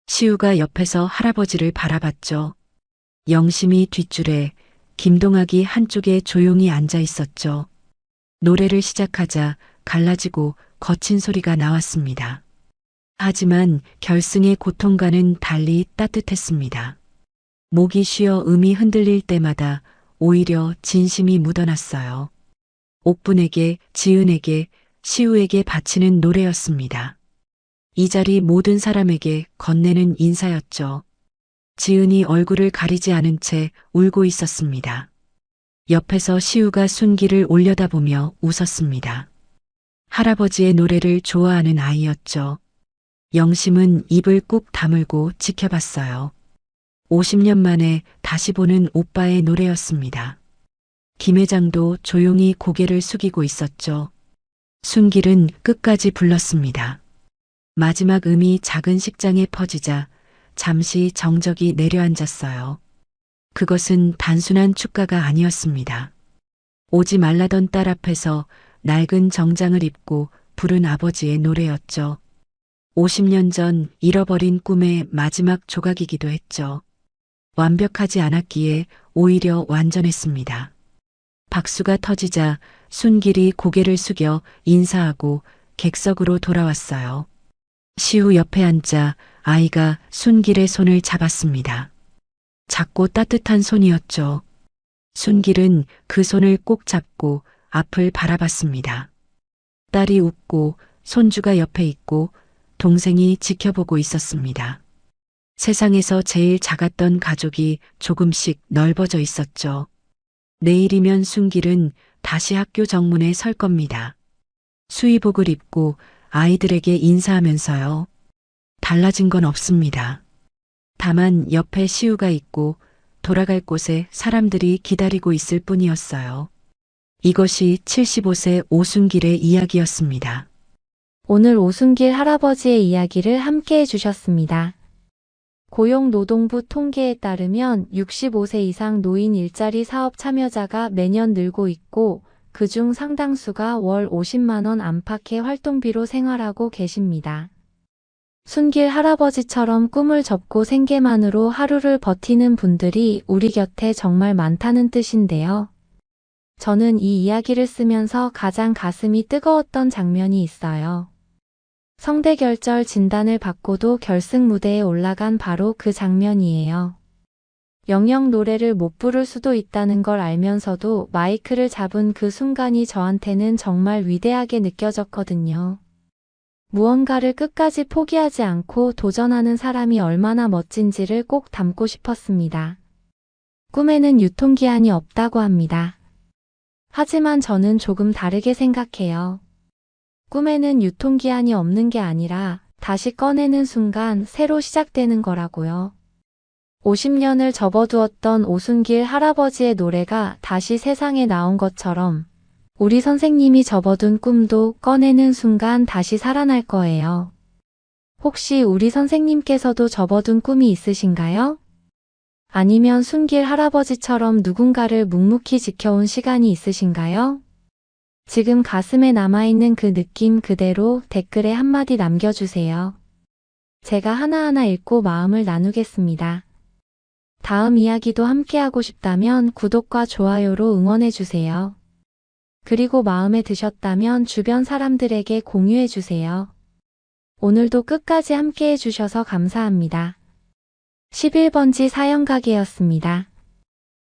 시우가 옆에서 할아버지를 바라봤죠. 영심이 뒷줄에, 김동학이 한쪽에 조용히 앉아 있었죠. 노래를 시작하자 갈라지고 거친 소리가 나왔습니다. 하지만 결승의 고통과는 달리 따뜻했습니다. 목이 쉬어 음이 흔들릴 때마다 오히려 진심이 묻어났어요. 옥분에게, 지은에게, 시우에게 바치는 노래였습니다. 이 자리 모든 사람에게 건네는 인사였죠. 지은이 얼굴을 가리지 않은 채 울고 있었습니다. 옆에서 시우가 순길을 올려다보며 웃었습니다. 할아버지의 노래를 좋아하는 아이였죠. 영심은 입을 꾹 다물고 지켜봤어요. 50년 만에 다시 보는 오빠의 노래였습니다. 김 회장도 조용히 고개를 숙이고 있었죠. 순길은 끝까지 불렀습니다. 마지막 음이 작은 식장에 퍼지자 잠시 정적이 내려앉았어요. 그것은 단순한 축가가 아니었습니다. 오지 말라던 딸 앞에서 낡은 정장을 입고 부른 아버지의 노래였죠. 50년 전 잃어버린 꿈의 마지막 조각이기도 했죠. 완벽하지 않았기에 오히려 완전했습니다. 박수가 터지자 순길이 고개를 숙여 인사하고 객석으로 돌아왔어요. 시우 옆에 앉자 아이가 순길의 손을 잡았습니다. 작고 따뜻한 손이었죠. 순길은 그 손을 꼭 잡고 앞을 바라봤습니다. 딸이 웃고 손주가 옆에 있고 동생이 지켜보고 있었습니다. 세상에서 제일 작았던 가족이 조금씩 넓어져 있었죠. 내일이면 순길은 다시 학교 정문에 설 겁니다. 수의복을 입고 아이들에게 인사하면서요. 달라진 건 없습니다. 다만 옆에 시우가 있고 돌아갈 곳에 사람들이 기다리고 있을 뿐이었어요. 이것이 75세 오순길의 이야기였습니다. 오늘 오순길 할아버지의 이야기를 함께 해주셨습니다. 고용노동부 통계에 따르면 65세 이상 노인 일자리 사업 참여자가 매년 늘고 있고 그중 상당수가 월 50만 원 안팎의 활동비로 생활하고 계십니다. 순길 할아버지처럼 꿈을 접고 생계만으로 하루를 버티는 분들이 우리 곁에 정말 많다는 뜻인데요. 저는 이 이야기를 쓰면서 가장 가슴이 뜨거웠던 장면이 있어요. 성대결절 진단을 받고도 결승 무대에 올라간 바로 그 장면이에요. 영영 노래를 못 부를 수도 있다는 걸 알면서도 마이크를 잡은 그 순간이 저한테는 정말 위대하게 느껴졌거든요. 무언가를 끝까지 포기하지 않고 도전하는 사람이 얼마나 멋진지를 꼭 담고 싶었습니다. 꿈에는 유통기한이 없다고 합니다. 하지만 저는 조금 다르게 생각해요. 꿈에는 유통기한이 없는 게 아니라 다시 꺼내는 순간 새로 시작되는 거라고요. 50년을 접어두었던 오순길 할아버지의 노래가 다시 세상에 나온 것처럼 우리 선생님이 접어둔 꿈도 꺼내는 순간 다시 살아날 거예요. 혹시 우리 선생님께서도 접어둔 꿈이 있으신가요? 아니면 순길 할아버지처럼 누군가를 묵묵히 지켜온 시간이 있으신가요? 지금 가슴에 남아있는 그 느낌 그대로 댓글에 한마디 남겨주세요. 제가 하나하나 읽고 마음을 나누겠습니다. 다음 이야기도 함께하고 싶다면 구독과 좋아요로 응원해주세요. 그리고 마음에 드셨다면 주변 사람들에게 공유해주세요. 오늘도 끝까지 함께해 주셔서 감사합니다. 11번지 사연가게였습니다.